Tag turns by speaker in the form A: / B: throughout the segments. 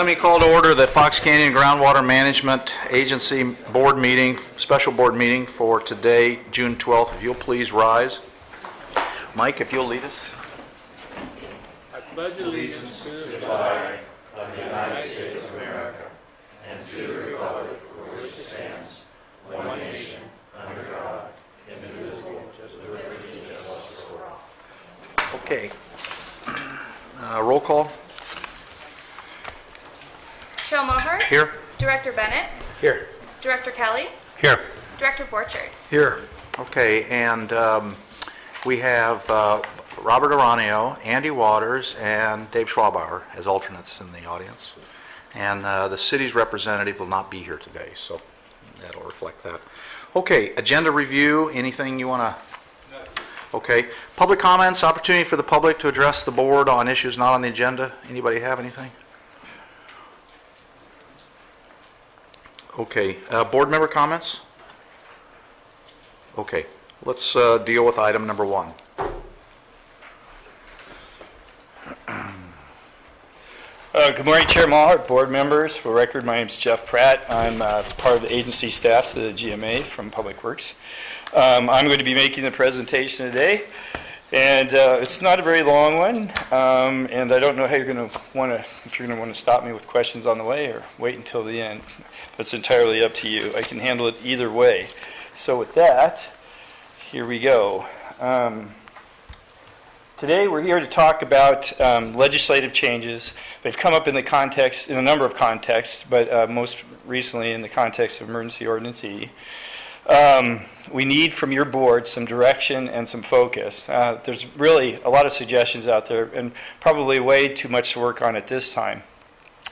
A: me call to order the Fox Canyon Groundwater Management Agency board meeting, special board meeting for today, June 12th. If you'll please rise. Mike, if you'll lead us.
B: I pledge allegiance to the flag of the United States of America and to the republic for which it stands, one nation, under God, indivisible, with liberty and justice for all.
A: Okay. Roll call.
C: Cheryl Mohart.
A: Here.
C: Director Bennett.
A: Here.
C: Director Kelly.
A: Here.
C: Director Borchard.
A: Here. Okay, and we have Robert Aranio, Andy Waters, and Dave Schwabauer as alternates in the audience. And the city's representative will not be here today, so that'll reflect that. Okay, agenda review. Anything you want to? Okay. Public comments, opportunity for the public to address the board on issues not on the agenda. Anybody have anything? Okay. Board member comments? Okay. Let's deal with item number 1.
D: Good morning, Chair Mahart, board members. For the record, my name is Jeff Pratt. I'm part of the agency staff to the GMA from Public Works. I'm going to be making the presentation today, and it's not a very long one, and I don't know how you're going to want to, if you're going to want to stop me with questions on the way or wait until the end. That's entirely up to you. I can handle it either way. So with that, here we go. Today we're here to talk about legislative changes. They've come up in a number of contexts, but most recently in the context of Emergency Ordinance E. We need from your board some direction and some focus. There's really a lot of suggestions out there and probably way too much to work on at this time.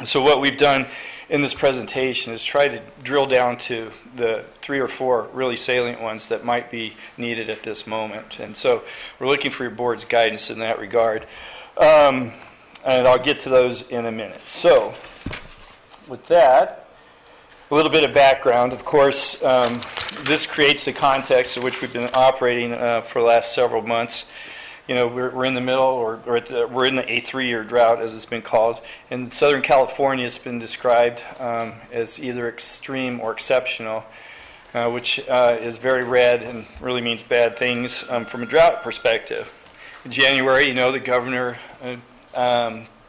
D: So what we've done in this presentation is try to drill down to the 3 or 4 really salient ones that might be needed at this moment. And so we're looking for your board's guidance in that regard. And I'll get to those in a minute. So with that, a little bit of background. Of course, this creates the context in which we've been operating for the last several months. You know, we're in the middle, or we're in a 3-year drought, as it's been called. In Southern California, it's been described as either extreme or exceptional, which is very red and really means bad things from a drought perspective. In January, you know, the governor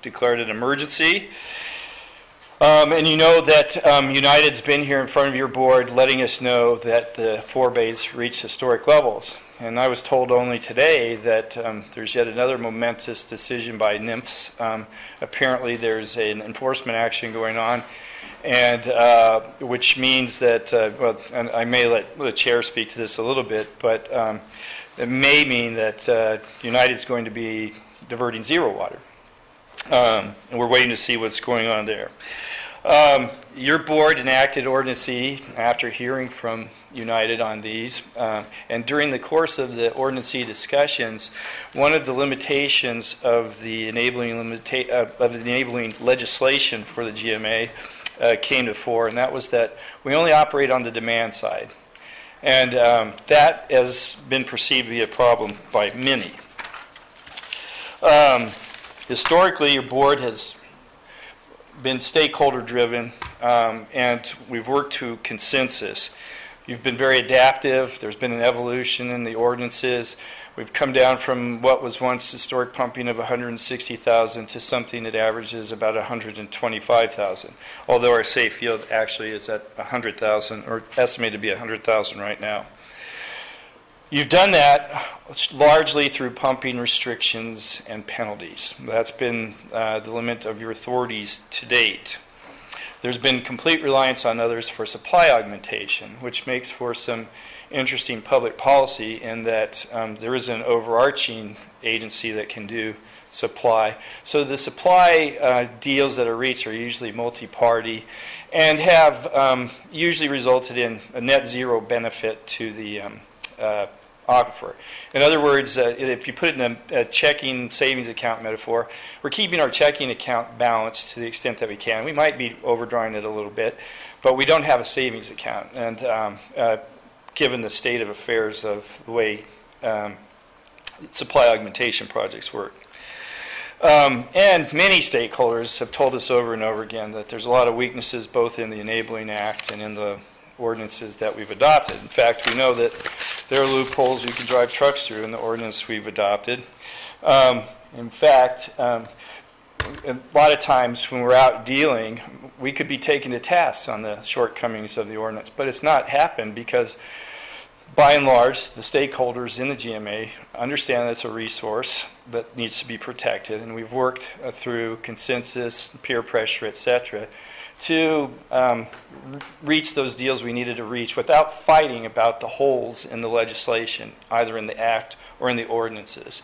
D: declared an emergency. And you know that United's been here in front of your board letting us know that the forebays reached historic levels. And I was told only today that there's yet another momentous decision by NIMFS. Apparently there's an enforcement action going on, and which means that, well, and I may let the chair speak to this a little bit, but it may mean that United's going to be diverting zero water. And we're waiting to see what's going on there. Your board enacted Ordinance E after hearing from United on these, and during the course of the Ordinance E discussions, one of the limitations of the enabling legislation for the GMA came to fore, and that was that we only operate on the demand side, and that has been perceived to be a problem by many. Historically, your board has been stakeholder driven, and we've worked to consensus. You've been very adaptive. There's been an evolution in the ordinances. We've come down from what was once historic pumping of 160,000 to something that averages about 125,000, although our safe yield actually is at 100,000, or estimated to be 100,000 right now. You've done that largely through pumping restrictions and penalties. That's been the limit of your authorities to date. There's been complete reliance on others for supply augmentation, which makes for some interesting public policy in that there is an overarching agency that can do supply. So the supply deals that are reached are usually multi-party and have usually resulted in a net zero benefit to the aquifer. In other words, if you put it in a checking savings account metaphor, we're keeping our checking account balanced to the extent that we can. We might be overdrawing it a little bit, but we don't have a savings account. And given the state of affairs of the way supply augmentation projects work. And many stakeholders have told us over and over again that there's a lot of weaknesses both in the Enabling Act and in the ordinances that we've adopted. In fact, we know that there are loopholes you can drive trucks through in the ordinance we've adopted. In fact, a lot of times when we're out dealing, we could be taken to task on the shortcomings of the ordinance, but it's not happened because by and large, the stakeholders in the GMA understand that it's a resource that needs to be protected, and we've worked through consensus, peer pressure, etc., to reach those deals we needed to reach without fighting about the holes in the legislation, either in the Act or in the ordinances.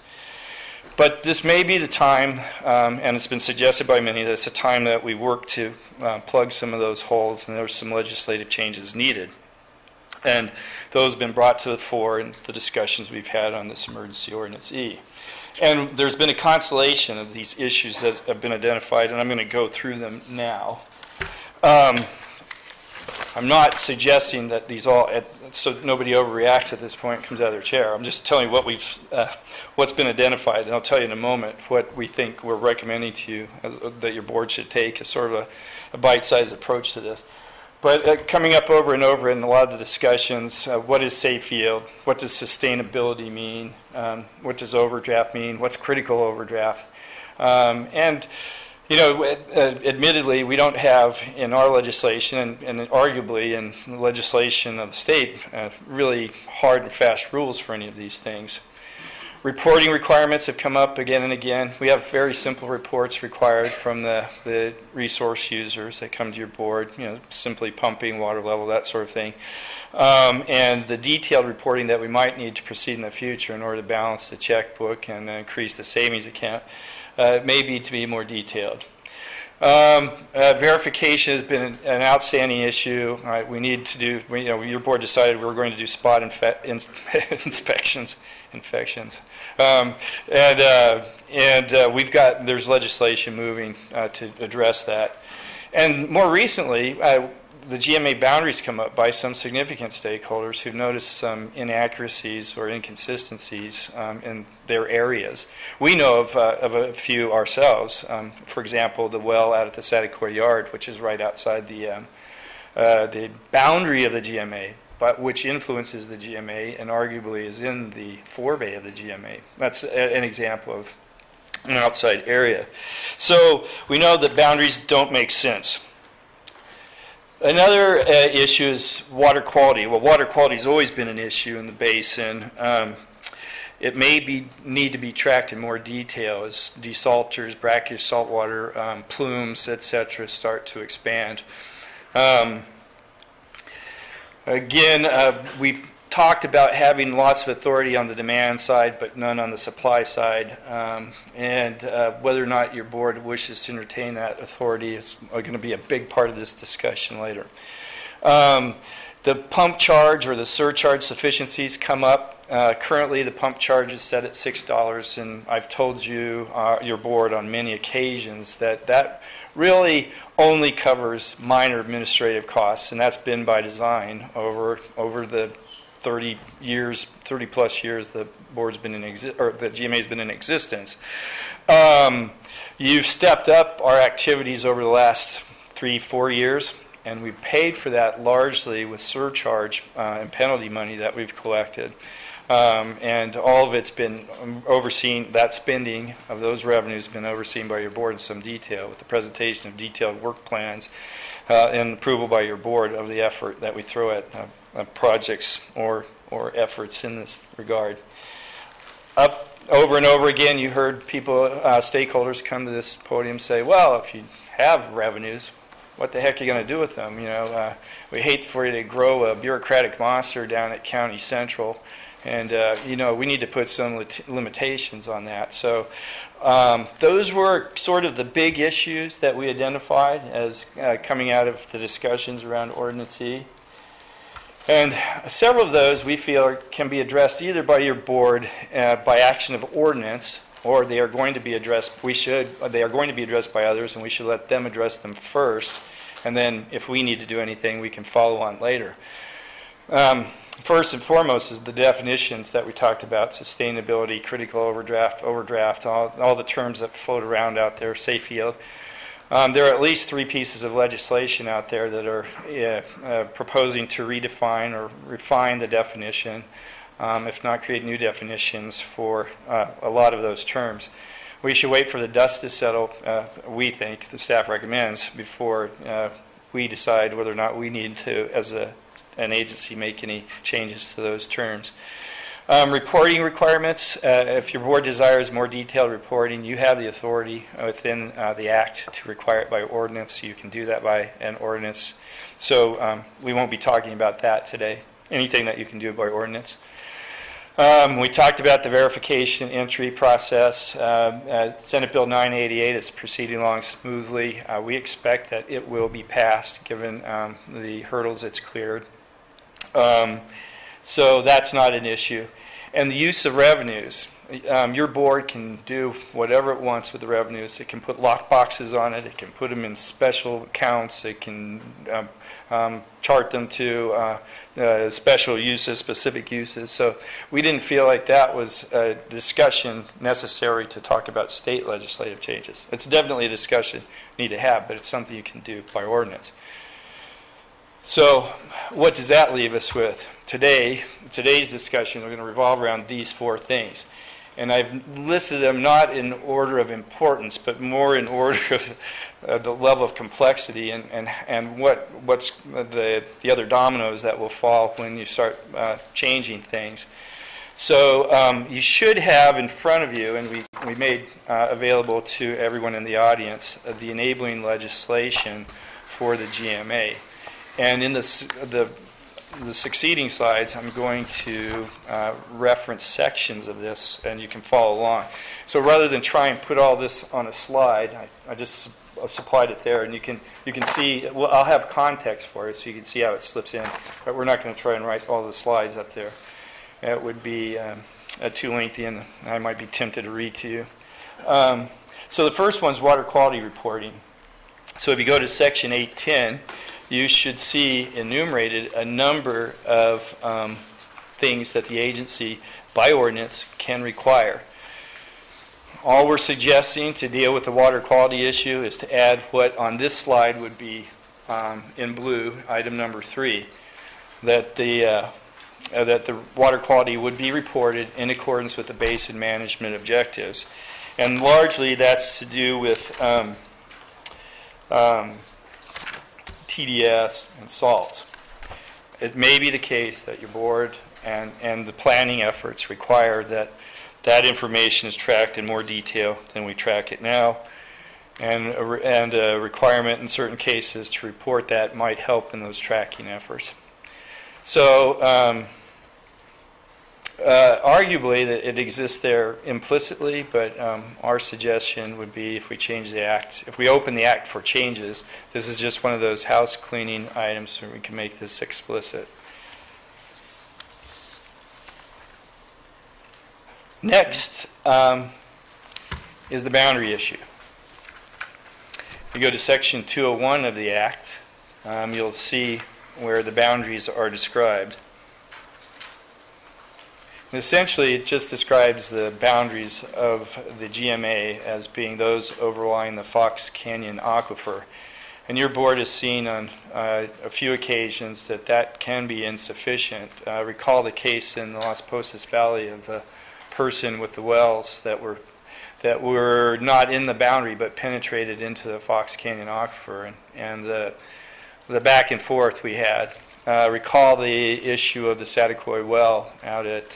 D: But this may be the time, and it's been suggested by many, that it's a time that we work to plug some of those holes, and there's some legislative changes needed. And those have been brought to the fore in the discussions we've had on this emergency ordinance E. And there's been a constellation of these issues that have been identified, and I'm going to go through them now. I'm not suggesting that these all, so nobody overreacts at this point and comes out of their chair. I'm just telling you what's been identified, and I'll tell you in a moment what we think we're recommending to you that your board should take as sort of a bite-sized approach to this. But coming up over and over in a lot of the discussions, what is safe yield? What does sustainability mean? What does overdraft mean? What's critical overdraft? And, you know, admittedly, we don't have in our legislation and arguably in the legislation of the state really hard and fast rules for any of these things. Reporting requirements have come up again and again. We have very simple reports required from the resource users that come to your board, you know, simply pumping, water level, that sort of thing. And the detailed reporting that we might need to proceed in the future in order to balance the checkbook and increase the savings account may be to be more detailed. Verification has been an outstanding issue. We need to do, you know, your board decided we were going to do spot infections. There's legislation moving to address that. And more recently, the GMA boundaries come up by some significant stakeholders who've noticed some inaccuracies or inconsistencies in their areas. We know of a few ourselves. For example, the well out at the Saticore Yard, which is right outside the boundary of the GMA, but which influences the GMA and arguably is in the forebay of the GMA. That's an example of an outside area. So we know that boundaries don't make sense. Another issue is water quality. Well, water quality has always been an issue in the basin. It may need to be tracked in more detail as desalters, brackish saltwater, plumes, etc. start to expand. Again, we've talked about having lots of authority on the demand side, but none on the supply side. And whether or not your board wishes to entertain that authority is going to be a big part of this discussion later. The pump charge or the surcharge sufficiencies come up. Currently, the pump charge is set at $6, and I've told you, your board, on many occasions that really only covers minor administrative costs, and that's been by design over the 30 plus years the board's been in the GMA's been in existence. You've stepped up our activities over the last 3-4 years, and we've paid for that largely with surcharge and penalty money that we've collected. And all of it's been overseen, that spending of those revenues has been overseen by your board in some detail with the presentation of detailed work plans and approval by your board of the effort that we throw at projects or efforts in this regard. Over and over again, you heard people, stakeholders come to this podium say, well, if you have revenues, what the heck are you going to do with them? You know, we hate for you to grow a bureaucratic monster down at County Central. And, you know, we need to put some limitations on that. So those were sort of the big issues that we identified as coming out of the discussions around Ordinance E. And several of those we feel can be addressed either by your board by action of ordinance, or they are going to be addressed, they are going to be addressed by others, and we should let them address them first. And then if we need to do anything, we can follow on later. First and foremost is the definitions that we talked about: sustainability, critical overdraft, all the terms that float around out there, safe yield. There are at least 3 pieces of legislation out there that are proposing to redefine or refine the definition, if not create new definitions for a lot of those terms. We should wait for the dust to settle, we think, the staff recommends, before we decide whether or not we need to, as an agency, make any changes to those terms. Reporting requirements, if your board desires more detailed reporting, you have the authority within the Act to require it by ordinance. You can do that by an ordinance. So we won't be talking about that today, anything that you can do by ordinance. We talked about the verification entry process. Senate Bill 988 is proceeding along smoothly. We expect that it will be passed given the hurdles it's cleared. So that's not an issue. And the use of revenues. Your board can do whatever it wants with the revenues. It can put lock boxes on it. It can put them in special accounts. It can chart them to special uses, specific uses. So we didn't feel like that was a discussion necessary to talk about state legislative changes. It's definitely a discussion you need to have, but it's something you can do by ordinance. So what does that leave us with? Today's discussion, we're going to revolve around these 4 things. And I've listed them not in order of importance, but more in order of the level of complexity and what's the other dominoes that will fall when you start changing things. So you should have in front of you, and we made available to everyone in the audience, the enabling legislation for the GMA. And in the succeeding slides, I'm going to reference sections of this, and you can follow along. So rather than try and put all this on a slide, I just supplied it there, and you can see. Well, I'll have context for it, so you can see how it slips in. But we're not going to try and write all the slides up there. It would be too lengthy, and I might be tempted to read to you. So the first one's water quality reporting. So if you go to section 810. You should see enumerated a number of things that the agency, by ordinance, can require. All we're suggesting to deal with the water quality issue is to add what on this slide would be in blue, item number 3, that the water quality would be reported in accordance with the basin management objectives. And largely that's to do with TDS and salt. It may be the case that your board and the planning efforts require that information is tracked in more detail than we track it now, and a requirement in certain cases to report that might help in those tracking efforts. So arguably it exists there implicitly, but our suggestion would be if we change the Act, if we open the Act for changes, this is just one of those house cleaning items where we can make this explicit. Next is the boundary issue. If you go to section 201 of the Act, you'll see where the boundaries are described. Essentially, it just describes the boundaries of the GMA as being those overlying the Fox Canyon aquifer. And your board has seen on a few occasions that can be insufficient. Recall the case in the Las Posas Valley of the person with the wells that were not in the boundary but penetrated into the Fox Canyon aquifer, and the back and forth we had. Recall the issue of the Satakoy well out at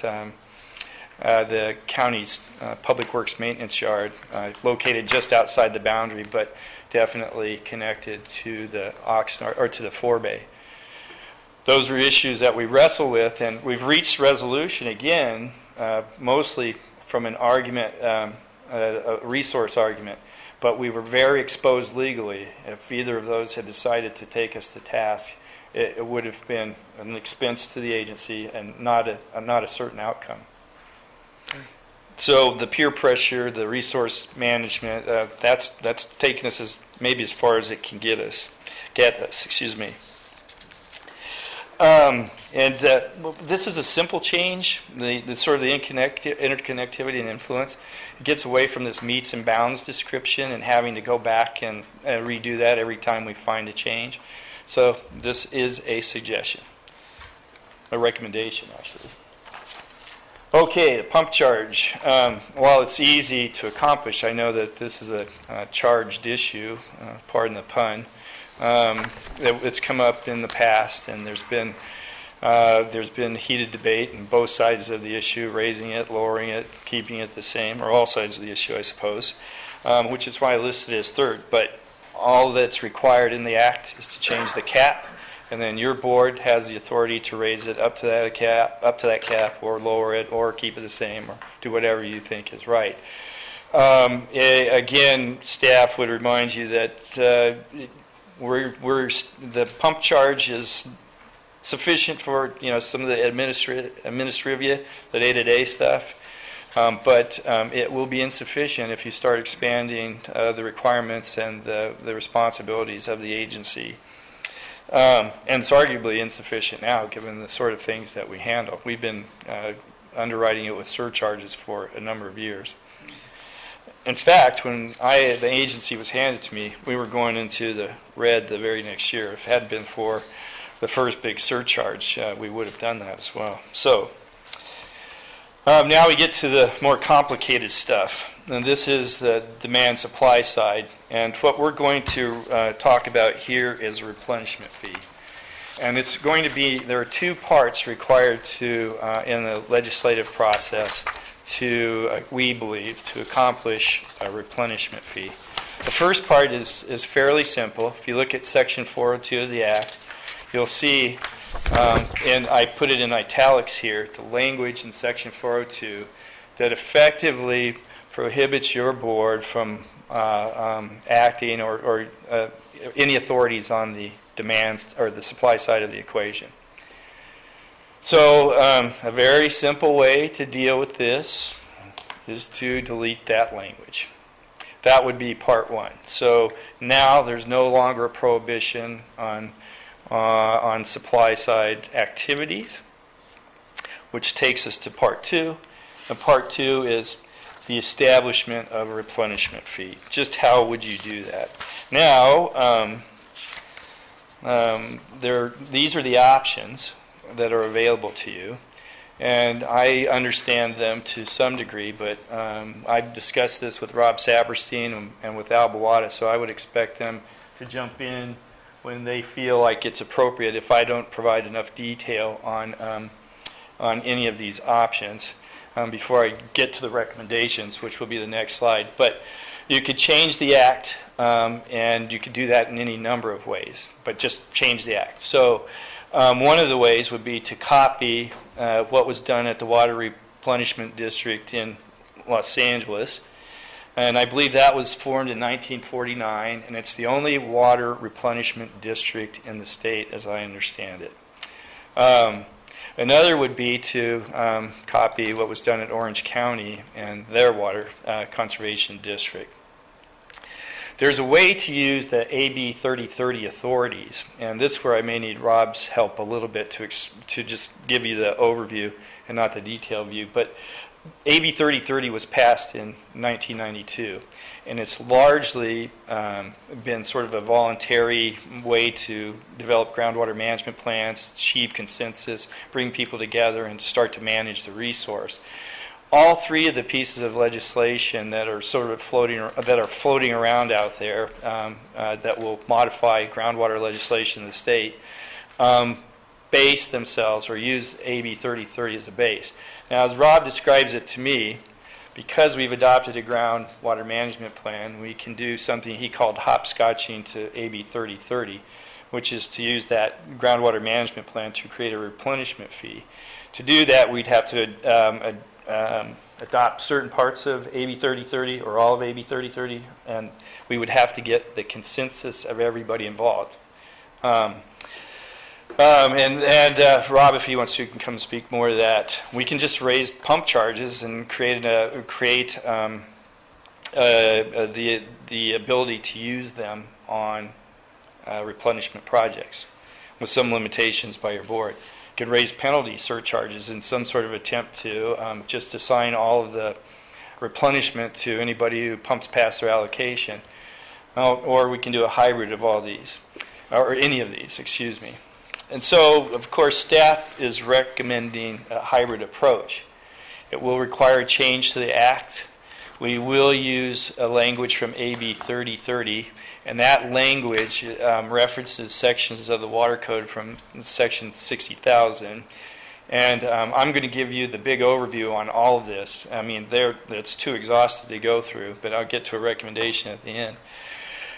D: the county's public works maintenance yard, located just outside the boundary, but definitely connected to the Oxnard or to the forebay. Those are issues that we wrestle with, and we've reached resolution again, mostly from an argument, a resource argument. But we were very exposed legally. If either of those had decided to take us to task, it would have been an expense to the agency and not a certain outcome. So the peer pressure, the resource management, that's taken us maybe as far as it can get us. Excuse me. This is a simple change, the sort of the interconnectivity and influence. It gets away from this meets and bounds description and having to go back and redo that every time we find a change. So this is a suggestion, a recommendation actually. Okay, the pump charge. While it's easy to accomplish, I know that this is a charged issue, pardon the pun. It's come up in the past, and there's been heated debate on both sides of the issue, raising it, lowering it, keeping it the same, or all sides of the issue, I suppose, which is why I listed it as third. But all that's required in the Act is to change the cap, and then your board has the authority to raise it up to that cap, or lower it, or keep it the same, or do whatever you think is right. Again, staff would remind you that the pump charge is sufficient for some of the administrivia, the day-to-day stuff, but it will be insufficient if you start expanding the requirements and the responsibilities of the agency. And it's arguably insufficient now, given the sort of things that we handle. We've been underwriting it with surcharges for a number of years. In fact, when the agency was handed to me, we were going into the red the very next year. If it hadn't been for the first big surcharge, we would have done that as well. So now we get to the more complicated stuff. And this is the demand supply side. And what we're going to talk about here is a replenishment fee. And it's going to be, there are two parts required to in the legislative process to, we believe, to accomplish a replenishment fee. The first part is fairly simple. If you look at Section 402 of the Act, you'll see, and I put it in italics here, the language in Section 402 that effectively prohibits your board from acting or any authorities on the demands or the supply side of the equation. So a very simple way to deal with this is to delete that language. That would be part one. So now there's no longer a prohibition on supply side activities, which takes us to part two. And part two is the establishment of a replenishment fee. Just how would you do that? Now, these are the options that are available to you, and I understand them to some degree, but I've discussed this with Rob Saberstein and with Al Bawada, so I would expect them to jump in when they feel like it's appropriate if I don't provide enough detail on any of these options before I get to the recommendations, which will be the next slide. But you could change the Act, and you could do that in any number of ways, but just change the Act. So one of the ways would be to copy what was done at the Water Replenishment District in Los Angeles. And I believe that was formed in 1949, and it's the only water replenishment district in the state, as I understand it. Another would be to copy what was done at Orange County and their water conservation district. There's a way to use the AB 3030 authorities, and this is where I may need Rob's help a little bit to just give you the overview and not the detailed view. But AB 3030 was passed in 1992, and it's largely been sort of a voluntary way to develop groundwater management plans, achieve consensus, bring people together, and start to manage the resource. All three of the pieces of legislation that are sort of floating around out there that will modify groundwater legislation in the state base themselves or use AB 3030 as a base. Now, as Rob describes it to me, because we've adopted a groundwater management plan, we can do something he called hopscotching to AB 3030, which is to use that groundwater management plan to create a replenishment fee. To do that, we'd have to adopt certain parts of AB 3030 or all of AB 3030, and we would have to get the consensus of everybody involved. Rob, if he wants to, can come speak more to that. We can just raise pump charges and create the ability to use them on replenishment projects. with some limitations by your board. You could raise penalty surcharges in some sort of attempt to just assign all of the replenishment to anybody who pumps past their allocation. Or we can do a hybrid of all these, or any of these, excuse me. And so, of course, staff is recommending a hybrid approach. It will require a change to the Act. We will use a language from AB 3030, and that language references sections of the Water Code from Section 60,000. And I'm going to give you the big overview on all of this. I mean, it's too exhaustive to go through, but I'll get to a recommendation at the end.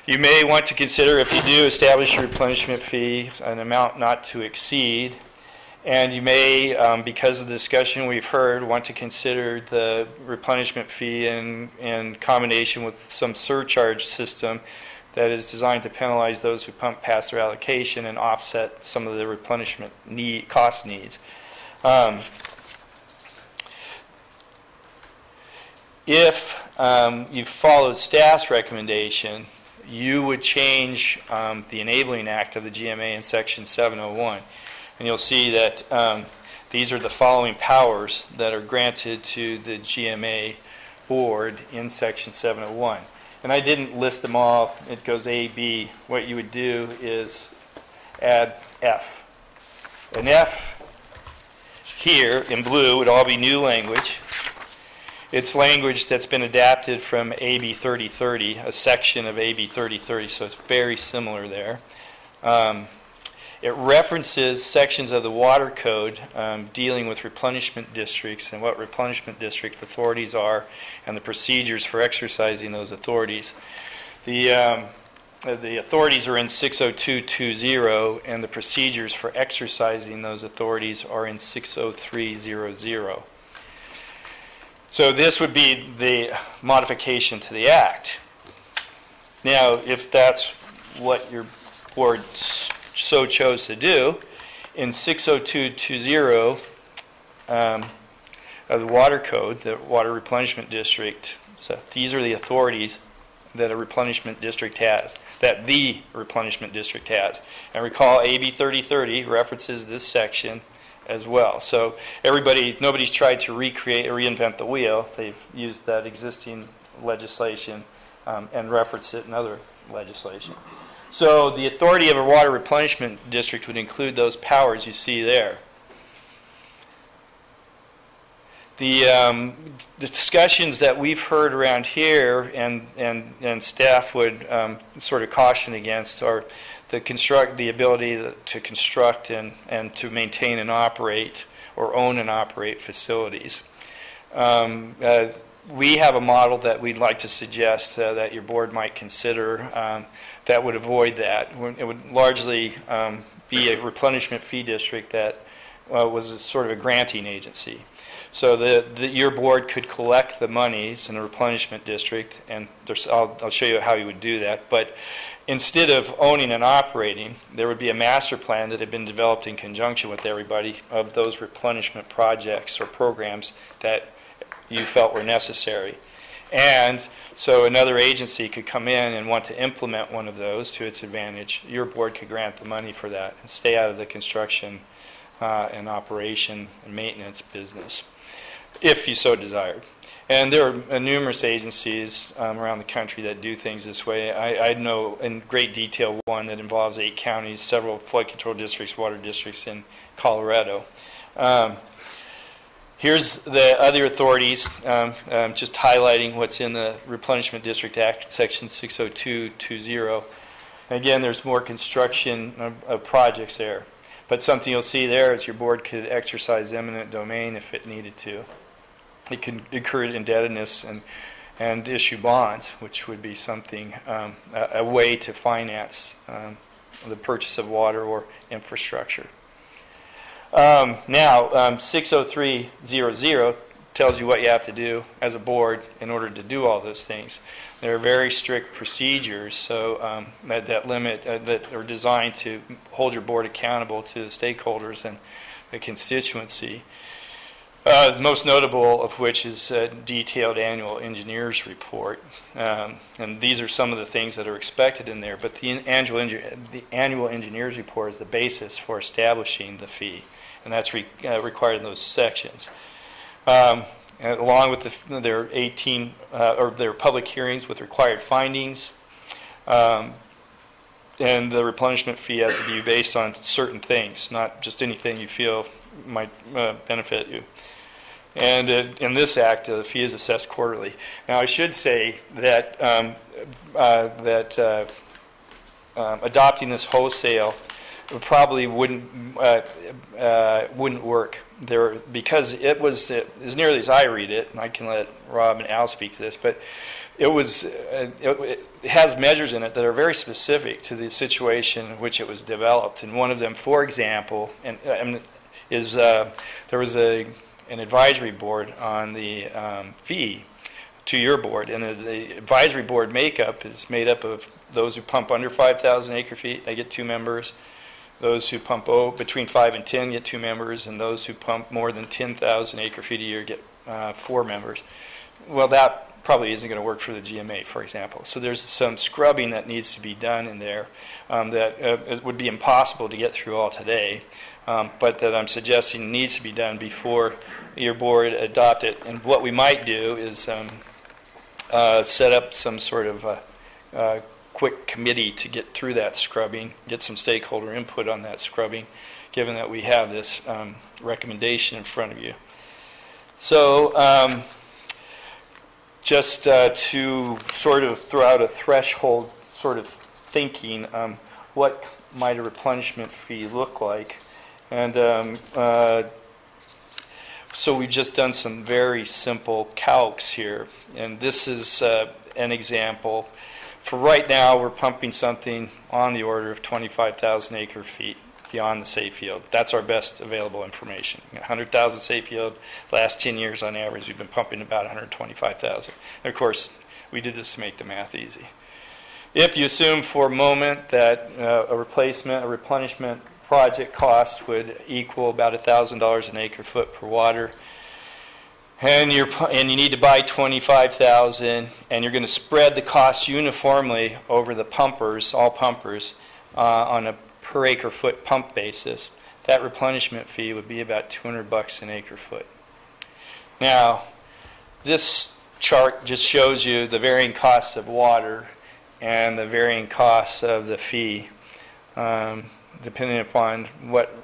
D: You may want to consider, if you do establish a replenishment fee, an amount not to exceed. And you may, because of the discussion we've heard, want to consider the replenishment fee in combination with some surcharge system that is designed to penalize those who pump past their allocation and offset some of the replenishment cost needs. If you followed staff's recommendation, you would change the Enabling Act of the GMA in Section 701. And you'll see that these are the following powers that are granted to the GMA board in Section 701. And I didn't list them all. It goes A, B. What you would do is add F. And F here in blue would all be new language. It's language that's been adapted from AB 3030, a section of AB 3030, so it's very similar there. It references sections of the Water Code dealing with replenishment districts and what replenishment district authorities are and the procedures for exercising those authorities. The authorities are in 60220 and the procedures for exercising those authorities are in 60300. So this would be the modification to the Act. Now, if that's what your board so chose to do, in 60220 of the Water Code, the Water Replenishment District, so these are the authorities that a replenishment district has, that the replenishment district has. And recall AB 3030 references this section as well. So nobody's tried to recreate or reinvent the wheel. They've used that existing legislation and referenced it in other legislation. So the authority of a water replenishment district would include those powers you see there. The discussions that we've heard around here and staff would sort of caution against are the ability to construct and to maintain and operate or own and operate facilities. We have a model that we'd like to suggest that your board might consider that would avoid that. It would largely be a replenishment fee district that was a sort of a granting agency. So your board could collect the monies in a replenishment district, and I'll show you how you would do that. But instead of owning and operating, there would be a master plan that had been developed in conjunction with everybody of those replenishment projects or programs that you felt were necessary. And so another agency could come in and want to implement one of those to its advantage. Your board could grant the money for that and stay out of the construction and operation and maintenance business, if you so desired. And there are numerous agencies around the country that do things this way. I know in great detail one that involves 8 counties, several flood control districts, water districts in Colorado. Here's the other authorities, just highlighting what's in the Replenishment District Act, Section 60220. Again, there's more construction of projects there. But something you'll see there is your board could exercise eminent domain if it needed to. It can incur indebtedness and issue bonds, which would be something, a way to finance the purchase of water or infrastructure. Now, 60300 tells you what you have to do as a board in order to do all those things. There are very strict procedures so that limit that are designed to hold your board accountable to the stakeholders and the constituency. Most notable of which is a detailed annual engineers report. And these are some of the things that are expected in there, but the annual engineers report is the basis for establishing the fee, and that's required in those sections. And along with their 18 or their public hearings with required findings, and the replenishment fee has to be based on certain things, not just anything you feel might benefit you. And in this act, the fee is assessed quarterly. Now, I should say that adopting this wholesale probably wouldn't work there, because it was, as nearly as I read it, and I can let Rob and Al speak to this, but it has measures in it that are very specific to the situation in which it was developed. And one of them, for example, is there was an advisory board on the fee to your board, and the advisory board makeup is made up of those who pump under 5,000 acre feet, they get 2 members. Those who pump between 5 and 10 get 2 members, and those who pump more than 10,000 acre feet a year get 4 members. Well, that probably isn't going to work for the GMA, for example. So there's some scrubbing that needs to be done in there that it would be impossible to get through all today, but that I'm suggesting needs to be done before your board adopt it. And what we might do is set up some sort of quick committee to get through that scrubbing, get some stakeholder input on that scrubbing, given that we have this recommendation in front of you. So just to sort of throw out a threshold sort of thinking, what might a replenishment fee look like? And so we've just done some very simple calcs here, and this is an example. For right now, we're pumping something on the order of 25,000 acre feet beyond the safe field. That's our best available information. 100,000 safe field. Last 10 years on average, we've been pumping about 125,000. Of course, we did this to make the math easy. If you assume for a moment that a replenishment project cost would equal about $1,000 an acre foot per water, and you need to buy 25,000, and you're going to spread the costs uniformly over the pumpers, all pumpers, on a per acre foot pump basis, that replenishment fee would be about $200 an acre foot. Now, this chart just shows you the varying costs of water and the varying costs of the fee, depending upon what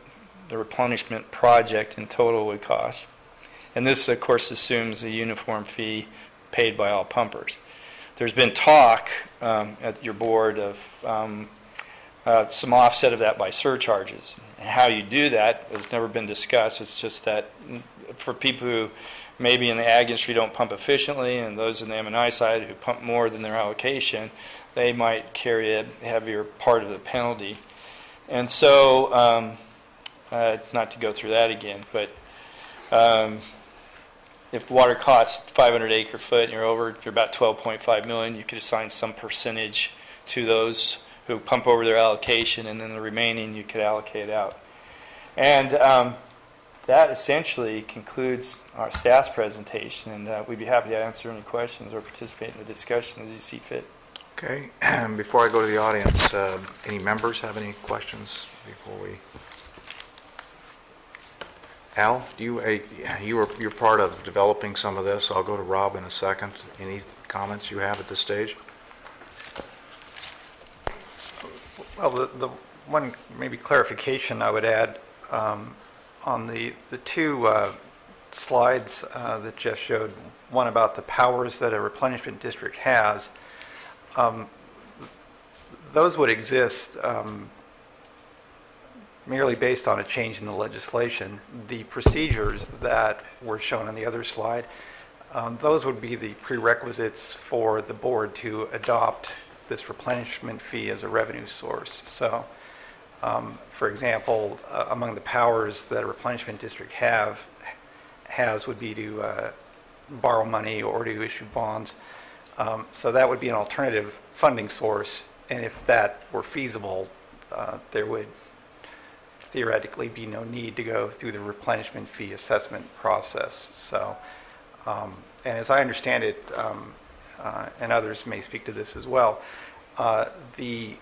D: the replenishment project in total would cost. And this, of course, assumes a uniform fee paid by all pumpers. There's been talk at your board of some offset of that by surcharges. And how you do that has never been discussed. It's just that for people who maybe in the ag industry don't pump efficiently, and those in the M&I side who pump more than their allocation, they might carry a heavier part of the penalty. And so, not to go through that again, but if water costs 500 acre foot and you're about 12.5 million, you could assign some percentage to those who pump over their allocation, and then the remaining you could allocate out. And that essentially concludes our staff's presentation, and we'd be happy to answer any questions or participate in the discussion as you see fit.
A: Okay. Before I go to the audience, any members have any questions before we... Al, you're part of developing some of this. I'll go to Rob in a second. Any comments you have at this stage?
E: Well, the one maybe clarification I would add on the two slides that Jeff showed, one about the powers that a replenishment district has, those would exist merely based on a change in the legislation. The procedures that were shown on the other slide, those would be the prerequisites for the board to adopt this replenishment fee as a revenue source. So, for example, among the powers that a replenishment district has would be to borrow money or to issue bonds. So that would be an alternative funding source, and if that were feasible, there would theoretically be no need to go through the replenishment fee assessment process. So, and as I understand it, and others may speak to this as well, the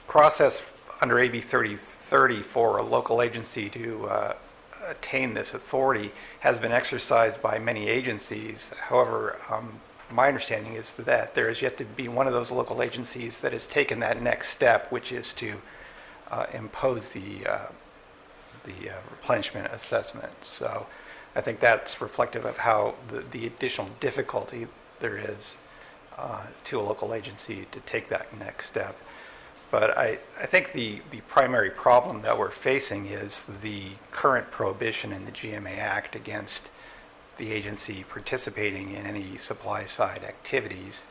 E: process under AB 3030 for a local agency to attain this authority has been exercised by many agencies. However, my understanding is that there is yet to be one of those local agencies that has taken that next step, which is to impose the replenishment assessment. So I think that's reflective of how the additional difficulty there is to a local agency to take that next step. But I think the primary problem that we're facing is the current prohibition in the GMA Act against the agency participating in any supply side activities.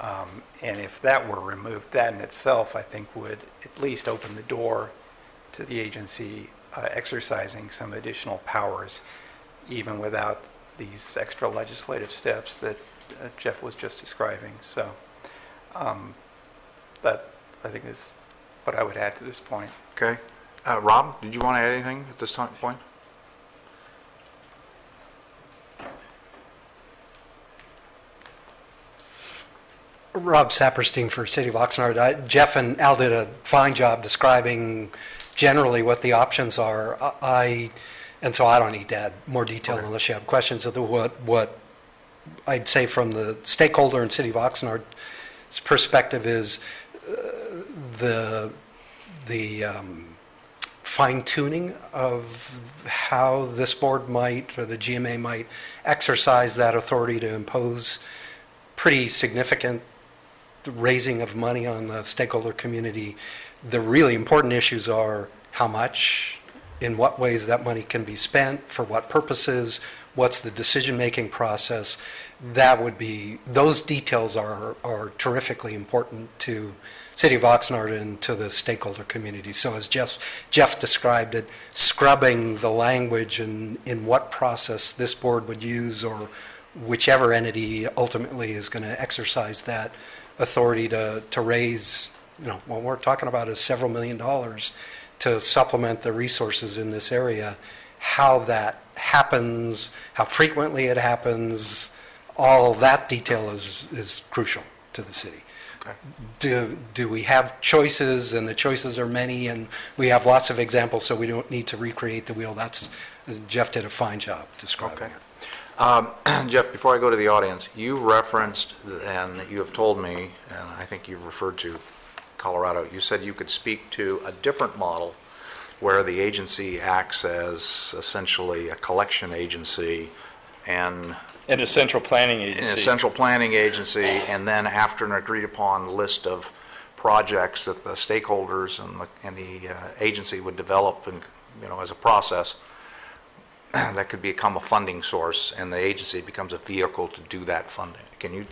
E: And if that were removed, that in itself, I think, would at least open the door to the agency exercising some additional powers, even without these extra legislative steps that Jeff was just describing. So that, I think, is what I would add to this point.
A: Okay. Rob, did you want to add anything at this point?
F: Rob Saperstein for City of Oxnard. Jeff and Al did a fine job describing generally what the options are. And so I don't need to add more detail unless you have questions. Of what I'd say from the stakeholder in City of Oxnard's perspective is the fine-tuning of how this board might, or the GMA might, exercise that authority to impose pretty significant raising of money on the stakeholder community. The really important issues are how much, in what ways that money can be spent, for what purposes, what's the decision-making process. That would be, those details are terrifically important to City of Oxnard and to the stakeholder community. So as Jeff described it, scrubbing the language and in what process this board would use, or whichever entity ultimately is going to exercise that authority to raise, what we're talking about is several $1 million to supplement the resources in this area. How that happens, how frequently it happens, all that detail is crucial to the city. Okay. Do we have choices, and the choices are many, and we have lots of examples, so we don't need to recreate the wheel. Jeff did a fine job describing it.
A: Jeff, before I go to the audience, you referenced, and you have told me, and I think you've referred to Colorado, you said you could speak to a different model where the agency acts as essentially a collection agency and
D: a central planning agency.
A: In a central planning agency, and then after an agreed upon list of projects that the stakeholders and the agency would develop, and as a process, that could become a funding source, and the agency becomes a vehicle to do that funding. Do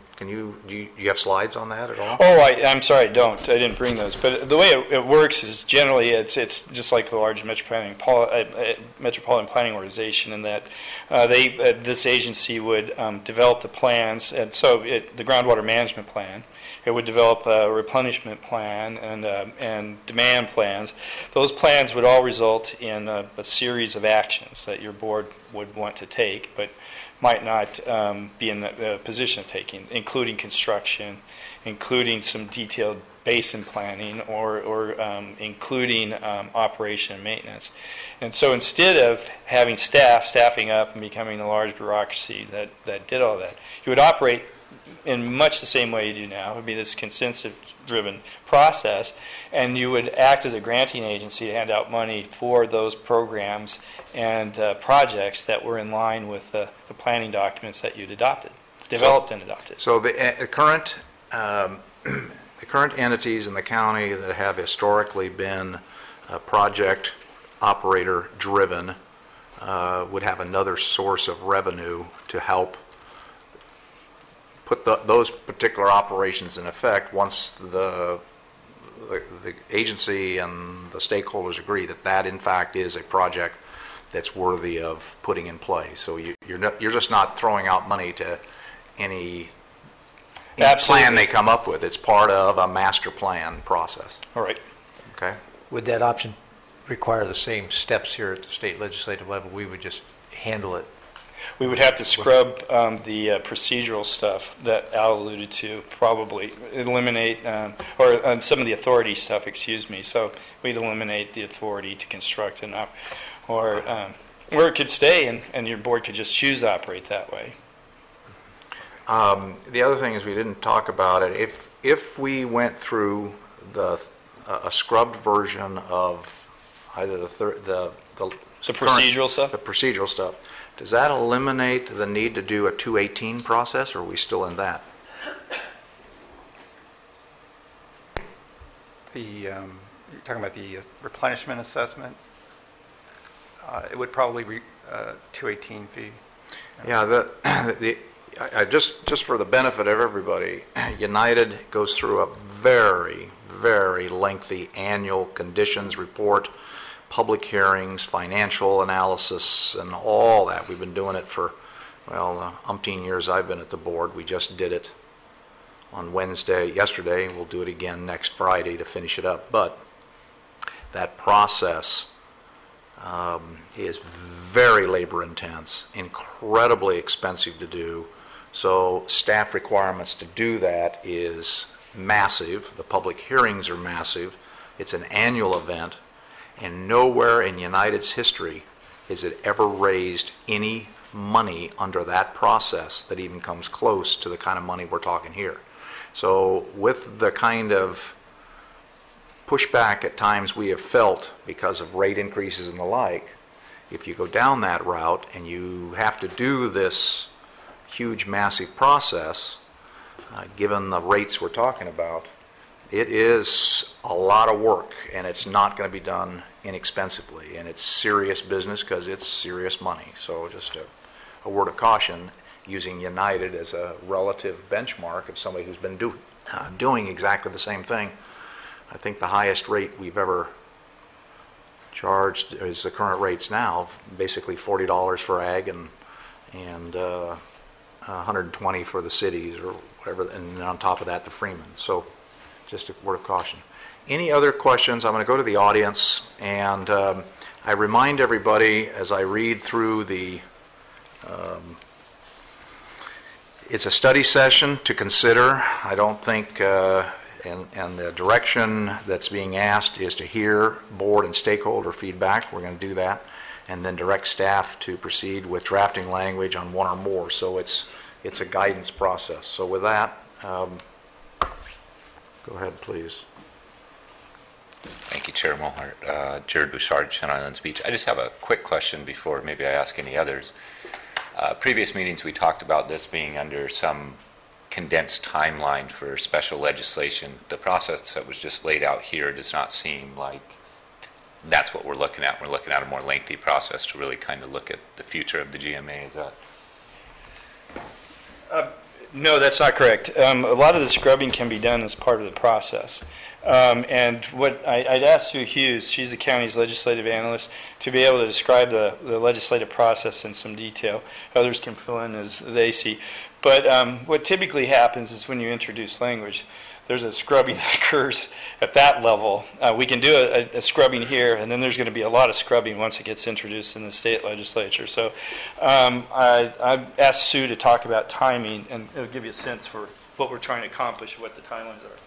A: you have slides on that at all?
D: Oh, I'm sorry, I don't. I didn't bring those. But the way it works is generally it's just like the large metropolitan planning organization, in that this agency would develop the plans, and so the groundwater management plan. It would develop a replenishment plan and demand plans. Those plans would all result in a series of actions that your board would want to take, but might not be in a position of taking, including construction, including some detailed basin planning, or including operation and maintenance. And so instead of having staffing up and becoming a large bureaucracy that did all that, you would operate in much the same way you do now. It would be this consensus-driven process, and you would act as a granting agency to hand out money for those programs and projects that were in line with the planning documents that you'd developed and adopted.
A: So the current entities in the county that have historically been project operator driven would have another source of revenue to help put those particular operations in effect once the agency and the stakeholders agree that in fact is a project that's worthy of putting in play. So you're just not throwing out money to any plan they come up with. It's part of a master plan process.
D: All right.
A: Okay.
G: Would that option require the same steps here at the state legislative level. We would just handle it.
D: We would have to scrub the procedural stuff that Al alluded to, probably eliminate, or some of the authority stuff, excuse me. So we'd eliminate the authority to construct or it could stay and your board could just choose to operate that way.
A: The other thing is we didn't talk about it. If we went through a scrubbed version of either the
D: procedural stuff?
A: The procedural stuff. Does that eliminate the need to do a 218 process, or are we still in that?
E: You're talking about the replenishment assessment? It would probably be 218 fee.
A: Yeah, just for the benefit of everybody, United goes through a very, very lengthy annual conditions report, public hearings, financial analysis, and all that. We've been doing it for, umpteen years I've been at the board. We just did it on yesterday. We'll do it again next Friday to finish it up. But that process is very labor intense, incredibly expensive to do. So staff requirements to do that is massive. The public hearings are massive. It's an annual event. And nowhere in United's history has it ever raised any money under that process that even comes close to the kind of money we're talking here. So with the kind of pushback at times we have felt because of rate increases and the like, if you go down that route and you have to do this huge, massive process, given the rates we're talking about, it is a lot of work, and it's not going to be done inexpensively, and it's serious business because it's serious money. So just a word of caution, using United as a relative benchmark of somebody who's been doing exactly the same thing. I think the highest rate we've ever charged is the current rates now, basically $40 for ag and $120 for the cities or whatever, and on top of that the Freeman. So just a word of caution. Any other questions? I'm going to go to the audience, and I remind everybody as I read through it's a study session to consider. I don't think, and the direction that's being asked is to hear board and stakeholder feedback. We're going to do that, and then direct staff to proceed with drafting language on one or more. So it's a guidance process. So with that, go ahead, please.
H: Thank you, Chair Mohart. Jared Bouchard, Channel Islands Beach. I just have a quick question before maybe I ask any others. Previous meetings we talked about this being under some condensed timeline for special legislation. The process that was just laid out here does not seem like that's what we're looking at. We're looking at a more lengthy process to really kind of look at the future of the GMA. Is that?
D: No, that's not correct. A lot of the scrubbing can be done as part of the process. And what I'd ask Sue Hughes, she's the county's legislative analyst, to be able to describe the legislative process in some detail. Others can fill in as they see. But what typically happens is when you introduce language, there's a scrubbing that occurs at that level. We can do a scrubbing here, and then there's going to be a lot of scrubbing once it gets introduced in the state legislature. So I asked Sue to talk about timing, and it'll give you a sense for what we're trying to accomplish, what the timelines are.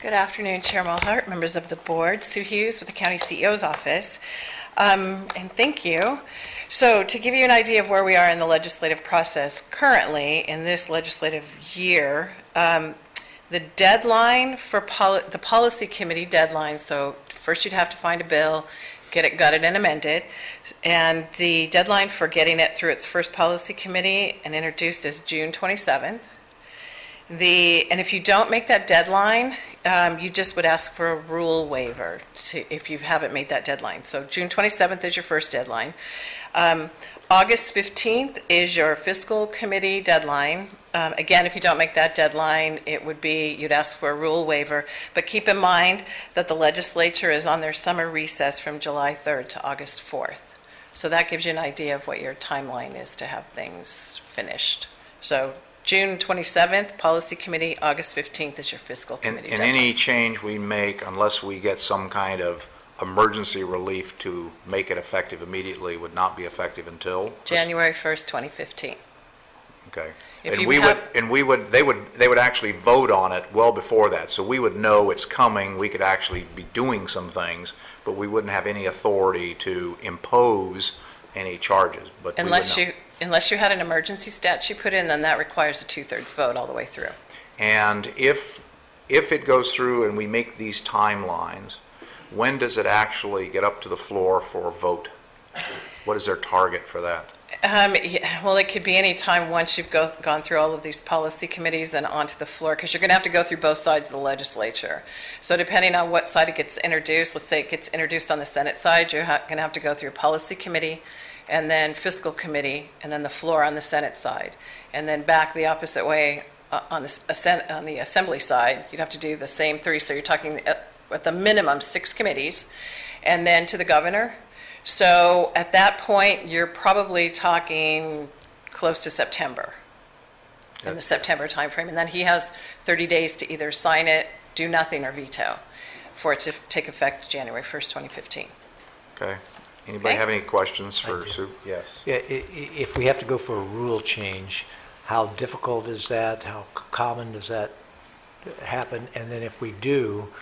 I: Good afternoon, Chair Mulhart, members of the board. Sue Hughes with the County CEO's office. And thank you. So to give you an idea of where we are in the legislative process currently in this legislative year, the deadline for the policy committee deadline, so first you'd have to find a bill, get it gutted and amended, and the deadline for getting it through its first policy committee and introduced is June 27th. And if you don't make that deadline, you just would ask for a rule waiver if you haven't made that deadline. So June 27th is your first deadline. August 15th is your fiscal committee deadline. Again, if you don't make that deadline, it would be you'd ask for a rule waiver. But keep in mind that the legislature is on their summer recess from July 3rd to August 4th. So that gives you an idea of what your timeline is to have things finished. So June 27th, Policy Committee, August 15th is your fiscal
A: And
I: committee
A: and
I: deadline.
A: any change we make, unless we get some kind of emergency relief to make it effective immediately, would not be effective until?
I: January 1st, 2015.
A: Okay.
I: If
A: And
I: you
A: we
I: have-
A: they would actually vote on it well before that, so we would know it's coming, we could actually be doing some things, but we wouldn't have any authority to impose any charges, but we would know.
I: Unless you had an emergency statute put in, then that requires a 2/3 vote all the way through.
A: And if it goes through and we make these timelines, when does it actually get up to the floor for a vote? What is their target for that?
I: Yeah, well, it could be any time once you've gone through all of these policy committees and onto the floor, because you're going to have to go through both sides of the legislature. So depending on what side it gets introduced, let's say it gets introduced on the Senate side, you're going to have to go through a policy committee, and then fiscal committee, and then the floor on the Senate side. And then back the opposite way on the Assembly side, you'd have to do the same three. So you're talking at the minimum 6 committees, and then to the governor. So at that point, you're probably talking close to September, in the September timeframe. And then he has 30 days to either sign it, do nothing, or veto for it to take effect January 1st, 2015.
A: Okay. Anybody
I: Okay.
A: have any questions for
G: I do.
A: Sue? Yes.
G: Yeah, if we have to go for a rule change, how difficult is that? How common does that happen? And then if we do,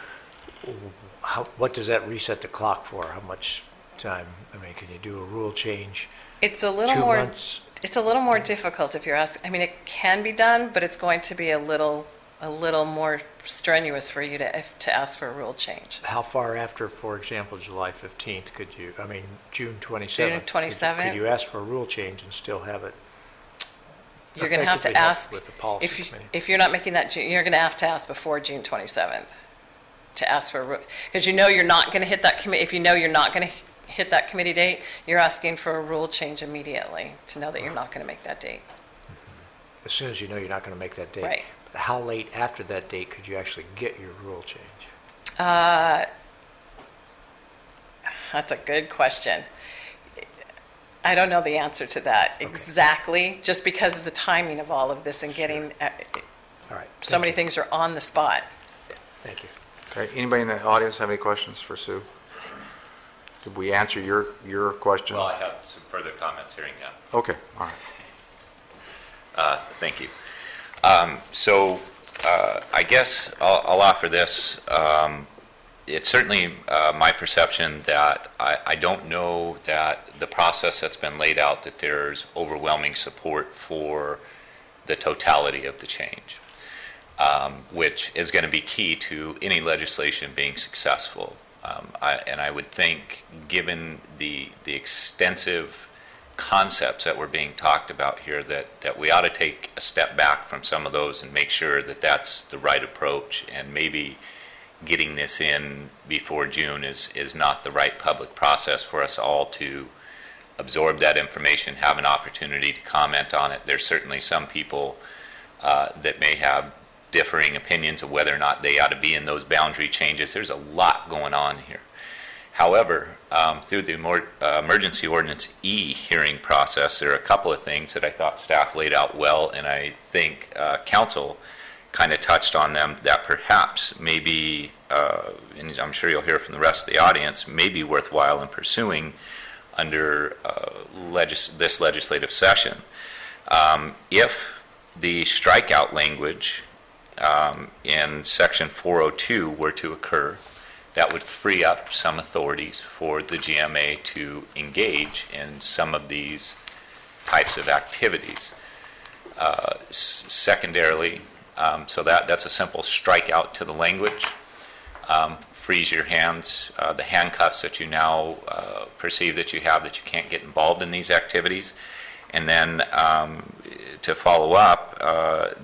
G: what does that reset the clock for? How much time? I mean, can you do a rule change?
I: It's a little
G: 2
I: more.
G: months?
I: It's a little more difficult if you're asking. I mean, it can be done, but it's going to be a little more strenuous for you to ask for a rule change.
G: How far after, for example, July 15th could you, I mean, June 27th?
I: June 27th?
G: Could you ask for a rule change and still have it?
I: You're going to have to
G: effectively help
I: ask
G: with the policy committee?
I: if you're not making that. You're going to have to ask before June 27th to ask for because you know you're not going to hit that committee. If you know you're not going to hit that committee date, you're asking for a rule change immediately to know that you're not going to make that date.
G: As soon as you know you're not going to make that date.
I: Right.
G: But how late after that date could you actually get your rule change?
I: That's a good question. I don't know the answer to that exactly, just because of the timing of all of this and getting
G: All right.
I: so many things are on the spot.
G: Thank you.
A: Okay. Anybody in the audience have any questions for Sue? Did we answer your question?
H: Well, I have some further comments hearing that.
A: Okay. All right.
H: Thank you. So I guess I'll offer this. It's certainly my perception that I don't know that the process that's been laid out, that there's overwhelming support for the totality of the change, which is going to be key to any legislation being successful. And I would think, given the extensive concepts that were being talked about here, that we ought to take a step back from some of those and make sure that that's the right approach, and maybe getting this in before June is not the right public process for us all to absorb that information, have an opportunity to comment on it. There's certainly some people that may have differing opinions of whether or not they ought to be in those boundary changes. There's a lot going on here. However, through the Emergency Ordinance E hearing process, there are a couple of things that I thought staff laid out well, and I think council kind of touched on them that perhaps maybe, and I'm sure you'll hear from the rest of the audience, may be worthwhile in pursuing under this legislative session. If the strikeout language in Section 402 were to occur, that would free up some authorities for the GMA to engage in some of these types of activities. Secondarily, so that's a simple strikeout to the language. Freeze your hands, the handcuffs that you now perceive that you have, that you can't get involved in these activities. And then to follow up,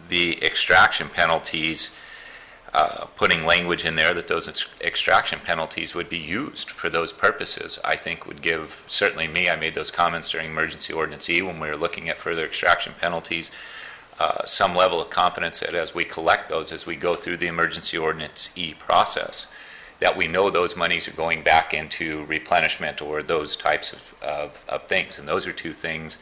H: the extraction penalties, putting language in there that those extraction penalties would be used for those purposes, I think would give, certainly me, I made those comments during Emergency Ordinance E when we were looking at further extraction penalties, some level of confidence that as we collect those, as we go through the Emergency Ordinance E process, that we know those monies are going back into replenishment or those types of things. And those are two things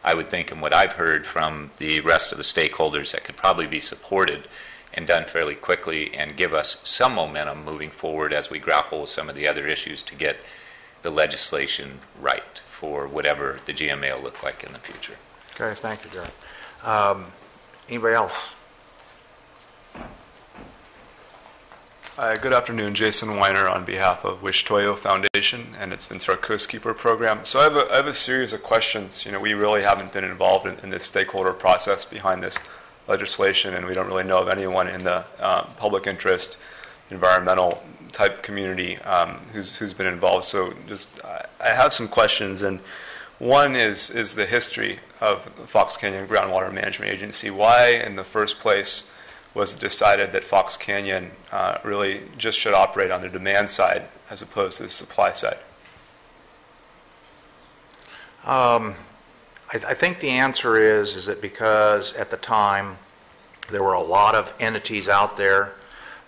H: I would think, and what I've heard from the rest of the stakeholders, that could probably be supported and done fairly quickly and give us some momentum moving forward as we grapple with some of the other issues to get the legislation right for whatever the GMA will look like in the future.
A: Okay, thank you, Jared. Anybody else?
J: Good afternoon, Jason Weiner on behalf of Wish Toyo Foundation and its Ventura Coastkeeper program. So I have a series of questions. We really haven't been involved in this stakeholder process behind this legislation, and we don't really know of anyone in the public interest, environmental type community who's been involved. So I have some questions, and one is the history of the Fox Canyon Groundwater Management Agency. Why, in the first place, was it decided that Fox Canyon really just should operate on the demand side as opposed to the supply side?
A: I think the answer is that because at the time there were a lot of entities out there,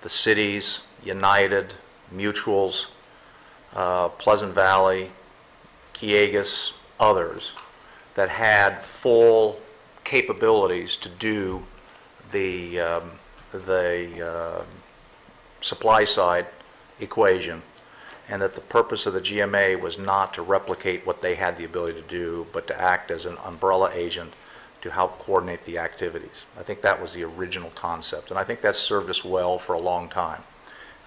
A: the cities, United, Mutuals, Pleasant Valley, Kiegas, others, that had full capabilities to do the supply side equation, and that the purpose of the GMA was not to replicate what they had the ability to do, but to act as an umbrella agent to help coordinate the activities. I think that was the original concept, and I think that's served us well for a long time.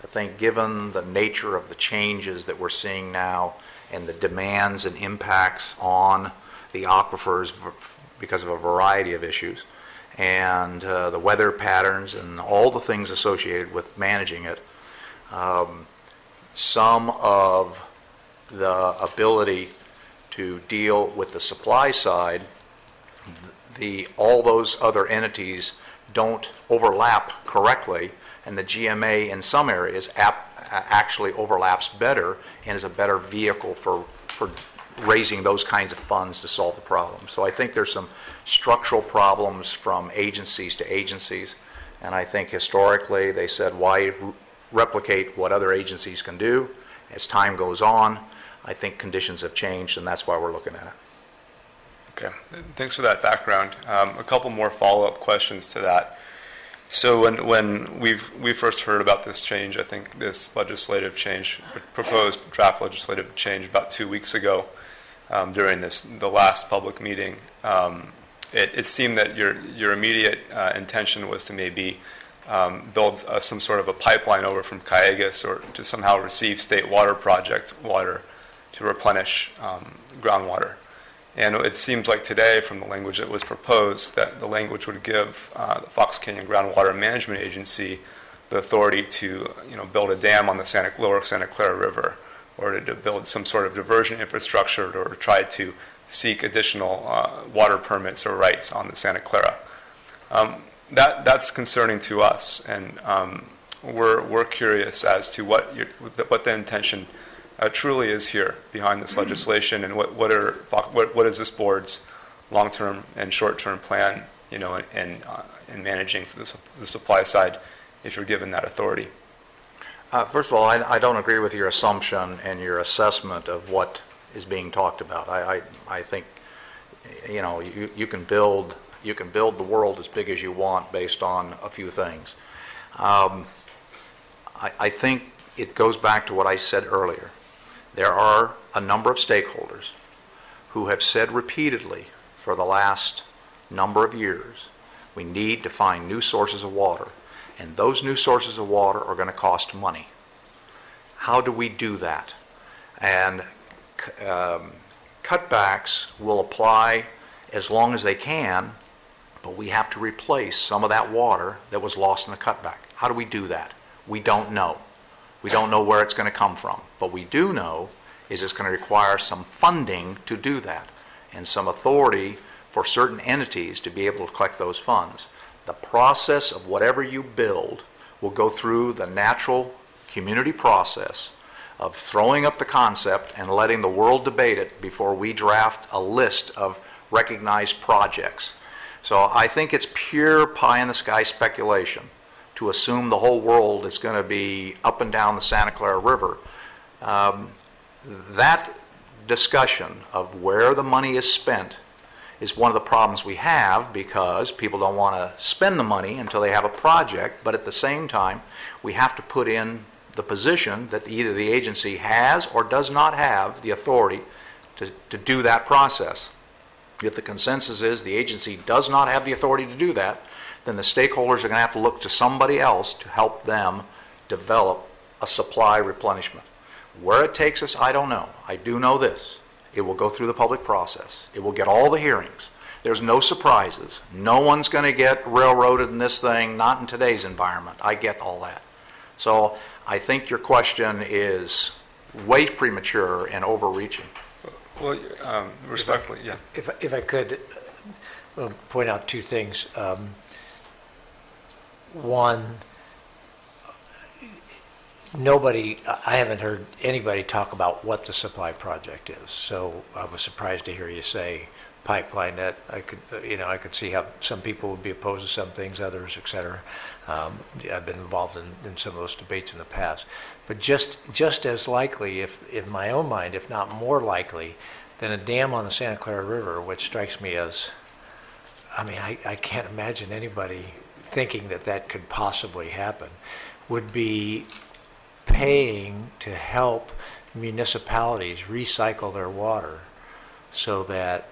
A: I think given the nature of the changes that we're seeing now and the demands and impacts on the aquifers because of a variety of issues, and the weather patterns and all the things associated with managing it, some of the ability to deal with the supply side, all those other entities don't overlap correctly, and the GMA in some areas actually overlaps better and is a better vehicle for raising those kinds of funds to solve the problem. So I think there's some structural problems from agencies to agencies, and I think historically they said, why replicate what other agencies can do? As time goes on, I think conditions have changed, and that's why we're looking at it.
J: Okay, thanks for that background. A couple more follow-up questions to that. So when we first heard about this change, I think this legislative change, proposed draft legislative change about 2 weeks ago, during the last public meeting, it seemed that your immediate intention was to maybe build some sort of a pipeline over from Kiegas, or to somehow receive state water project water to replenish groundwater. And it seems like today, from the language that was proposed, that the language would give the Fox Canyon Groundwater Management Agency the authority to build a dam on the lower Santa Clara River, or to build some sort of diversion infrastructure, or try to seek additional water permits or rights on the Santa Clara. That's concerning to us, and we're curious as to what the intention truly is here behind this legislation, and what is this board's long-term and short-term plan, in managing the supply side, if you're given that authority.
A: First of all, I don't agree with your assumption and your assessment of what is being talked about. I think you can build the world as big as you want based on a few things. I think it goes back to what I said earlier. There are a number of stakeholders who have said repeatedly for the last number of years, we need to find new sources of water, and those new sources of water are going to cost money. How do we do that? And cutbacks will apply as long as they can, but we have to replace some of that water that was lost in the cutback. How do we do that? We don't know. We don't know where it's going to come from. But we do know is it's going to require some funding to do that, and some authority for certain entities to be able to collect those funds. The process of whatever you build will go through the natural community process of throwing up the concept and letting the world debate it before we draft a list of recognized projects. So I think it's pure pie-in-the-sky speculation to assume the whole world is going to be up and down the Santa Clara River. That discussion of where the money is spent is one of the problems we have because people don't want to spend the money until they have a project, but at the same time, we have to put in the position that either the agency has or does not have the authority to do that process. If the consensus is the agency does not have the authority to do that, then the stakeholders are going to have to look to somebody else to help them develop a supply replenishment. Where it takes us, I don't know. I do know this. It will go through the public process. It will get all the hearings. There's no surprises. No one's going to get railroaded in this thing, not in today's environment. I get all that. So I think your question is way premature and overreaching.
J: Well, respectfully, yeah.
G: If I could point out two things. One, I haven't heard anybody talk about what the supply project is. So I was surprised to hear you say pipeline. That I could see how some people would be opposed to some things, others, et cetera. I've been involved in some of those debates in the past. But just as likely, if in my own mind, if not more likely, than a dam on the Santa Clara River, which strikes me as, I can't imagine anybody thinking that could possibly happen, would be paying to help municipalities recycle their water so that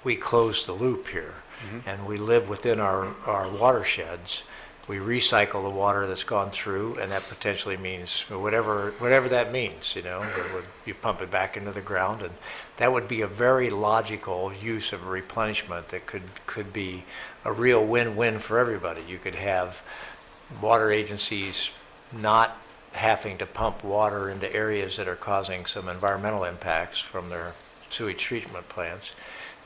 G: we close the loop here. Mm-hmm. And we live within our watersheds. We recycle the water that's gone through, and that potentially means whatever that means, you pump it back into the ground, and that would be a very logical use of replenishment that could be a real win-win for everybody. You could have water agencies not having to pump water into areas that are causing some environmental impacts from their sewage treatment plants.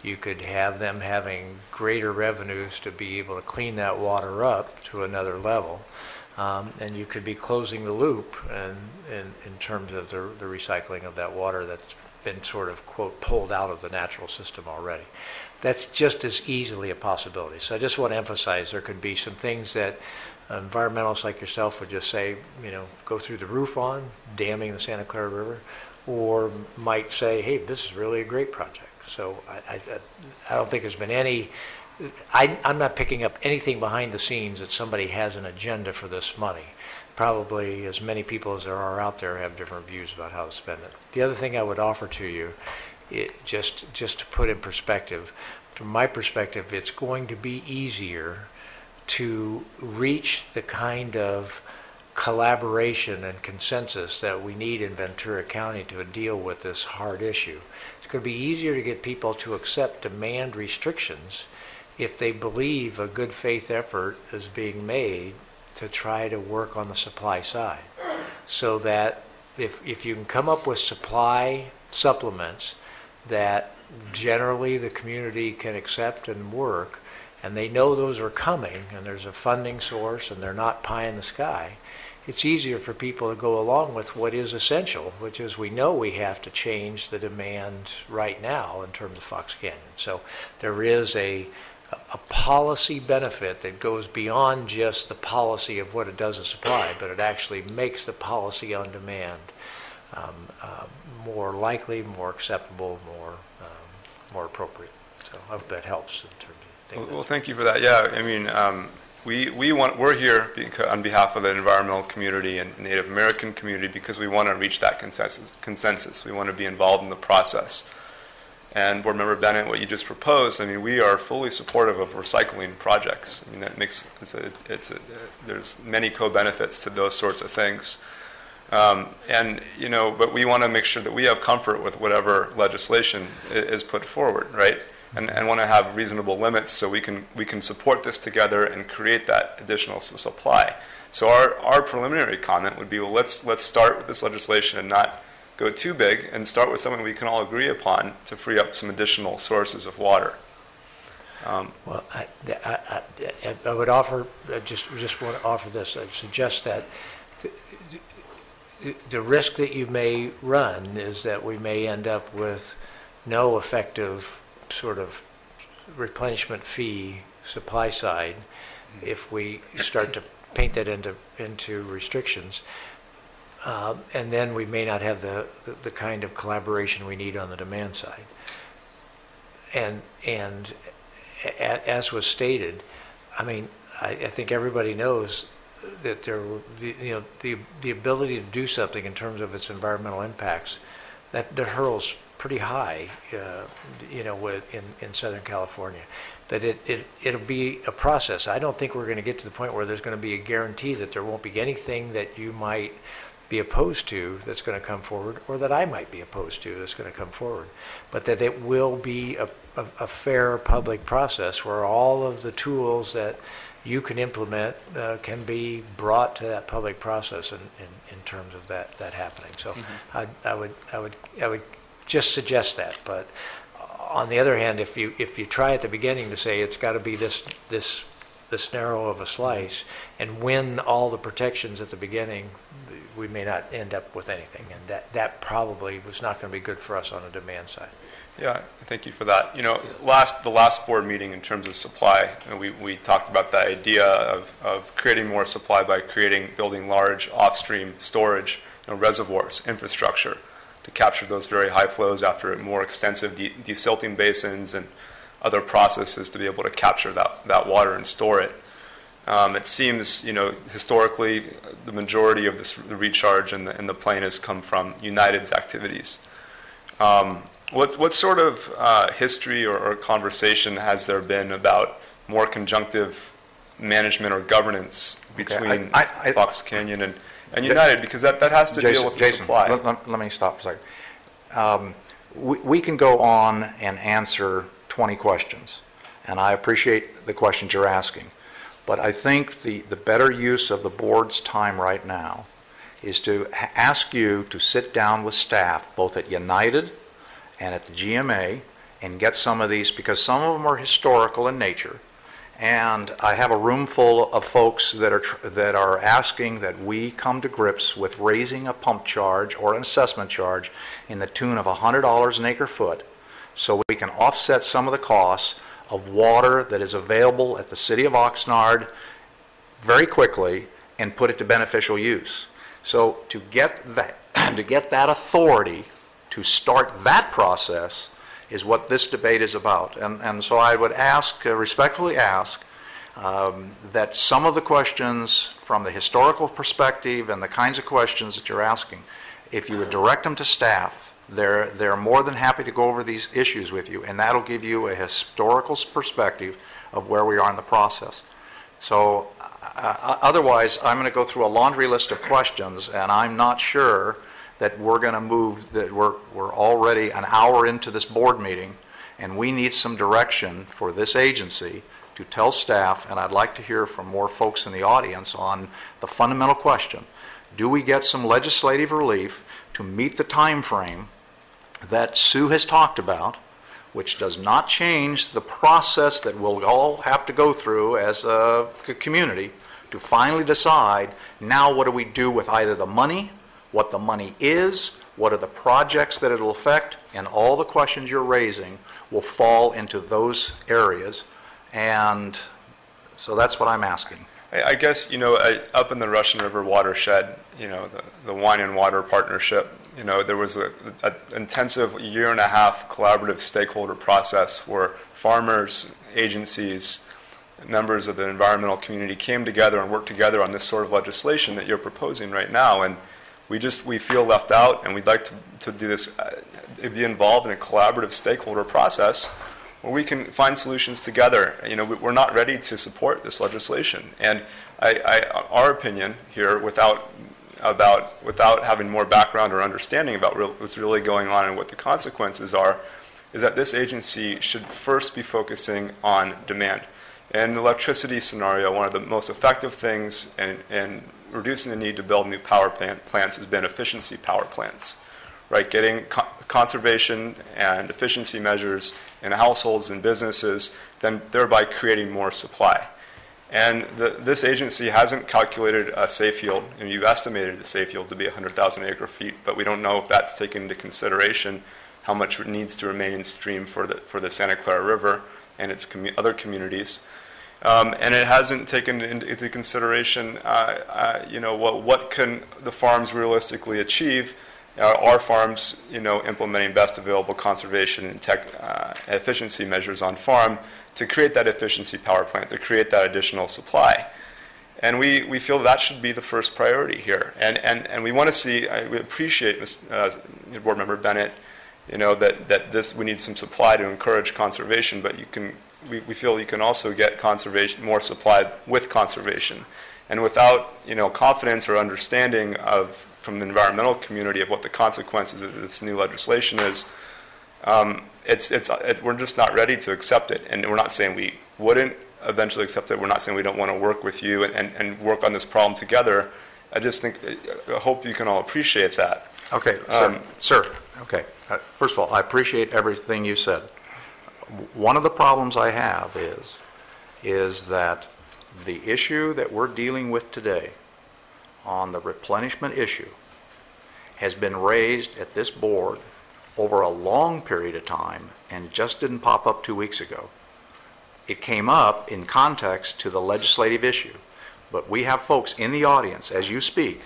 G: You could have them having greater revenues to be able to clean that water up to another level. And you could be closing the loop in terms of the recycling of that water that's been sort of, quote, pulled out of the natural system already. That's just as easily a possibility. So I just want to emphasize there could be some things that environmentalists like yourself would just say, go through the roof on, damming the Santa Clara River, or might say, hey, this is really a great project. So I don't think there's been any, I'm not picking up anything behind the scenes that somebody has an agenda for this money. Probably as many people as there are out there have different views about how to spend it. The other thing I would offer to you, just to put in perspective, from my perspective, it's going to be easier to reach the kind of collaboration and consensus that we need in Ventura County to deal with this hard issue. It's going to be easier to get people to accept demand restrictions if they believe a good faith effort is being made to try to work on the supply side. So that if you can come up with supply supplements that generally the community can accept and work, and they know those are coming, and there's a funding source, and they're not pie in the sky, it's easier for people to go along with what is essential, which is we know we have to change the demand right now in terms of Fox Canyon. So there is a policy benefit that goes beyond just the policy of what it does in supply, but it actually makes the policy on demand more likely, more acceptable, more appropriate. So I hope that helps in terms of things.
J: Well, thank you for that. Yeah, we're here on behalf of the environmental community and Native American community because we want to reach that consensus. We want to be involved in the process. And Board Member Bennett, what you just proposed, we are fully supportive of recycling projects. That makes there's many co-benefits to those sorts of things. But we want to make sure that we have comfort with whatever legislation is put forward, right? And want to have reasonable limits so we can support this together and create that additional supply. So our preliminary comment would be, well, let's start with this legislation and not go too big, and start with something we can all agree upon to free up some additional sources of water.
G: Well, I would offer, just want to offer this. I'd suggest that the risk that you may run is that we may end up with no effective sort of replenishment fee supply side if we start to paint that into restrictions. And then we may not have the kind of collaboration we need on the demand side. and as was stated, I mean, I think everybody knows that the ability to do something in terms of its environmental impacts, that hurls pretty high, in Southern California. That it'll be a process. I don't think we're going to get to the point where there's going to be a guarantee that there won't be anything that you might be opposed to that's going to come forward, or that I might be opposed to that's going to come forward. But that it will be a fair public process where all of the tools that you can implement can be brought to that public process in terms of that happening. So I would just suggest that. But on the other hand, if you try at the beginning to say it's got to be this narrow of a slice and win all the protections at the beginning, we may not end up with anything, and that probably was not going to be good for us on the demand side.
J: Yeah, thank you for that. The last board meeting in terms of supply, we talked about the idea of creating more supply by building large offstream storage, reservoirs, infrastructure to capture those very high flows after more extensive desilting basins and other processes to be able to capture that water and store it. It seems, historically, the majority of the recharge and the plane has come from United's activities. What sort of history or conversation has there been about more conjunctive management or governance between Fox Canyon and United? Because that has to deal with the supply.
A: Let me stop for a second. We can go on and answer 20 questions, and I appreciate the questions you're asking. But I think the better use of the board's time right now is to ask you to sit down with staff, both at United and at the GMA, and get some of these, because some of them are historical in nature. And I have a room full of folks that are asking that we come to grips with raising a pump charge or an assessment charge in the tune of $100 an acre foot, so we can offset some of the costs of water that is available at the city of Oxnard very quickly and put it to beneficial use. So to get that authority to start that process is what this debate is about. And so I would respectfully ask, that some of the questions from the historical perspective and the kinds of questions that you're asking, if you would direct them to staff, they're more than happy to go over these issues with you, and that'll give you a historical perspective of where we are in the process. So otherwise, I'm going to go through a laundry list of questions, and I'm not sure that we're going to move, that we're already an hour into this board meeting, and we need some direction for this agency to tell staff, and I'd like to hear from more folks in the audience on the fundamental question. Do we get some legislative relief to meet the time frame that Sue has talked about, which does not change the process that we'll all have to go through as a community to finally decide, now what do we do with either the money, what the money is, what are the projects that it'll affect, and all the questions you're raising will fall into those areas. And so that's what I'm asking.
J: I guess, up in the Russian River watershed, the Wine and Water Partnership, there was an intensive 1.5 year collaborative stakeholder process where farmers, agencies, members of the environmental community came together and worked together on this sort of legislation that you're proposing right now. And we feel left out, and we'd like to do this, be involved in a collaborative stakeholder process where we can find solutions together. We're not ready to support this legislation. And our opinion here, without having more background or understanding about what's really going on and what the consequences are, is that this agency should first be focusing on demand. In the electricity scenario, one of the most effective things in reducing the need to build new power plants has been efficiency power plants, right? Getting conservation and efficiency measures in households and businesses, then thereby creating more supply. And this agency hasn't calculated a safe yield, and you've estimated the safe yield to be 100,000 acre feet, but we don't know if that's taken into consideration how much needs to remain in stream for the Santa Clara River and its other communities. And it hasn't taken into consideration, what can the farms realistically achieve Are farms, implementing best available conservation and efficiency measures on farm to create that efficiency power plant, to create that additional supply? And we feel that should be the first priority here. And we want to see, we appreciate Board Member Bennett, that we need some supply to encourage conservation, but we feel you can also get conservation, more supply with conservation. And without, confidence or understanding from the environmental community of what the consequences of this new legislation is, we're just not ready to accept it. And we're not saying we wouldn't eventually accept it. We're not saying we don't want to work with you and work on this problem together. I hope you can all appreciate that.
A: Okay, sir. Okay. First of all, I appreciate everything you said. One of the problems I have is that the issue that we're dealing with today on the replenishment issue has been raised at this board over a long period of time and just didn't pop up 2 weeks ago. It came up in context to the legislative issue, but we have folks in the audience as you speak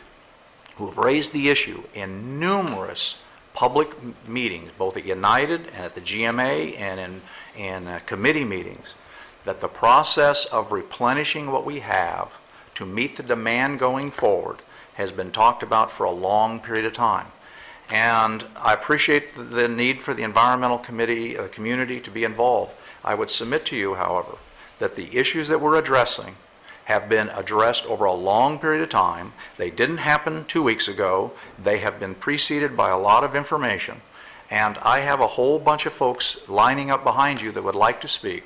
A: who have raised the issue in numerous public meetings, both at United and at the GMA and in committee meetings, that the process of replenishing what we have to meet the demand going forward has been talked about for a long period of time. And I appreciate the need for the environmental community to be involved. I would submit to you, however, that the issues that we're addressing have been addressed over a long period of time. They didn't happen 2 weeks ago. They have been preceded by a lot of information. And I have a whole bunch of folks lining up behind you that would like to speak.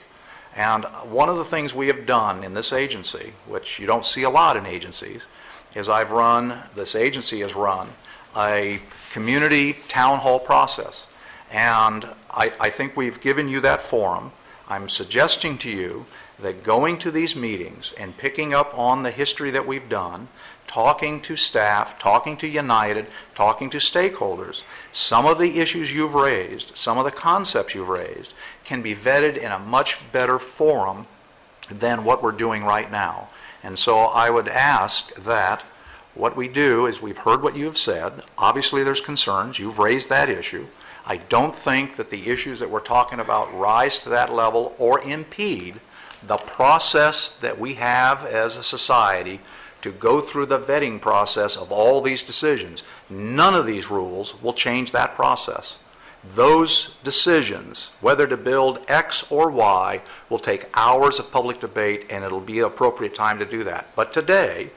A: And one of the things we have done in this agency, which you don't see a lot in agencies, is this agency has run a community town hall process. And I think we've given you that forum. I'm suggesting to you that going to these meetings and picking up on the history that we've done, talking to staff, talking to United, talking to stakeholders, some of the issues you've raised, some of the concepts you've raised, can be vetted in a much better forum than what we're doing right now. And so I would ask that what we do is, we've heard what you've said. Obviously there's concerns. You've raised that issue. I don't think that the issues that we're talking about rise to that level or impede the process that we have as a society to go through the vetting process of all these decisions. None of these rules will change that process. Those decisions, whether to build X or Y, will take hours of public debate, and it'll be an appropriate time to do that. But today,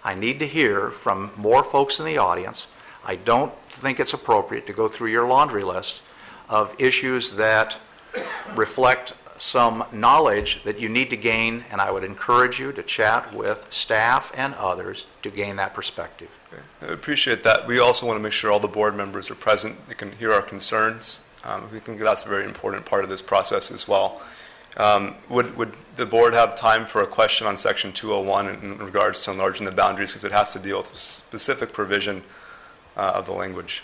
A: I need to hear from more folks in the audience. I don't think it's appropriate to go through your laundry list of issues that reflect some knowledge that you need to gain, and I would encourage you to chat with staff and others to gain that perspective.
J: I appreciate that. We also want to make sure all the board members are present. They can hear our concerns. We think that's a very important part of this process as well. Would the board have time for a question on Section 201 in regards to enlarging the boundaries, because it has to deal with a specific provision of the language?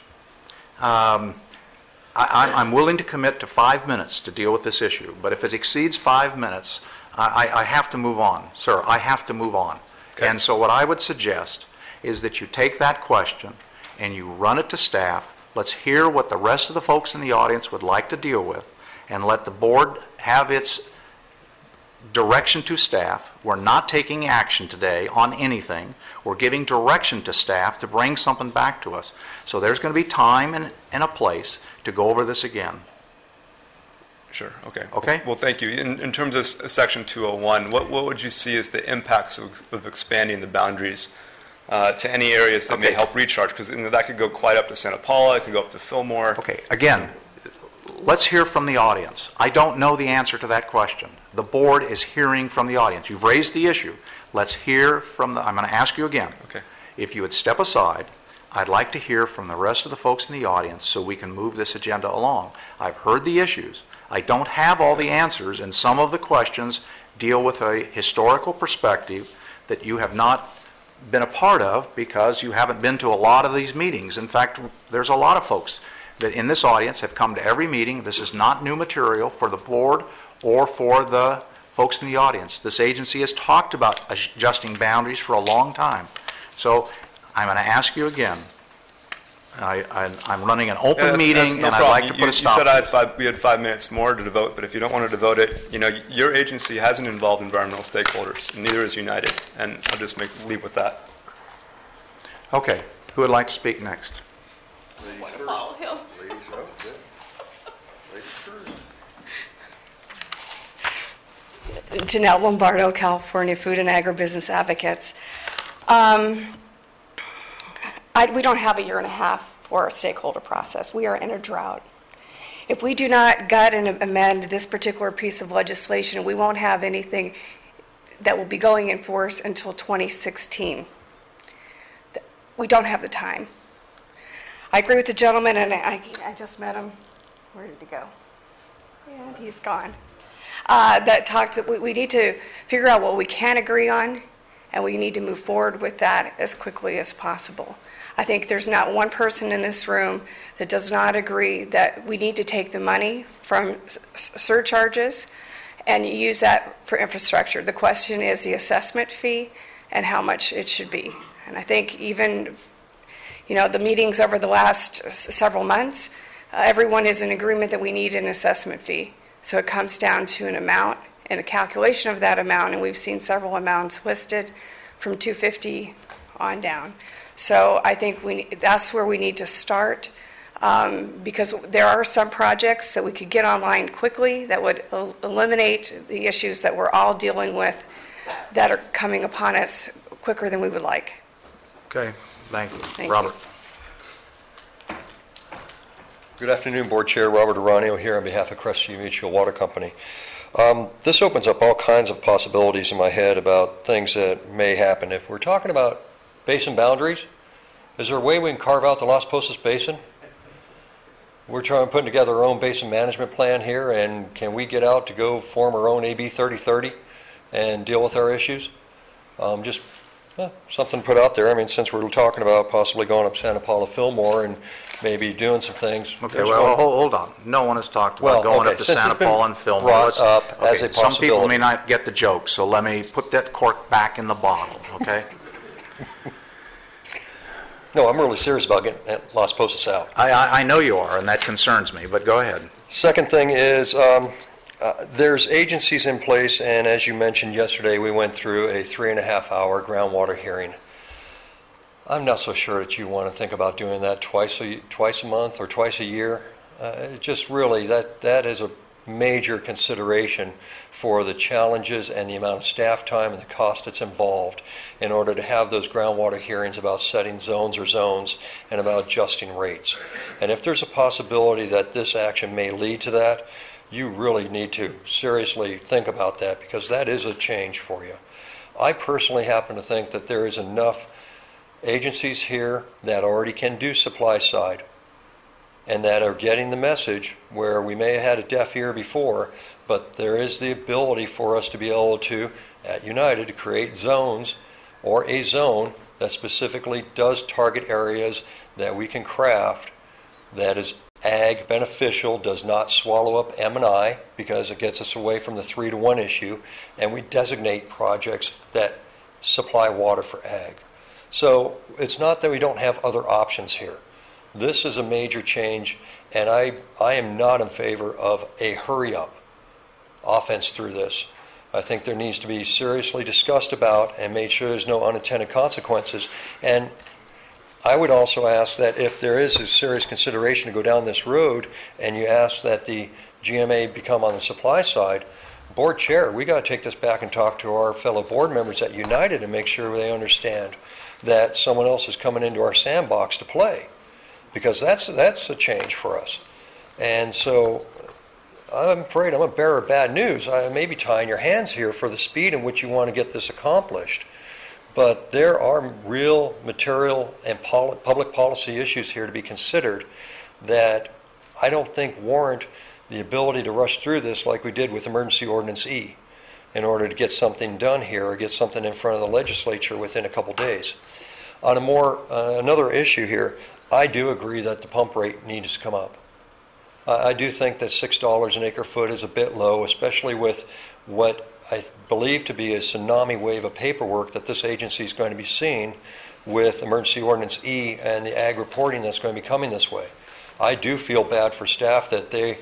A: I'm willing to commit to 5 minutes to deal with this issue, but if it exceeds 5 minutes, I have to move on. Sir, I have to move on.
J: Okay.
A: And so what I would suggest is that you take that question and you run it to staff. Let's hear what the rest of the folks in the audience would like to deal with, and let the board have its direction to staff. We're not taking action today on anything. We're giving direction to staff to bring something back to us. So there's going to be time and a place to go over this again.
J: Sure, okay.
A: Okay.
J: Well, thank you. In terms of Section 201, what would you see as the impacts of expanding the boundaries to any areas that may help recharge? Because that could go quite up to Santa Paula, it could go up to Fillmore.
A: Okay, again, let's hear from the audience. I don't know the answer to that question. The board is hearing from the audience. You've raised the issue. Let's hear from I'm going to ask you again.
J: Okay.
A: If you would step aside, I'd like to hear from the rest of the folks in the audience so we can move this agenda along. I've heard the issues. I don't have all the answers, and some of the questions deal with a historical perspective that you have not been a part of because you haven't been to a lot of these meetings. In fact, there's a lot of folks that in this audience have come to every meeting. This is not new material for the board or for the folks in the audience. This agency has talked about adjusting boundaries for a long time. So I'm going to ask you again, I'm running an open
J: That's
A: meeting,
J: no
A: and I'd
J: problem.
A: like to put a stop.
J: You said we had 5 minutes more to devote, but if you don't want to devote it, your agency hasn't involved environmental stakeholders, and neither is United, and I'll just leave with that.
A: Okay, who would like to speak next?
I: Follow him.
K: Janelle Lombardo, California Food and Agribusiness Advocates. We don't have a year and a half for a stakeholder process. We are in a drought. If we do not gut and amend this particular piece of legislation, we won't have anything that will be going in force until 2016. We don't have the time. I agree with the gentleman, and I just met him. Where did he go? And he's gone. That talks that we need to figure out what we can agree on, and we need to move forward with that as quickly as possible. I think there's not one person in this room that does not agree that we need to take the money from surcharges and use that for infrastructure. The question is the assessment fee and how much it should be. And I think even, the meetings over the last several months, everyone is in agreement that we need an assessment fee. So it comes down to an amount and a calculation of that amount, and we've seen several amounts listed from $250 on down. So I think that's where we need to start, because there are some projects that we could get online quickly that would eliminate the issues that we're all dealing with that are coming upon us quicker than we would like.
A: Okay, thank you.
K: Thank
A: Robert.
L: Good afternoon, Board Chair Robert Aranio here on behalf of Crestview Mutual Water Company. This opens up all kinds of possibilities in my head about things that may happen. If we're talking about basin boundaries, is there a way we can carve out the Las Posas Basin? We're putting together our own basin management plan here, and can we get out to go form our own AB 3030 and deal with our issues? Something to put out there. I mean, since we're talking about possibly going up Santa Paula Fillmore and maybe doing some things.
A: Okay, well, hold on. No one has talked about going up to Santa Paula and Fillmore.
L: Brought up as a possibility.
A: Some people may not get the joke, so let me put that cork back in the bottle, okay?
L: No, I'm really serious about getting Las Posas out.
A: I know you are, and that concerns me, but go ahead.
L: Second thing is, there's agencies in place, and as you mentioned yesterday, we went through a 3.5-hour groundwater hearing. I'm not so sure that you want to think about doing that twice a month or twice a year. Just really, that is a major consideration for the challenges and the amount of staff time and the cost that's involved in order to have those groundwater hearings about setting zones and about adjusting rates. And if there's a possibility that this action may lead to that, you really need to seriously think about that, because that is a change for you. I personally happen to think that there is enough agencies here that already can do supply side and that are getting the message, where we may have had a deaf ear before, but there is the ability for us to be able to, at United, to create zones or a zone that specifically does target areas that we can craft that is ag beneficial, does not swallow up M&I, because it gets us away from the 3-to-1 issue, and we designate projects that supply water for ag. So it's not that we don't have other options here. This is a major change, and I am not in favor of a hurry-up offense through this. I think there needs to be seriously discussed about and made sure there's no unintended consequences. And I would also ask that if there is a serious consideration to go down this road, and you ask that the GMA become on the supply side, board chair, we got to take this back and talk to our fellow board members at United and make sure they understand that someone else is coming into our sandbox to play, because that's a change for us. And so I'm afraid I'm a bearer of bad news. I may be tying your hands here for the speed in which you want to get this accomplished. But there are real material and public policy issues here to be considered that I don't think warrant the ability to rush through this like we did with Emergency Ordinance E in order to get something done here or get something in front of the legislature within a couple days. On another issue here, I do agree that the pump rate needs to come up. I do think that $6 an acre foot is a bit low, especially with what I believe to be a tsunami wave of paperwork that this agency is going to be seeing with Emergency Ordinance E and the ag reporting that's going to be coming this way. I do feel bad for staff that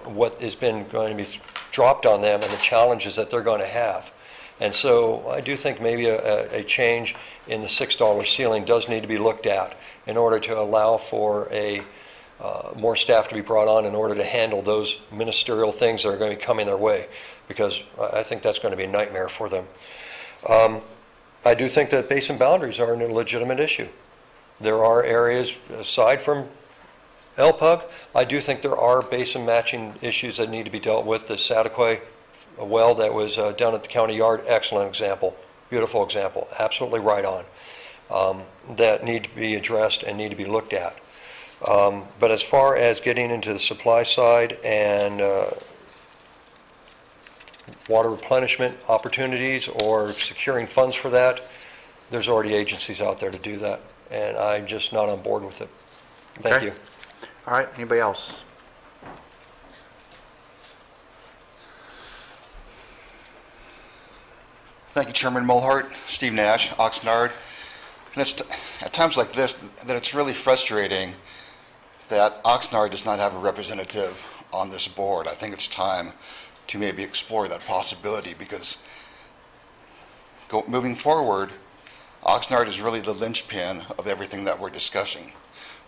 L: what has been going to be dropped on them and the challenges that they're going to have. And so I do think maybe a change in the $6 ceiling does need to be looked at in order to allow for more staff to be brought on in order to handle those ministerial things that are going to be coming their way, because I think that's going to be a nightmare for them. I do think that basin boundaries are a legitimate issue. There are areas, aside from LPUG, I do think there are basin matching issues that need to be dealt with. The Sataquai well that was down at the county yard, excellent example, beautiful example, absolutely right on, that need to be addressed and need to be looked at. But as far as getting into the supply side and water replenishment opportunities or securing funds for that, there's already agencies out there to do that, and I'm just not on board with it. Thank you.
A: All right, anybody else?
M: Thank you, Chairman Mulhart. Steve Nash, Oxnard. And it's at times like this that it's really frustrating that Oxnard does not have a representative on this board. I think it's time to maybe explore that possibility, because moving forward, Oxnard is really the linchpin of everything that we're discussing.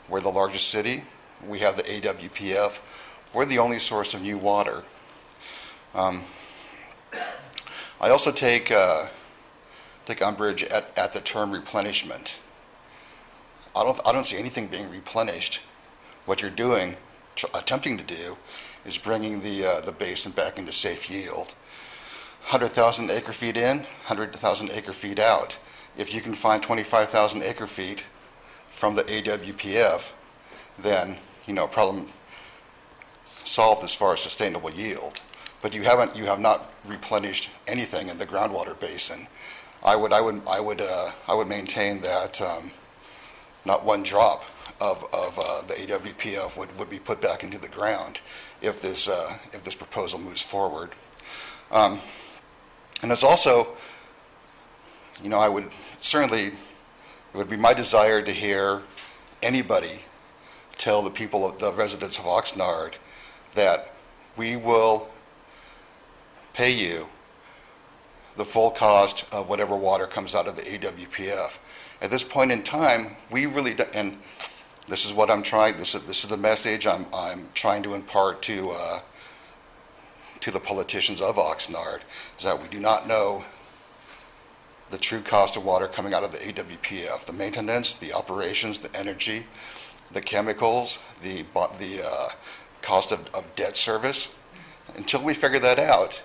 M: We're the largest city. We have the AWPF. We're the only source of new water. I also take umbrage at the term replenishment. I don't see anything being replenished. What you're doing, attempting to do, is bringing the basin back into safe yield. 100,000 acre feet in, 100,000 acre feet out. If you can find 25,000 acre feet from the AWPF, then problem solved as far as sustainable yield. But you have not replenished anything in the groundwater basin. I would maintain that not one drop of the AWPF would be put back into the ground if this proposal moves forward. And it's also, I would certainly, it would be my desire to hear anybody tell the people, the residents of Oxnard, that we will pay you the full cost of whatever water comes out of the AWPF. At this point in time, we really do, and this is what I'm trying. This is the message I'm trying to impart to the politicians of Oxnard, is that we do not know the true cost of water coming out of the AWPF, the maintenance, the operations, the energy, the chemicals, the cost of debt service. Until we figure that out,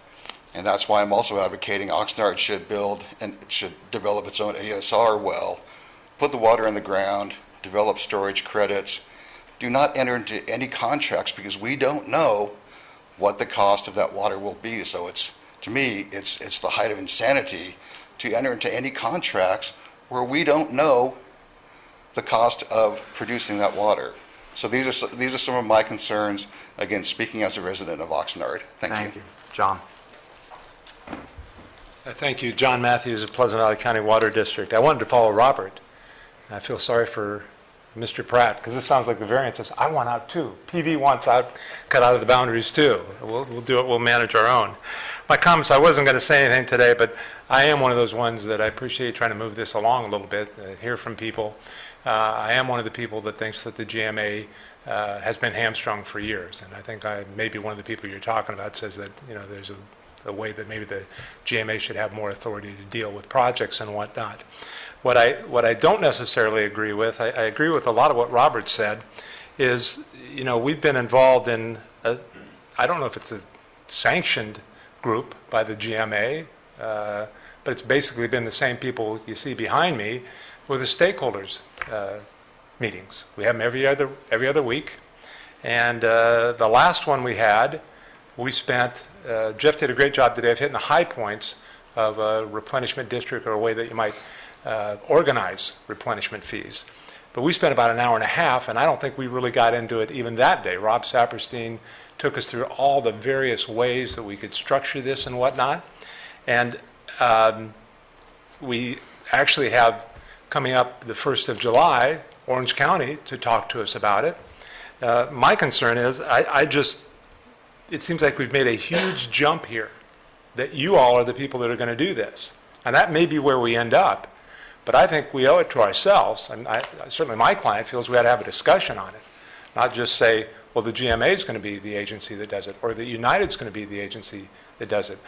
M: and that's why I'm also advocating Oxnard should build and should develop its own ASR well, put the water in the ground, develop storage credits. Do not enter into any contracts, because we don't know what the cost of that water will be. So to me, it's the height of insanity to enter into any contracts where we don't know the cost of producing that water. So these are some of my concerns, again, speaking as a resident of Oxnard. Thank you.
A: John.
N: Thank you. John Matthews of Pleasant Valley County Water District. I wanted to follow Robert. I feel sorry for Mr. Pratt, because this sounds like the variance says, I want out too. PV wants out, cut out of the boundaries too. We'll do it. We'll manage our own. My comments, I wasn't going to say anything today, but I am one of those ones that I appreciate trying to move this along a little bit, hear from people. I am one of the people that thinks that the GMA has been hamstrung for years, and I think I may be one of the people you're talking about says that there's a way that maybe the GMA should have more authority to deal with projects and whatnot. What I don't necessarily agree with, I agree with a lot of what Robert said, is we've been involved in I don't know if it's a sanctioned group by the GMA, but it's basically been the same people you see behind me with the stakeholders meetings. We have them every other week, and the last one we had, we spent. Jeff did a great job today of hitting the high points of a replenishment district, or a way that you might organize replenishment fees. But we spent about an hour and a half, and I don't think we really got into it even that day. Rob Saperstein took us through all the various ways that we could structure this and whatnot. And we actually have coming up the 1st of July, Orange County, to talk to us about it. My concern is, it seems like we've made a huge jump here, that you all are the people that are going to do this. And that may be where we end up, but I think we owe it to ourselves, and certainly my client feels we ought to have a discussion on it, not just say, well, the GMA is going to be the agency that does it, or the United's going to be the agency that does it.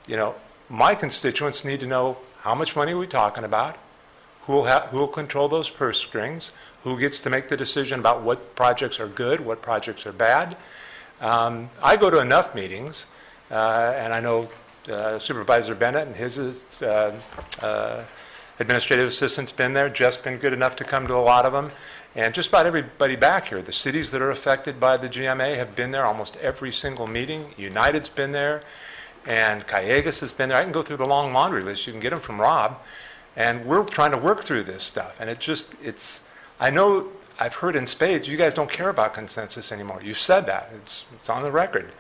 N: You know, my constituents need to know how much money are we talking about, who will control those purse strings, who gets to make the decision about what projects are good, what projects are bad. I go to enough meetings, and I know Supervisor Bennett and his administrative assistant's been there. Jeff's been good enough to come to a lot of them. And just about everybody back here, the cities that are affected by the GMA have been there almost every single meeting. United's been there, and Callegas has been there. I can go through the long laundry list. You can get them from Rob. And we're trying to work through this stuff. And I know I've heard in spades, you guys don't care about consensus anymore. You've said that. It's on the record.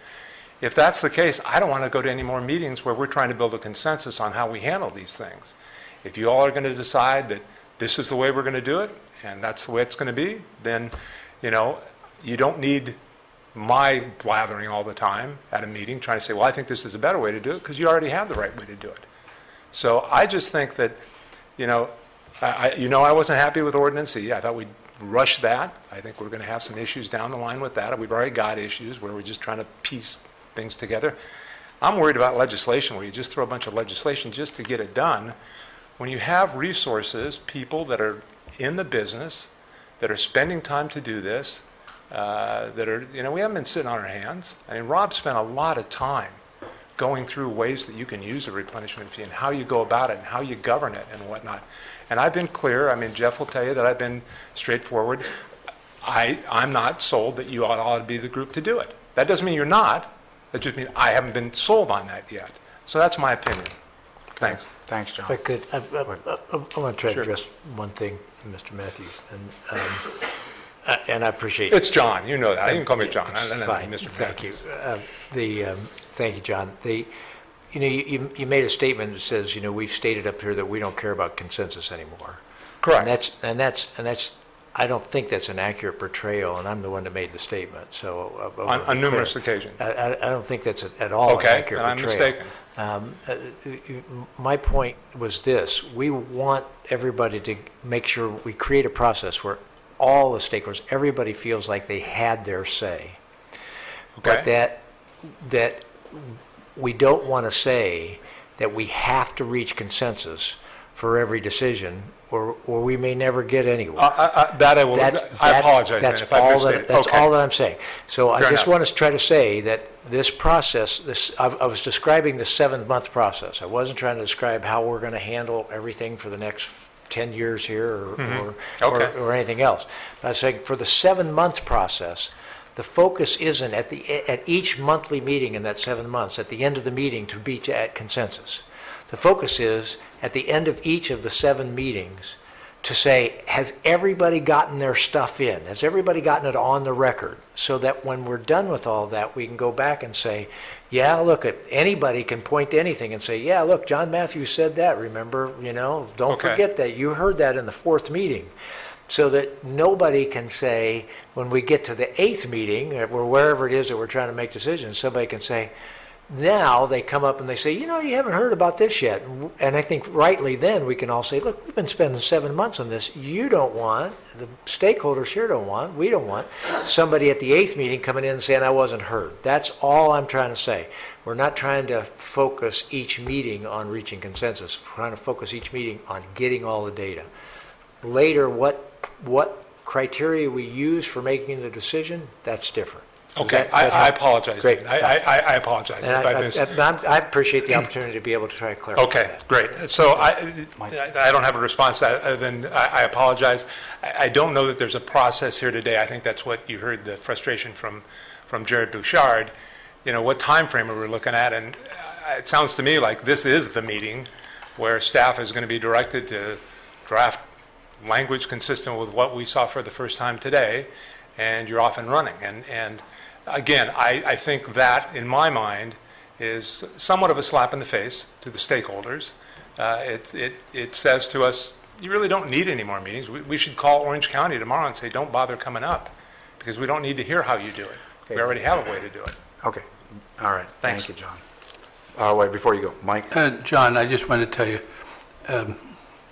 N: If that's the case, I don't want to go to any more meetings where we're trying to build a consensus on how we handle these things. If you all are going to decide that this is the way we're going to do it, and that's the way it's going to be, then, you know, you don't need my blathering all the time at a meeting trying to say, well, I think this is a better way to do it, because you already have the right way to do it. So I just think that, you know, I wasn't happy with Ordinance E. I thought we'd rush that. I think we're going to have some issues down the line with that. We've already got issues where we're just trying to piece things together. I'm worried about legislation where you just throw a bunch of legislation just to get it done. When you have resources, people that are in the business, that are spending time to do this, that are, you know, we haven't been sitting on our hands. I mean, Rob spent a lot of time going through ways that you can use a replenishment fee and how you go about it and how you govern it and whatnot. And I've been clear. I mean, Jeff will tell you that I've been straightforward. I'm not sold that you ought to be the group to do it. That doesn't mean you're not. That just means I haven't been sold on that yet. So that's my opinion. Thanks.
A: Thanks, John.
G: If I could, I want to try to address one thing, Mr. Matthews, and I appreciate.
N: It's John. You know that. You can call me John.
G: It's fine.
N: Mr.
G: Thank you.
N: Matthews.
G: Thank you, John. You know, you made a statement that says, you know, we've stated up here that we don't care about consensus anymore.
N: Correct.
G: And that's. I don't think that's an accurate portrayal, and I'm the one that made the statement. So
N: on numerous occasions.
G: I don't think that's at all an accurate portrayal.
N: I'm mistaken.
G: My point was this: we want everybody to make sure we create a process where all the stakeholders, everybody feels like they had their say.
N: Okay.
G: But that we don't want to say that we have to reach consensus for every decision, or we may never get anywhere.
N: I apologize.
G: That's
N: if I
G: all
N: misstated.
G: that's
N: Okay.
G: all that I'm saying. So I
N: Fair
G: just
N: enough.
G: want to try to say that this process, I was describing the 7-month process. I wasn't trying to describe how we're going to handle everything for the next 10 years here or anything else. But I was saying for the 7-month process, the focus isn't at each monthly meeting in that 7 months, at the end of the meeting to be at consensus. The focus is at the end of each of the 7 meetings to say, has everybody gotten their stuff in? Has everybody gotten it on the record? So that when we're done with all that, we can go back and say, yeah, look, anybody can point to anything and say, yeah, look, John Matthews said that, remember? You know, don't forget that. You heard that in the 4th meeting. So that nobody can say, when we get to the 8th meeting, or wherever it is that we're trying to make decisions, somebody can say, now they come up and they say, you know, you haven't heard about this yet. And I think rightly then we can all say, look, we've been spending 7 months on this. You don't want, the stakeholders here don't want, we don't want somebody at the 8th meeting coming in and saying I wasn't heard. That's all I'm trying to say. We're not trying to focus each meeting on reaching consensus. We're trying to focus each meeting on getting all the data. Later, what criteria we use for making the decision, that's different.
N: Okay, I apologize.
G: Great.
N: I apologize. If I missed.
G: I appreciate the opportunity to be able to try to clarify
N: Okay,
G: that.
N: great. So I don't have a response other than I apologize. I don't know that there's a process here today. I think that's what you heard, the frustration from Jared Bouchard. You know, what time frame are we looking at? And it sounds to me like this is the meeting where staff is going to be directed to draft language consistent with what we saw for the first time today, and you're off and running. And again, I think that, in my mind, is somewhat of a slap in the face to the stakeholders. It says to us, you really don't need any more meetings. We should call Orange County tomorrow and say, don't bother coming up, because we don't need to hear how you do it. We already have a way to do it.
A: Okay, all right.
N: Thanks.
A: Thank you, John. Wait, before you go, Mike?
B: John, I just wanted to tell you,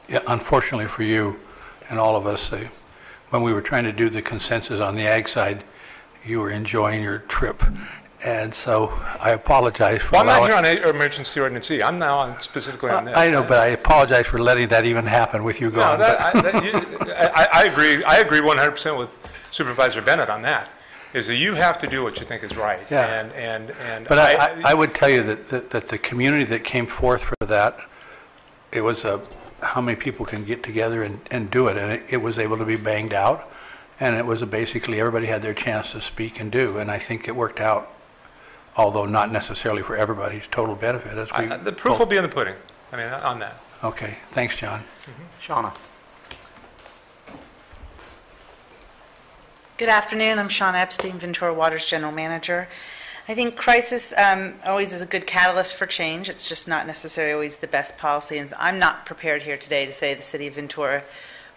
B: yeah, unfortunately for you and all of us, when we were trying to do the consensus on the ag side, you were enjoying your trip. And so I apologize for
N: Well, I'm not
B: allowing...
N: here on Emergency Ordinance E. I'm now on specifically on this.
B: I know, but I apologize for letting that even happen with you
N: No,
B: gone.
N: I agree. I agree 100% with Supervisor Bennett on that. Is that you have to do what you think is right.
B: Yeah.
N: And
B: But I would tell you that the community that came forth for that, it was how many people can get together and do it, and it was able to be banged out, and it was basically everybody had their chance to speak and do, and I think it worked out, although not necessarily for everybody's total benefit.
N: the proof will be in the pudding. I mean, on that.
B: Okay, thanks, John.
A: Shauna?
O: Good afternoon. I'm Shauna Epstein, Ventura Water's General Manager. I think crisis always is a good catalyst for change. It's just not necessarily always the best policy. And I'm not prepared here today to say the City of Ventura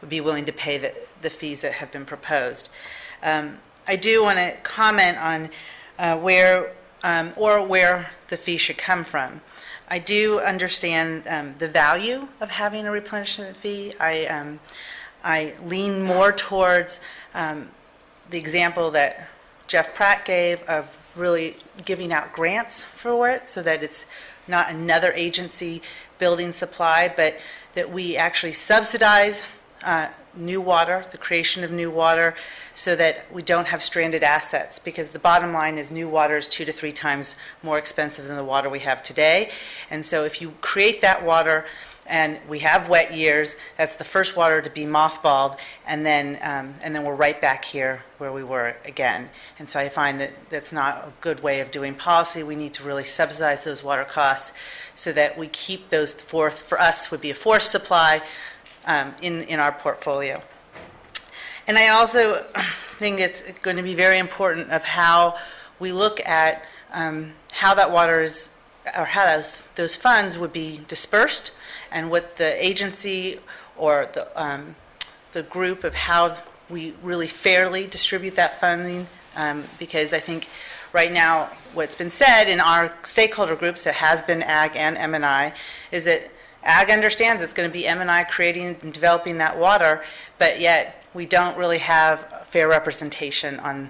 O: would be willing to pay the fees that have been proposed. I do want to comment on where the fee should come from. I do understand the value of having a replenishment fee. I lean more towards the example that Jeff Pratt gave of really giving out grants for it so that it's not another agency building supply, but that we actually subsidize new water, the creation of new water, so that we don't have stranded assets, because the bottom line is new water is 2 to 3 times more expensive than the water we have today. And so if you create that water and we have wet years, that's the first water to be mothballed, and then we're right back here where we were again. And so I find that that's not a good way of doing policy. We need to really subsidize those water costs so that we keep those for us would be a forced supply in our portfolio. And I also think it's going to be very important of how we look at how that water is, or how those funds would be dispersed, and what the agency or the group of how we really fairly distribute that funding, because I think right now what's been said in our stakeholder groups that has been AG and M&I is that AG understands it's going to be M&I creating and developing that water, but yet we don't really have fair representation on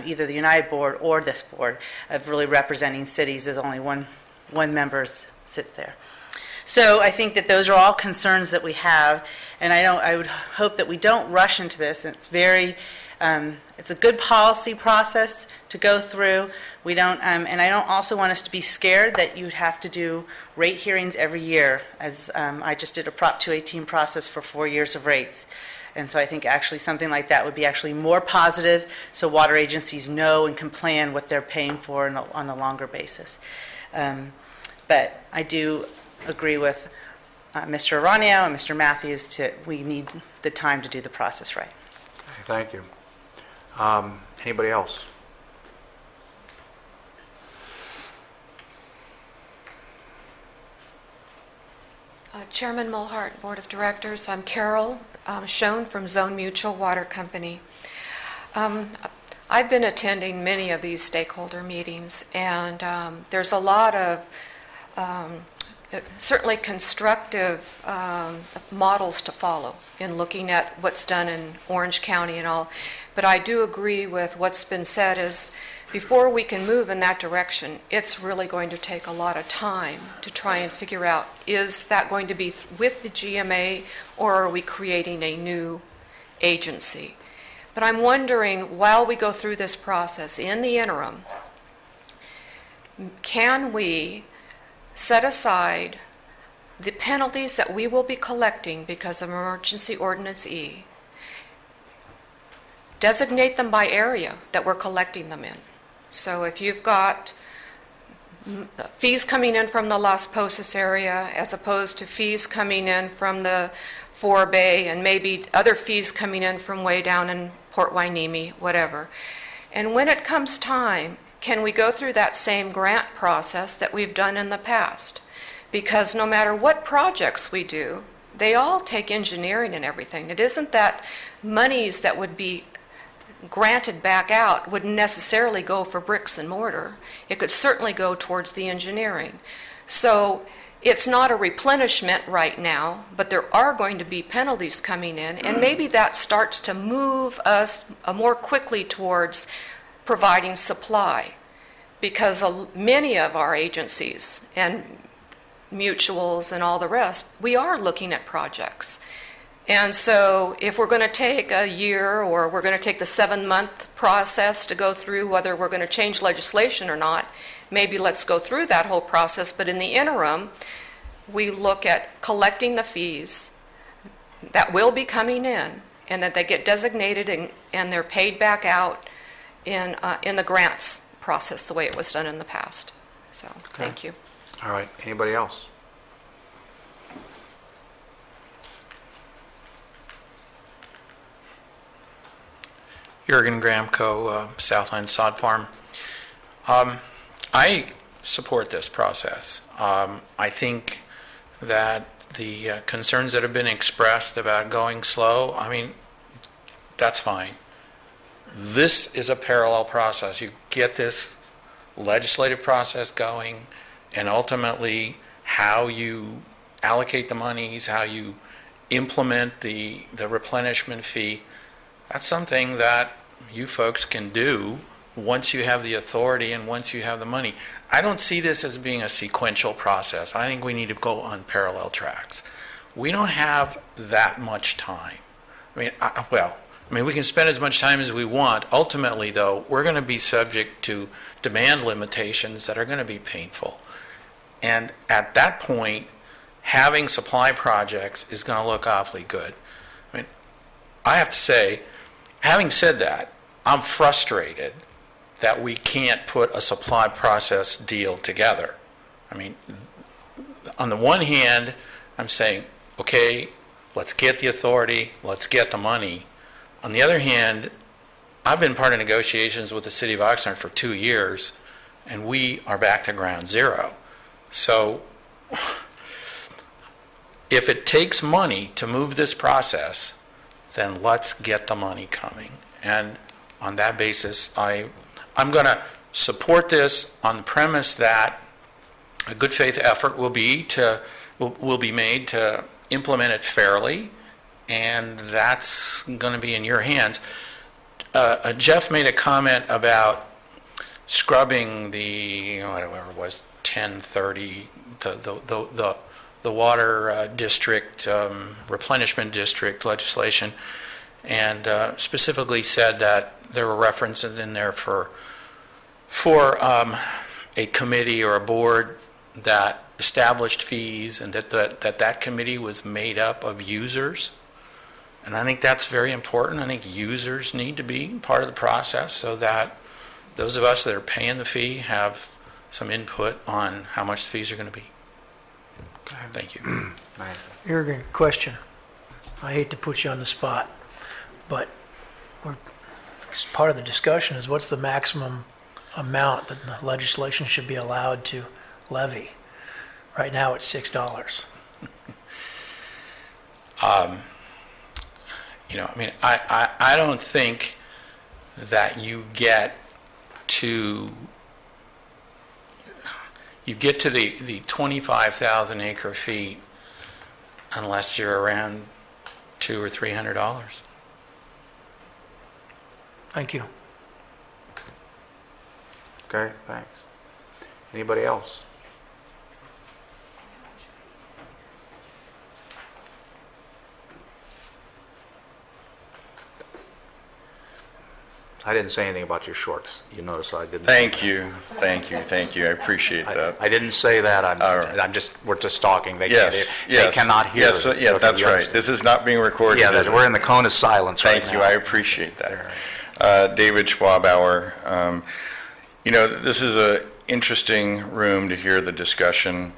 O: either the United Board or this board of really representing cities, as only one member sits there. So I think that those are all concerns that we have, and I would hope that we don't rush into this. It's it's a good policy process to go through. We don't, and I don't also want us to be scared that you'd have to do rate hearings every year, as I just did a Prop 218 process for 4 years of rates. And so I think actually something like that would be actually more positive, so water agencies know and can plan what they're paying for on a longer basis. But I do agree with Mr. Aranio and Mr. Matthews we need the time to do the process right.
A: Okay, thank you. Anybody else?
P: Chairman Mulhart, Board of Directors. I'm Carol Schoen from Zone Mutual Water Company. I've been attending many of these stakeholder meetings, and there's a lot of certainly constructive models to follow in looking at what's done in Orange County and all. But I do agree with what's been said is before we can move in that direction, it's really going to take a lot of time to try and figure out, is that going to be with the GMA, or are we creating a new agency? But I'm wondering, while we go through this process, in the interim, can we set aside the penalties that we will be collecting because of Emergency Ordinance E, designate them by area that we're collecting them in? So if you've got fees coming in from the Las Posas area as opposed to fees coming in from the Four Bay, and maybe other fees coming in from way down in Port Hueneme, whatever. And when it comes time, can we go through that same grant process that we've done in the past? Because no matter what projects we do, they all take engineering and everything. It isn't that monies that would be granted back out wouldn't necessarily go for bricks and mortar. It could certainly go towards the engineering. So it's not a replenishment right now, but there are going to be penalties coming in, and maybe that starts to move us more quickly towards providing supply, because many of our agencies and mutuals and all the rest, we are looking at projects. And so if we're going to take a year, or we're going to take the 7-month process to go through whether we're going to change legislation or not, maybe let's go through that whole process. But in the interim, we look at collecting the fees that will be coming in, and that they get designated and they're paid back out in the grants process the way it was done in the past. So, Thank you.
A: All right. Anybody else?
Q: Jurgen Gramco, Southland Sod Farm. I support this process. I think that the concerns that have been expressed about going slow, I mean, that's fine. This is a parallel process. You get this legislative process going, and ultimately how you allocate the monies, how you implement the replenishment fee, that's something that you folks can do once you have the authority and once you have the money. I don't see this as being a sequential process. I think we need to go on parallel tracks. We don't have that much time. I mean, we can spend as much time as we want. Ultimately, though, we're going to be subject to demand limitations that are going to be painful. And at that point, having supply projects is going to look awfully good. I mean, I have to say, having said that, I'm frustrated that we can't put a supply process deal together. I mean, on the one hand, I'm saying, okay, let's get the authority, let's get the money. On the other hand, I've been part of negotiations with the city of Oxnard for 2 years, and we are back to ground zero. So if it takes money to move this process, then let's get the money coming. And on that basis, I'm going to support this on the premise that a good faith effort will be made to implement it fairly, and that's going to be in your hands. Jeff made a comment about scrubbing the whatever it was 1030 the water district replenishment district legislation, and specifically said that there were references in there for a committee or a board that established fees, and that committee was made up of users. And I think that's very important. I think users need to be part of the process so that those of us that are paying the fee have some input on how much the fees are going to be. Thank you.
R: Jurgen, question. I hate to put you on the spot, but part of the discussion is what's the maximum amount that the legislation should be allowed to levy? Right now it's $6.
Q: I mean, I don't think that you get to the 25,000 acre feet unless you're around $200 or $300.
R: Thank you.
A: Okay, thanks. Anybody else? I didn't say anything about your shorts. You notice I didn't.
S: Thank you. I appreciate that.
A: I didn't say that. We're just talking. They cannot hear.
S: Yes, that's right. This is not being recorded.
A: Yeah, we're in the cone of silence right now.
S: Thank you. I appreciate that. David Schwabauer. This is an interesting room to hear the discussion.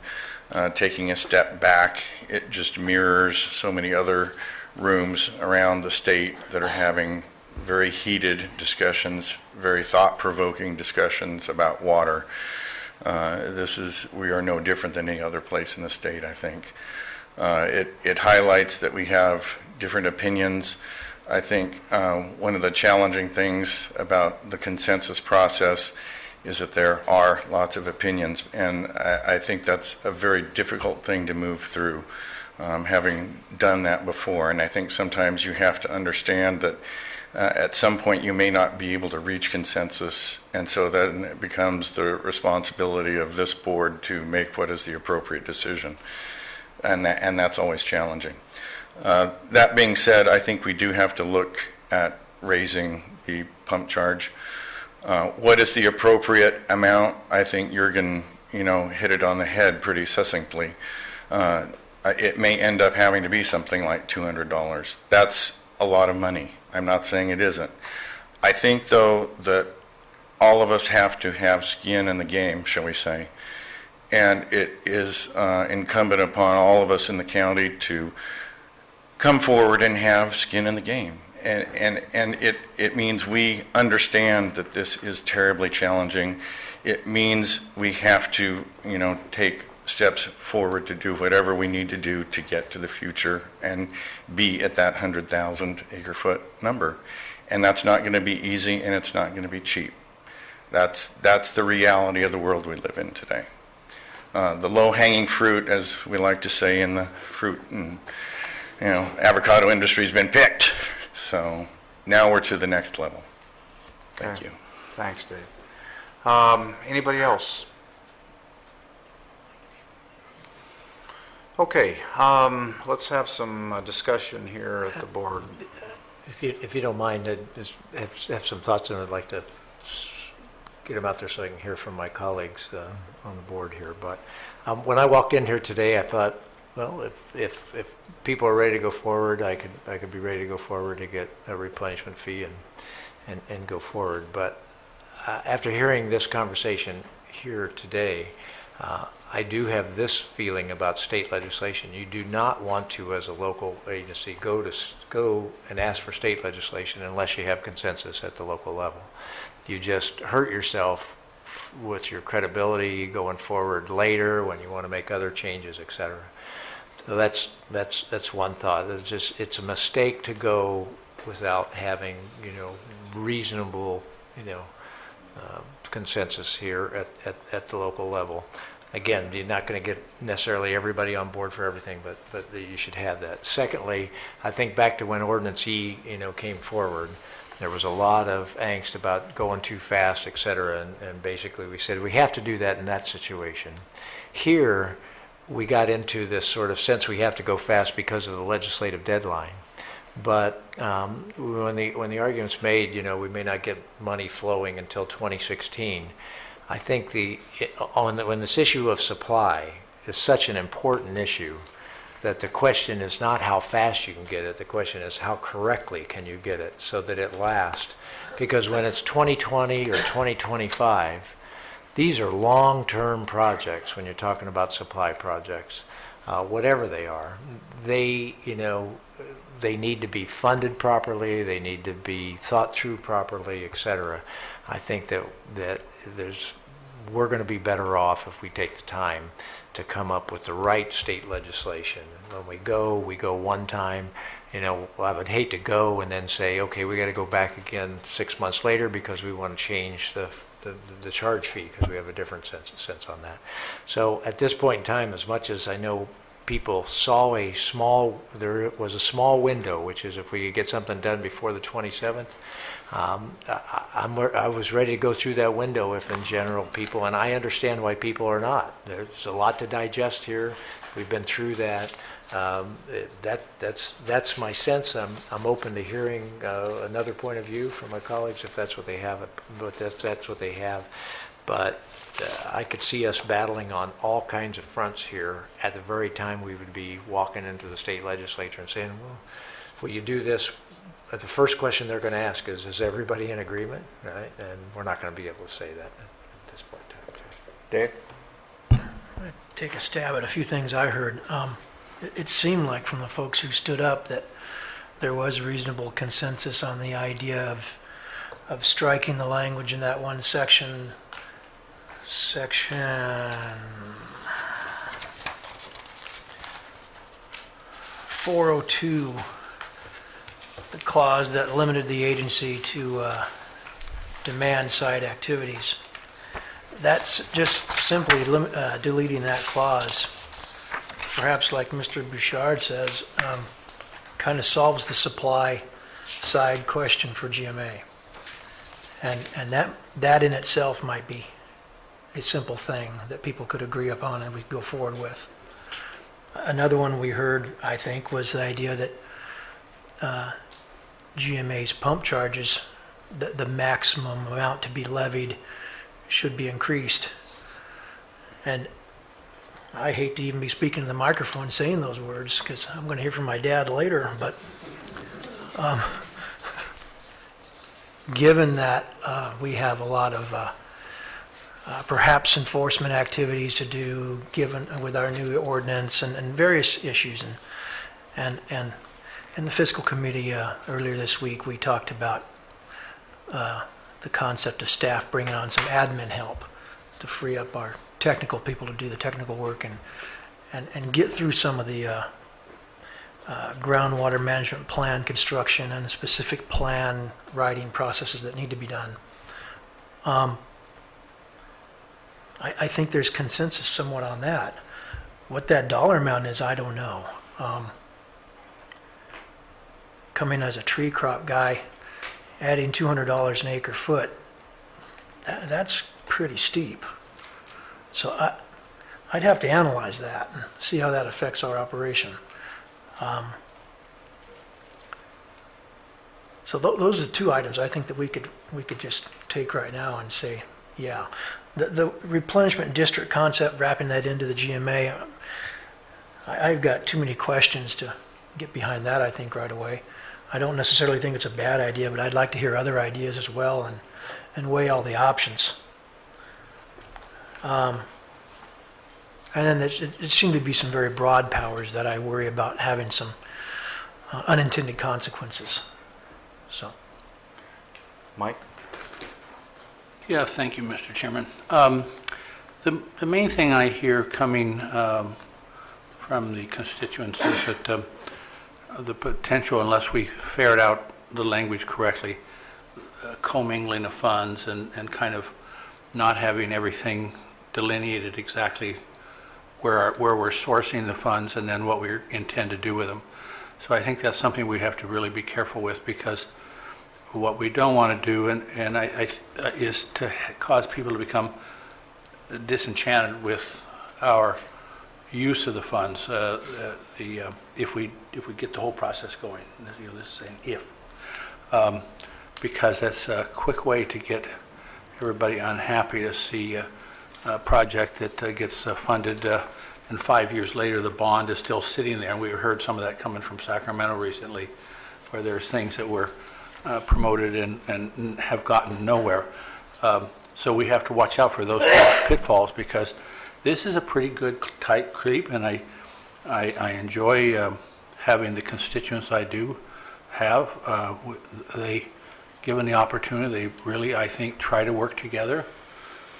S: Taking a step back, it just mirrors so many other rooms around the state that are having very heated discussions, very thought-provoking discussions about water. We are no different than any other place in the state, I think. It highlights that we have different opinions. I think one of the challenging things about the consensus process is that there are lots of opinions, and I think that's a very difficult thing to move through, having done that before. And I think sometimes you have to understand that at some point you may not be able to reach consensus, and so then it becomes the responsibility of this board to make what is the appropriate decision, and that's always challenging. That being said, I think we do have to look at raising the pump charge. What is the appropriate amount? I think Jurgen, hit it on the head pretty succinctly. It may end up having to be something like $200. That's a lot of money. I'm not saying it isn't. I think, though, that all of us have to have skin in the game, shall we say, and it is incumbent upon all of us in the county to come forward and have skin in the game. And it means we understand that this is terribly challenging. It means we have to, take steps forward to do whatever we need to do to get to the future and be at that 100,000 acre-foot number. And that's not going to be easy, and it's not going to be cheap. That's the reality of the world we live in today. The low-hanging fruit, as we like to say in the fruit and avocado industry, has been picked. So now we're to the next level. Thank you.
A: Thanks, Dave. Anybody else? Okay, let's have some discussion here at the board.
G: If you don't mind, I just have some thoughts, and I'd like to get them out there so I can hear from my colleagues on the board here. But when I walked in here today, I thought, well, if people are ready to go forward, I could be ready to go forward to get a replenishment fee and go forward. But after hearing this conversation here today, I do have this feeling about state legislation. You do not want to, as a local agency, go and ask for state legislation unless you have consensus at the local level. You just hurt yourself with your credibility going forward later when you want to make other changes, et cetera. So that's one thought. It's a mistake to go without having reasonable consensus here at the local level. Again, you're not going to get necessarily everybody on board for everything, but you should have that. Secondly, I think back to when Ordinance E came forward, there was a lot of angst about going too fast, et cetera, and basically we said we have to do that in that situation. Here, we got into this sort of sense we have to go fast because of the legislative deadline. But when the argument's made, we may not get money flowing until 2016. I think when this issue of supply is such an important issue that the question is not how fast you can get it, the question is how correctly can you get it so that it lasts. Because when it's 2020 or 2025, these are long-term projects when you're talking about supply projects, whatever they are. They need to be funded properly, they need to be thought through properly, et cetera. I think that we're going to be better off if we take the time to come up with the right state legislation. When we go one time. I would hate to go and then say, okay, we got to go back again 6 months later because we want to change the charge fee because we have a different sense on that. So at this point in time, as much as I know people saw there was a small window, which is if we could get something done before the 27th, I was ready to go through that window if in general people, and I understand why people are not. There's a lot to digest here. We've been through that. That's my sense. I'm open to hearing another point of view from my colleagues if that's what they have. But that's what they have. But I could see us battling on all kinds of fronts here at the very time we would be walking into the state legislature and saying, well, will you do this? The first question they're going to ask is everybody in agreement? Right? And we're not going to be able to say that at this point in time.
A: Dave?
R: I'll take a stab at a few things I heard. It seemed like from the folks who stood up that there was reasonable consensus on the idea of striking the language in that one section 402, the clause that limited the agency to demand side activities. That's just simply deleting that clause. Perhaps like Mr. Bouchard says, kind of solves the supply side question for GMA. And that in itself might be a simple thing that people could agree upon and we could go forward with. Another one we heard, I think, was the idea that GMA's pump charges, the maximum amount to be levied should be increased. And I hate to even be speaking to the microphone saying those words because I'm going to hear from my dad later, but given that we have a lot of perhaps enforcement activities to do given with our new ordinance and various issues and in the fiscal committee earlier this week we talked about the concept of staff bringing on some admin help to free up our technical people to do the technical work and get through some of the groundwater management plan construction and specific plan writing processes that need to be done. I think there's consensus somewhat on that. What that dollar amount is, I don't know. Coming as a tree crop guy, adding $200 an acre foot, that's pretty steep. So I'd have to analyze that and see how that affects our operation. So those are the two items I think that we could just take right now and say, yeah. The replenishment district concept, wrapping that into the GMA, I've got too many questions to get behind that, I think, right away. I don't necessarily think it's a bad idea, but I'd like to hear other ideas as well and weigh all the options. And then it seemed to be some very broad powers that I worry about having some unintended consequences. So,
A: Mike?
B: Yeah, thank you, Mr. Chairman. The main thing I hear coming from the constituents is that the potential, unless we ferret out the language correctly, commingling of funds and kind of not having everything delineated exactly where we're sourcing the funds and then what we intend to do with them. So I think that's something we have to really be careful with, because what we don't want to do is to cause people to become disenchanted with our use of the funds. If we get the whole process going, this is an if, because that's a quick way to get everybody unhappy to see a project that gets funded and 5 years later the bond is still sitting there. And we heard some of that coming from Sacramento recently, where there's things that were promoted and have gotten nowhere. So we have to watch out for those pitfalls, because this is a pretty good tight creep, and I enjoy having the constituents I do have. They, given the opportunity, they really, I think, try to work together.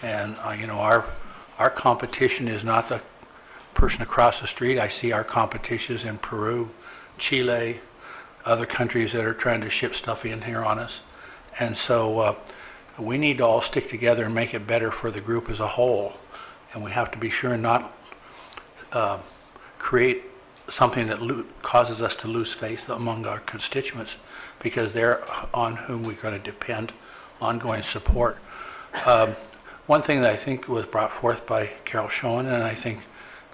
B: And our competition is not the person across the street. I see our competitions in Peru, Chile, other countries that are trying to ship stuff in here on us. And so we need to all stick together and make it better for the group as a whole. And we have to be sure and not create something that causes us to lose faith among our constituents, because they're on whom we're going to depend ongoing support. One thing that I think was brought forth by Carol Schoen, and I think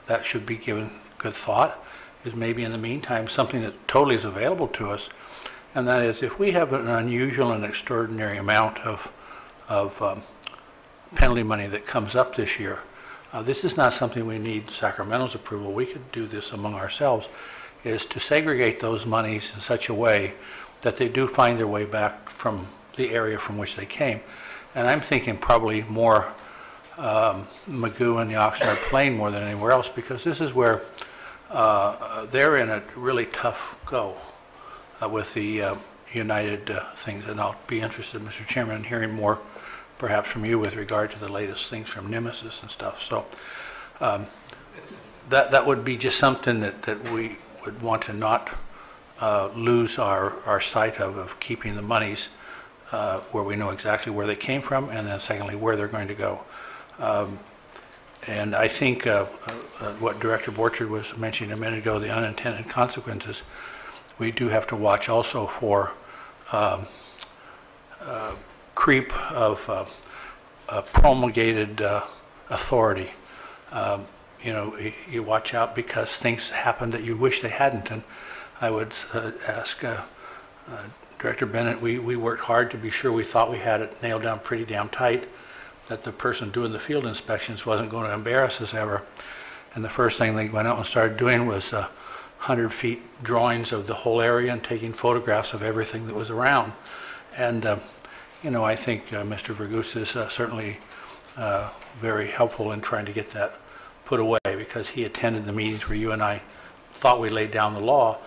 B: that should be given good thought, is maybe in the meantime something that totally is available to us, and that is if we have an unusual and extraordinary amount of penalty money that comes up this year. This is not something we need Sacramento's approval. We could do this among ourselves, is to segregate those monies in such a way that they do find their way back from the area from which they came. And I'm thinking probably more Magoo and the Oxnard Plain more than anywhere else, because this is where they're in a really tough go with the United things. And I'll be interested, Mr. Chairman, in hearing more perhaps from you with regard to the latest things from Nemesis and stuff. So that would be just something that we would want to not lose our sight of keeping the monies where we know exactly where they came from, and then secondly, where they're going to go. And I think what Director Borchard was mentioning a minute ago, the unintended consequences, we do have to watch also for creep of promulgated authority. You watch out because things happen that you wish they hadn't. And I would ask Director Bennett, we worked hard to be sure we thought we had it nailed down pretty damn tight, that the person doing the field inspections wasn't going to embarrass us ever. And the first thing they went out and started doing was 100 feet drawings of the whole area and taking photographs of everything that was around. And, I think Mr. Vergoose is certainly very helpful in trying to get that put away, because he attended the meetings where you and I thought we laid down the law.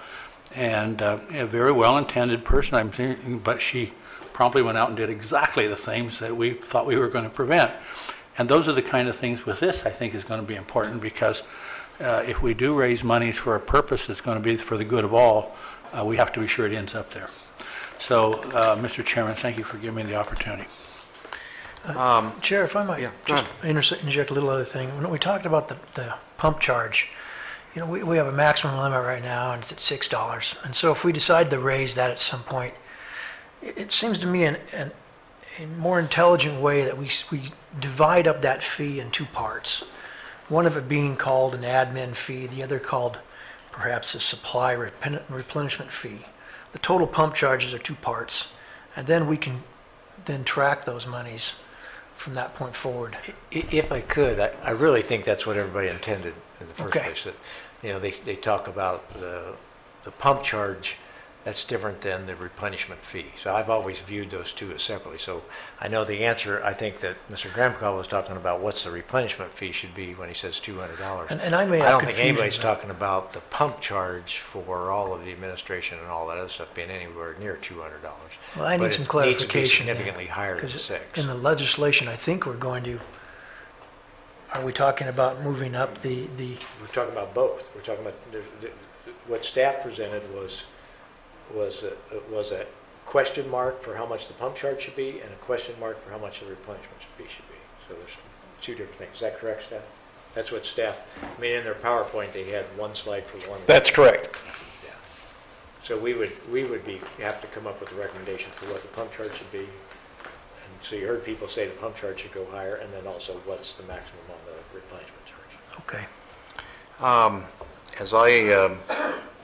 B: And a very well-intended person, I'm thinking, but she promptly went out and did exactly the things that we thought we were going to prevent. And those are the kind of things with this I think is going to be important, because if we do raise money for a purpose that's going to be for the good of all, we have to be sure it ends up there. So, Mr. Chairman, thank you for giving me the opportunity.
R: Chair, if I might just interject a little other thing. When we talked about the pump charge, we have a maximum limit right now, and it's at $6. And so if we decide to raise that at some point, it seems to me a more intelligent way that we divide up that fee in two parts. One of it being called an admin fee, the other called perhaps a supply replenishment fee. The total pump charges are two parts, and then we can then track those monies from that point forward.
G: If I could, I really think that's what everybody intended in the first place. That, they talk about the pump charge. That's different than the replenishment fee. So I've always viewed those two as separately. So I know the answer, I think, that Mr. Gramcall was talking about what's the replenishment fee should be when he says $200.
R: And I may have
G: I don't think
R: confusion
G: anybody's
R: there.
G: talking about the pump charge for all of the administration and all that other stuff being anywhere near $200.
R: Well, I need some clarification.
G: Needs to be significantly higher than 6.
R: In the legislation, I think we're going to, are we talking about moving up the
G: We're talking about both. We're talking about, what staff presented was a question mark for how much the pump charge should be and a question mark for how much the replenishment fee should be. So there's two different things. Is that correct, staff? That's what staff, in their PowerPoint, they had one slide for one.
D: That's correct.
G: Yeah. So we would have to come up with a recommendation for what the pump charge should be. And so you heard people say the pump charge should go higher, and then also what's the maximum on the replenishment charge.
R: Okay.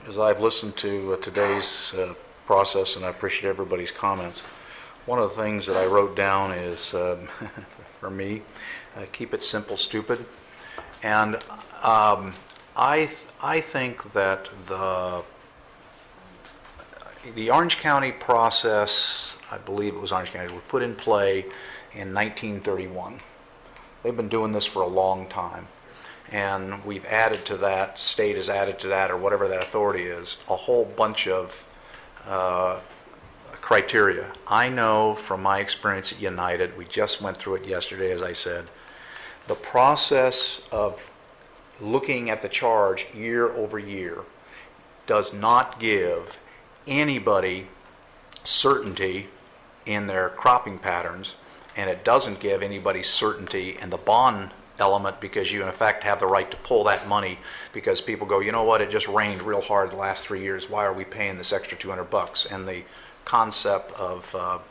A: As I've listened to today's process, and I appreciate everybody's comments, one of the things that I wrote down is, for me, keep it simple, stupid. And I think that the Orange County process, I believe it was Orange County, was put in play in 1931. They've been doing this for a long time. And we've added to that, state has added to that, or whatever that authority is, a whole bunch of criteria. I know from my experience at United, we just went through it yesterday, as I said, the process of looking at the charge year over year does not give anybody certainty in their cropping patterns, and it doesn't give anybody certainty in the bond element, because you in effect have the right to pull that money because people go, you know what, it just rained real hard the last 3 years, why are we paying this extra $200? And the concept of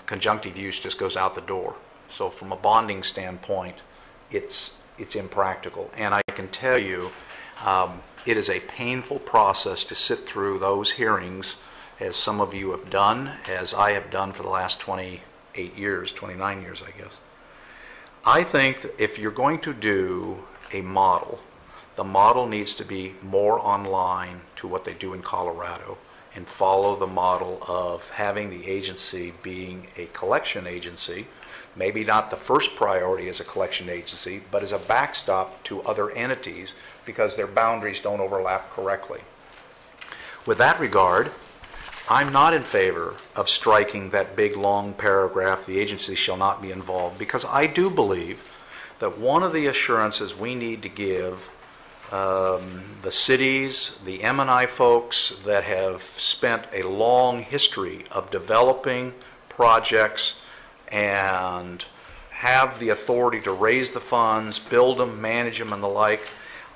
A: conjunctive use just goes out the door. So from a bonding standpoint, it's impractical. And I can tell you, it is a painful process to sit through those hearings, as some of you have done, as I have done for the last 28 years, 29 years, I guess. I think that if you're going to do a model, the model needs to be more online to what they do in Colorado and follow the model of having the agency being a collection agency, maybe not the first priority as a collection agency, but as a backstop to other entities because their boundaries don't overlap correctly. With that regard, I'm not in favor of striking that big long paragraph, the agency shall not be involved, because I do believe that one of the assurances we need to give the cities, the M&I folks that have spent a long history of developing projects and have the authority to raise the funds, build them, manage them, and the like.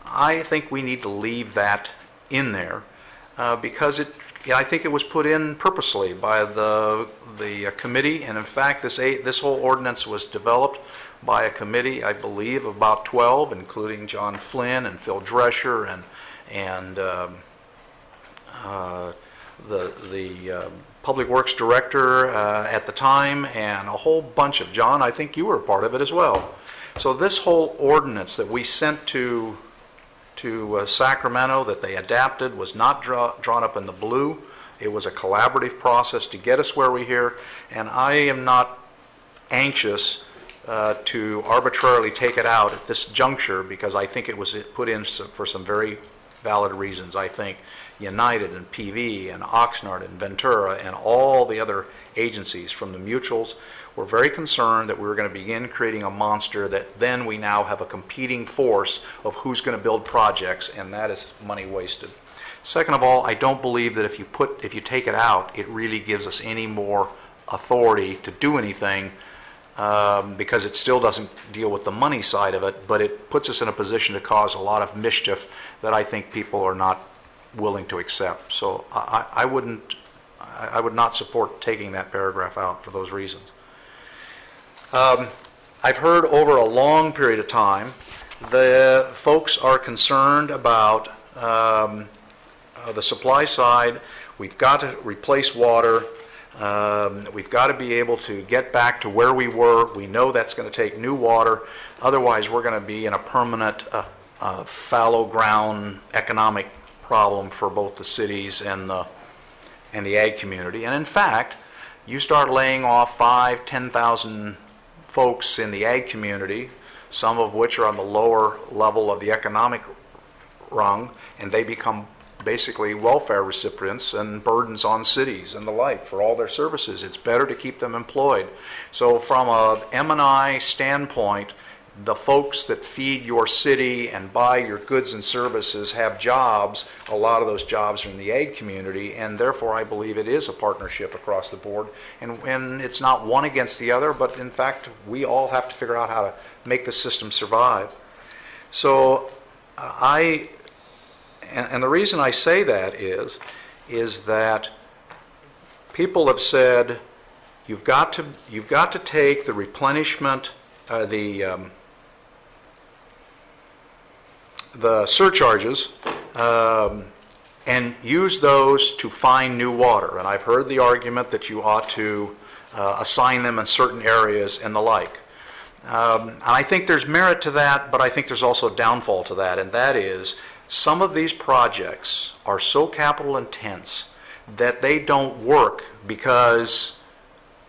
A: I think we need to leave that in there because I think it was put in purposely by the committee, and in fact, this whole ordinance was developed by a committee, I believe, of about 12, including John Flynn and Phil Drescher and the Public Works Director at the time, and a whole bunch of, John, I think you were a part of it as well. So this whole ordinance that we sent to Sacramento that they adapted was not drawn up in the blue. It was a collaborative process to get us where we're here, and I am not anxious to arbitrarily take it out at this juncture because I think it was put in for some very valid reasons. I think United and PV and Oxnard and Ventura and all the other agencies from the mutuals were very concerned that we were going to begin creating a monster that then we now have a competing force of who's going to build projects, and that is money wasted. Second of all, I don't believe that if you take it out, it really gives us any more authority to do anything because it still doesn't deal with the money side of it, but it puts us in a position to cause a lot of mischief that I think people are not willing to accept. So I would not support taking that paragraph out for those reasons. I've heard over a long period of time the folks are concerned about the supply side. We've got to replace water. We've got to be able to get back to where we were. We know that's going to take new water. Otherwise, we're going to be in a permanent fallow ground economic problem for both the cities and the ag community. And in fact, you start laying off 5,000, 10,000 folks in the ag community, some of which are on the lower level of the economic rung, and they become basically welfare recipients and burdens on cities and the like for all their services. It's better to keep them employed. So from a M&I standpoint, the folks that feed your city and buy your goods and services have jobs. A lot of those jobs are in the ag community, and therefore I believe it is a partnership across the board. And it's not one against the other, but in fact, we all have to figure out how to make the system survive. So and the reason I say that is that people have said you've got to take the replenishment, the surcharges, and use those to find new water. And I've heard the argument that you ought to assign them in certain areas and the like. And I think there's merit to that, but I think there's also a downfall to that, and that is some of these projects are so capital intense that they don't work because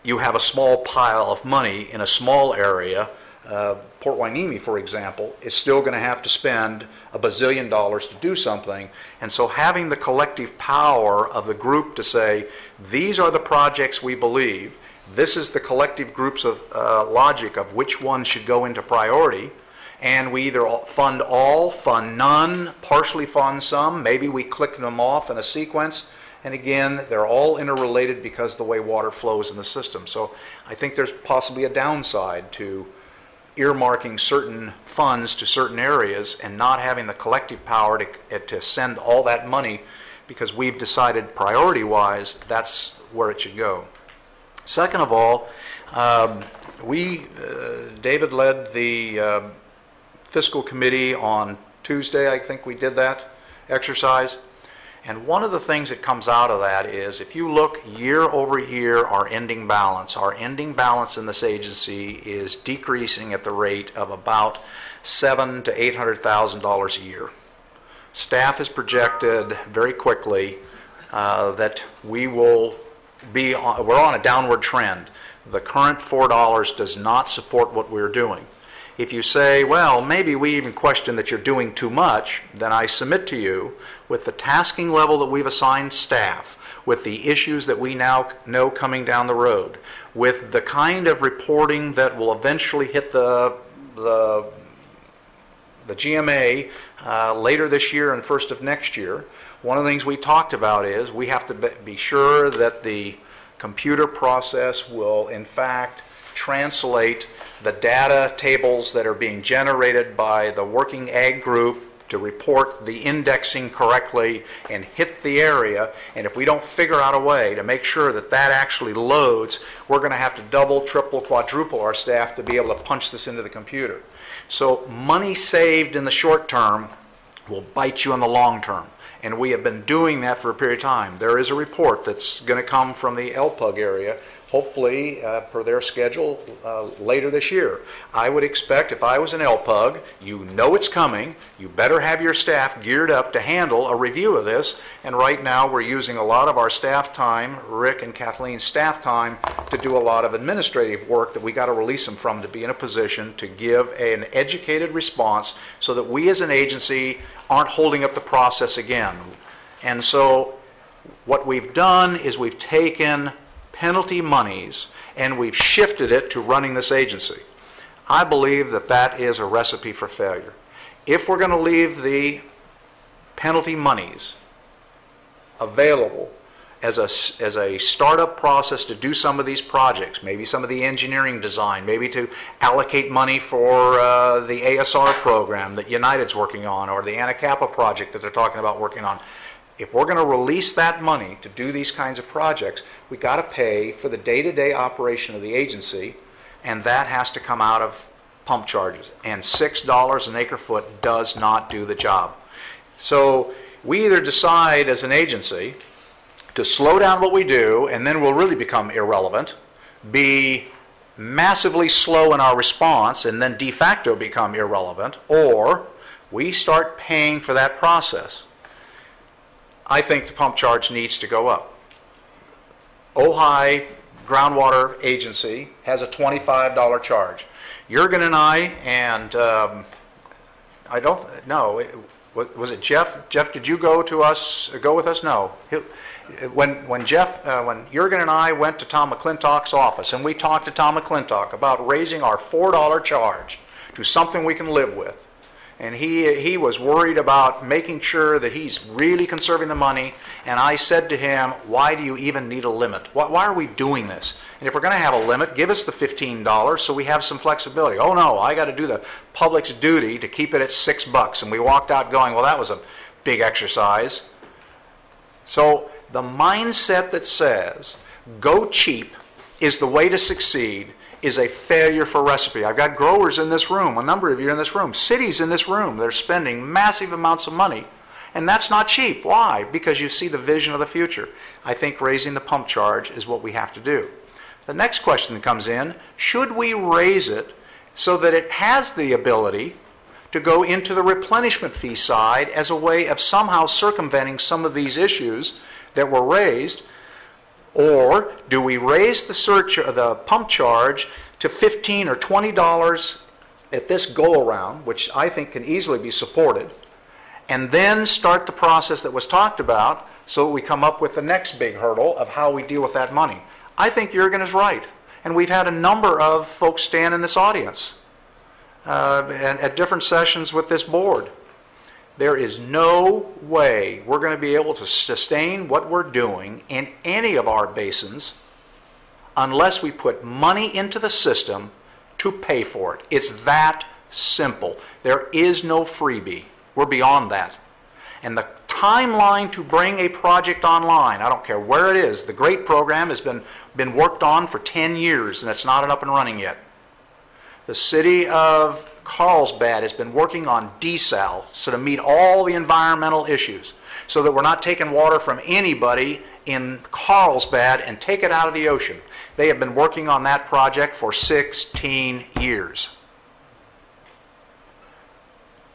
A: you have a small pile of money in a small area. Port Hueneme, for example, is still going to have to spend $1 bazillion to do something. And so having the collective power of the group to say, these are the projects we believe, this is the collective group's of logic of which one should go into priority, and we either fund all, fund none, partially fund some, maybe we click them off in a sequence, and again, they're all interrelated because of the way water flows in the system. So I think there's possibly a downside to earmarking certain funds to certain areas and not having the collective power to send all that money because we've decided priority-wise that's where it should go. Second of all, David led the fiscal committee on Tuesday, I think we did that exercise. And one of the things that comes out of that is if you look year over year, our ending balance in this agency is decreasing at the rate of about $700,000 to $800,000 a year. Staff has projected very quickly that we're on a downward trend. The current $4 does not support what we're doing. If you say, well, maybe we even question that you're doing too much, then I submit to you, with the tasking level that we've assigned staff, with the issues that we now know coming down the road, with the kind of reporting that will eventually hit the the GMA later this year and first of next year, one of the things we talked about is we have to be sure that the computer process will in fact translate the data tables that are being generated by the working ag group to report the indexing correctly and hit the area. And if we don't figure out a way to make sure that that actually loads, we're going to have to double, triple, quadruple our staff to be able to punch this into the computer. So money saved in the short term will bite you in the long term. And we have been doing that for a period of time. There is a report that's going to come from the LPUG area, hopefully per their schedule later this year. I would expect if I was an LPUG, you know it's coming, you better have your staff geared up to handle a review of this. And right now we're using a lot of our staff time, Rick and Kathleen's staff time, to do a lot of administrative work that we got to release them from to be in a position to give an educated response so that we as an agency aren't holding up the process again. And so what we've done is we've taken penalty monies and we've shifted it to running this agency. I believe that that is a recipe for failure. If we're going to leave the penalty monies available as a startup process to do some of these projects, maybe some of the engineering design, maybe to allocate money for the ASR program that United's working on, or the Anacapa project that they're talking about working on. If we're going to release that money to do these kinds of projects, we got to pay for the day-to-day operation of the agency, and that has to come out of pump charges. And $6 an acre foot does not do the job. So we either decide as an agency to slow down what we do, and then we'll really become irrelevant, be massively slow in our response, and then de facto become irrelevant, or we start paying for that process. I think the pump charge needs to go up. Ojai Groundwater Agency has a $25 charge. Jurgen and I, and I don't know, was it Jeff? Jeff, did you go with us? No. When Jurgen and I went to Tom McClintock's office and we talked to Tom McClintock about raising our $4 charge to something we can live with, and he was worried about making sure that he's really conserving the money, and I said to him, why do you even need a limit? Why are we doing this? And if we're going to have a limit, give us the $15 so we have some flexibility. Oh no, I got to do the public's duty to keep it at $6. And we walked out going, well, that was a big exercise. So the mindset that says go cheap is the way to succeed is a failure for recipe. I've got growers in this room, a number of you in this room, cities in this room that are spending massive amounts of money, and that's not cheap. Why? Because you see the vision of the future. I think raising the pump charge is what we have to do. The next question that comes in, should we raise it so that it has the ability to go into the replenishment fee side as a way of somehow circumventing some of these issues that were raised? Or do we raise the pump charge to $15 or $20 at this go-around, which I think can easily be supported, and then start the process that was talked about so we come up with the next big hurdle of how we deal with that money? I think Jurgen is right. And we've had a number of folks stand in this audience and at different sessions with this board. There is no way we're going to be able to sustain what we're doing in any of our basins unless we put money into the system to pay for it. It's that simple. There is no freebie. We're beyond that. And the timeline to bring a project online, I don't care where it is, the GREAT program has been worked on for 10 years and it's not up and running yet. The city of Carlsbad has been working on desal so to meet all the environmental issues so that we're not taking water from anybody in Carlsbad and take it out of the ocean. They have been working on that project for 16 years.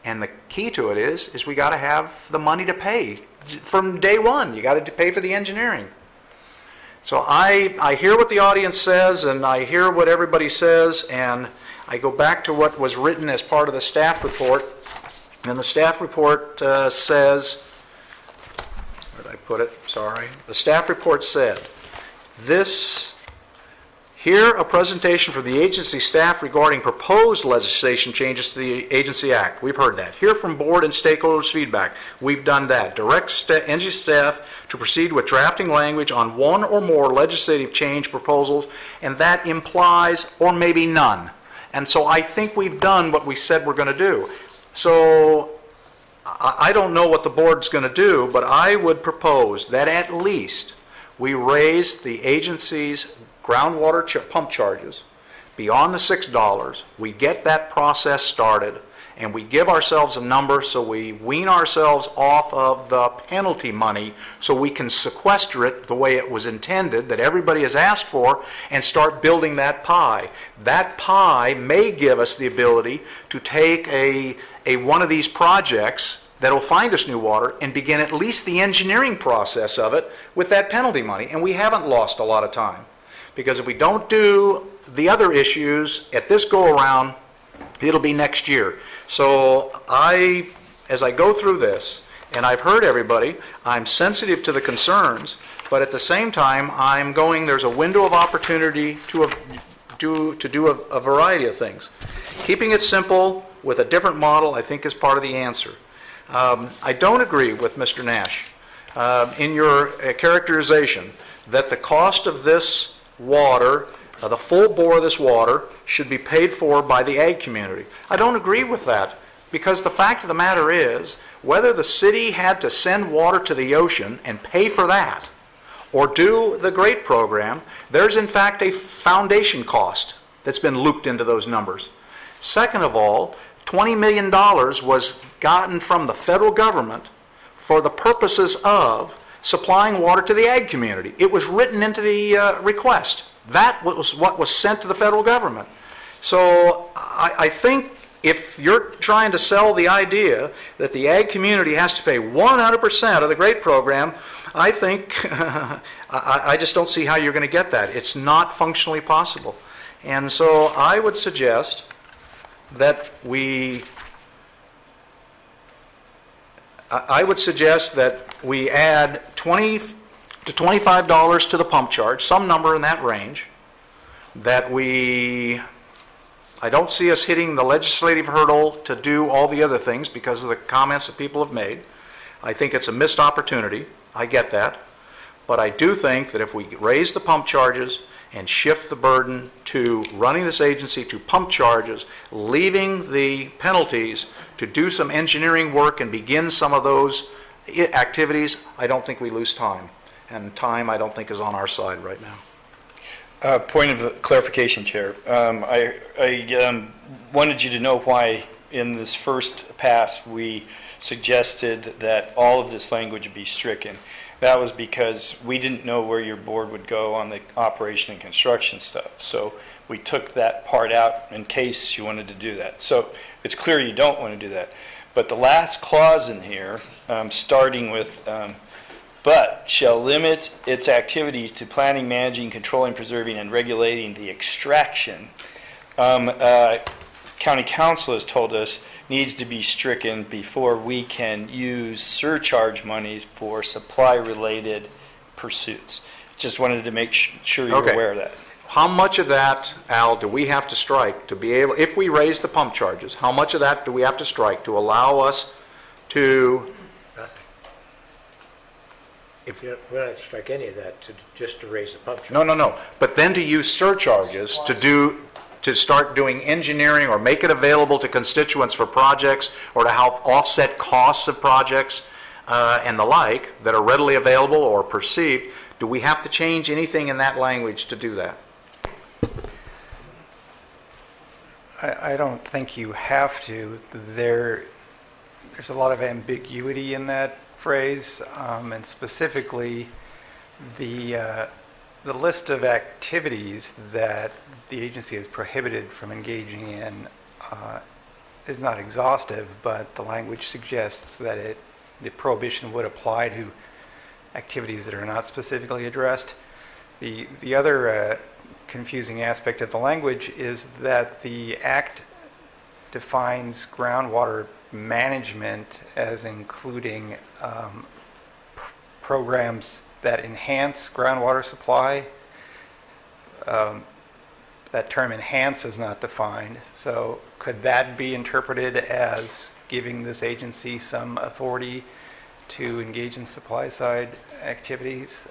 A: And the key to it is we got to have the money to pay. From day one, you got to pay for the engineering. So I hear what the audience says, and I hear what everybody says, and I go back to what was written as part of the staff report. And the staff report says, where did I put it? Sorry. The staff report said, this Hear a presentation from the agency staff regarding proposed legislation changes to the Agency Act. We've heard that. Hear from board and stakeholders' feedback. We've done that. Direct NG staff to proceed with drafting language on one or more legislative change proposals, and that implies or maybe none. And so I think we've done what we said we're going to do. So I don't know what the board's going to do, but I would propose that at least we raise the agency's groundwater pump charges beyond the $6. We get that process started, and we give ourselves a number so we wean ourselves off of the penalty money so we can sequester it the way it was intended, that everybody has asked for, and start building that pie. That pie may give us the ability to take one of these projects that'll find us new water and begin at least the engineering process of it with that penalty money. And we haven't lost a lot of time. Because if we don't do the other issues at this go-around, it'll be next year. So as I go through this, and I've heard everybody, I'm sensitive to the concerns, but at the same time, there's a window of opportunity to do a variety of things. Keeping it simple with a different model, I think, is part of the answer. I don't agree with Mr. Nash in your characterization that the cost of this water, the full bore of this water, should be paid for by the ag community. I don't agree with that, because the fact of the matter is, whether the city had to send water to the ocean and pay for that, or do the GREAT program, there's in fact a foundation cost that's been looped into those numbers. Second of all, $20 million was gotten from the federal government for the purposes of supplying water to the ag community. It was written into the request. That was what was sent to the federal government. So I think if you're trying to sell the idea that the ag community has to pay 100% of the GREAT program, I think I just don't see how you're going to get that. It's not functionally possible. And so I would suggest that we add $20 to $25 to the pump charge, some number in that range, I don't see us hitting the legislative hurdle to do all the other things because of the comments that people have made. I think it's a missed opportunity. I get that. But I do think that if we raise the pump charges and shift the burden to running this agency to pump charges, leaving the penalties to do some engineering work and begin some of those activities, I don't think we lose time. And time, I don't think, is on our side right now.
D: Point of clarification, Chair. I wanted you to know why in this first pass we suggested that all of this language be stricken. That was because we didn't know where your board would go on the operation and construction stuff. So we took that part out in case you wanted to do that. So it's clear you don't want to do that. But the last clause in here, starting with but shall limit its activities to planning, managing, controlling, preserving, and regulating the extraction. County Council has told us needs to be stricken before we can use surcharge monies for supply-related pursuits. Just wanted to make sure you're aware of that.
A: How much of that, Al, do we have to strike to be able, if we raise the pump charges, how much of that do we have to strike to allow us to...
G: Nothing. We don't have to strike any of that just to raise the pump charge.
A: No. But then to use surcharges to start doing engineering or make it available to constituents for projects or to help offset costs of projects and the like that are readily available or perceived, do we have to change anything in that language to do that?
E: I don't think you have to. There's a lot of ambiguity in that phrase, and specifically the list of activities that the agency is prohibited from engaging in is not exhaustive, but the language suggests that the prohibition would apply to activities that are not specifically addressed. The other confusing aspect of the language is that the Act defines groundwater management as including programs that enhance groundwater supply. that term enhance is not defined. So could that be interpreted as giving this agency some authority to engage in supply side activities?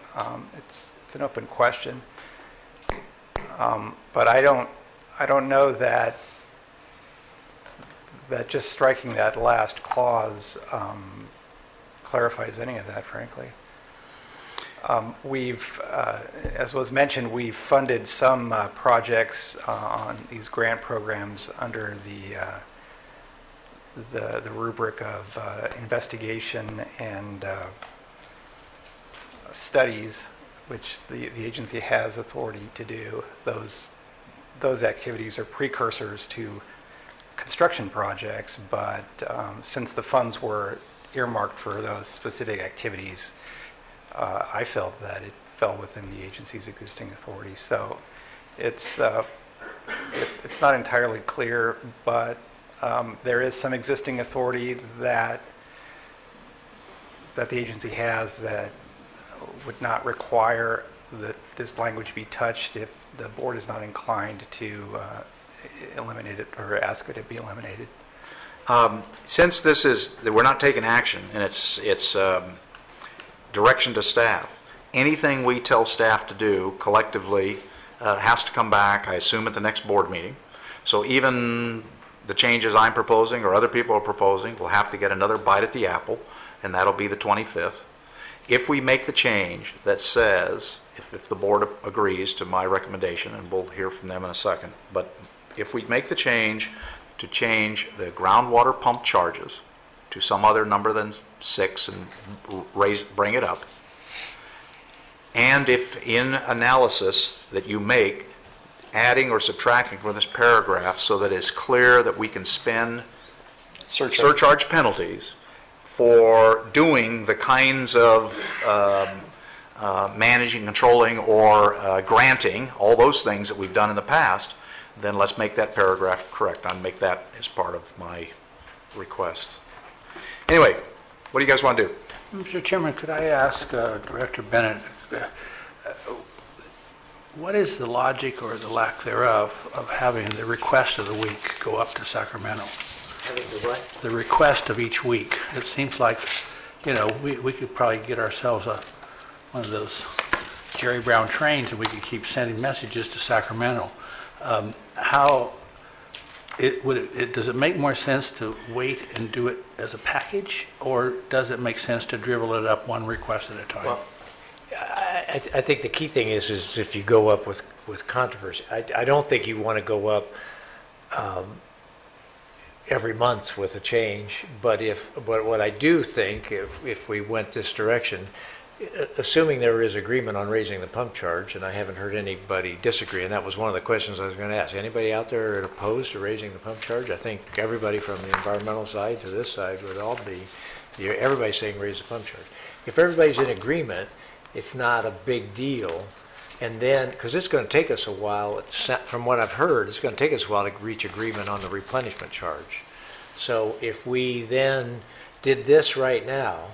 E: It's an open question. But I don't know that just striking that last clause clarifies any of that, frankly. As was mentioned, we've funded some projects on these grant programs under the rubric of investigation and studies, which the agency has authority to do. Those activities are precursors to construction projects, but since the funds were earmarked for those specific activities, I felt that it fell within the agency's existing authority. So it's not entirely clear, but there is some existing authority that the agency has that would not require that this language be touched if the board is not inclined to eliminate it or ask that it be eliminated.
A: Since this is, we're not taking action, and it's direction to staff, anything we tell staff to do collectively has to come back, I assume, at the next board meeting. So even the changes I'm proposing or other people are proposing will have to get another bite at the apple, and that'll be the 25th. If we make the change that says, if the board agrees to my recommendation, and we'll hear from them in a second, but if we make the change to change the groundwater pump charges to some other number than 6 and bring it up, and if in analysis that you make, adding or subtracting from this paragraph so that it's clear that we can spend surcharge penalties for doing the kinds of managing, controlling, or granting, all those things that we've done in the past, then let's make that paragraph correct. I'll make that as part of my request. Anyway, what do you guys want to do?
T: Mr. Chairman, could I ask Director Bennett, what is the logic or the lack thereof of having the request of the week go up to Sacramento?
G: Having the what?
T: The request of each week. It seems like, we could probably get ourselves one of those Jerry Brown trains and we could keep sending messages to Sacramento. Does it make more sense to wait and do it as a package, or does it make sense to dribble it up one request at a time?
G: Well, I think the key thing is if you go up with controversy. I don't think you want to go up every month with a change, but what I do think, if we went this direction, assuming there is agreement on raising the pump charge, and I haven't heard anybody disagree, and that was one of the questions I was going to ask. Anybody out there opposed to raising the pump charge? I think everybody from the environmental side to this side would all be, everybody's saying raise the pump charge. If everybody's in agreement, it's not a big deal. And then, because it's going to take us a while, from what I've heard, it's going to take us a while to reach agreement on the replenishment charge. So if we then did this right now,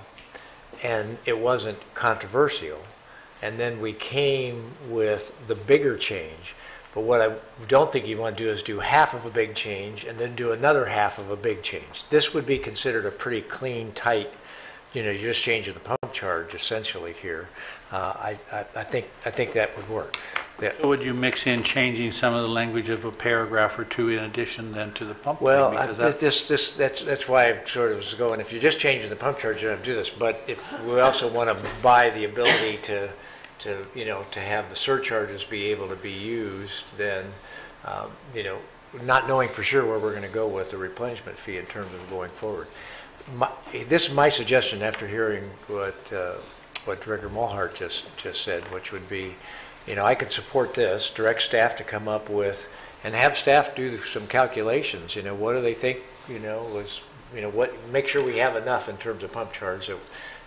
G: and it wasn't controversial, and then we came with the bigger change. But what I don't think you want to do is do half of a big change and then do another half of a big change. This would be considered a pretty clean, tight, you're just changing the pump charge essentially here. I think that would work.
T: Would you mix in changing some of the language of a paragraph or two in addition then to the pump?
G: Well, that's why I sort of was going, if you're just changing the pump charge, you don't have to do this. But if we also want to buy the ability to have the surcharges be able to be used, then, not knowing for sure where we're going to go with the replenishment fee in terms of going forward. This is my suggestion after hearing what Director Mulhart just said, which would be, I could support this, direct staff to come up with, and have staff do some calculations. What do they think? Make sure we have enough in terms of pump charge.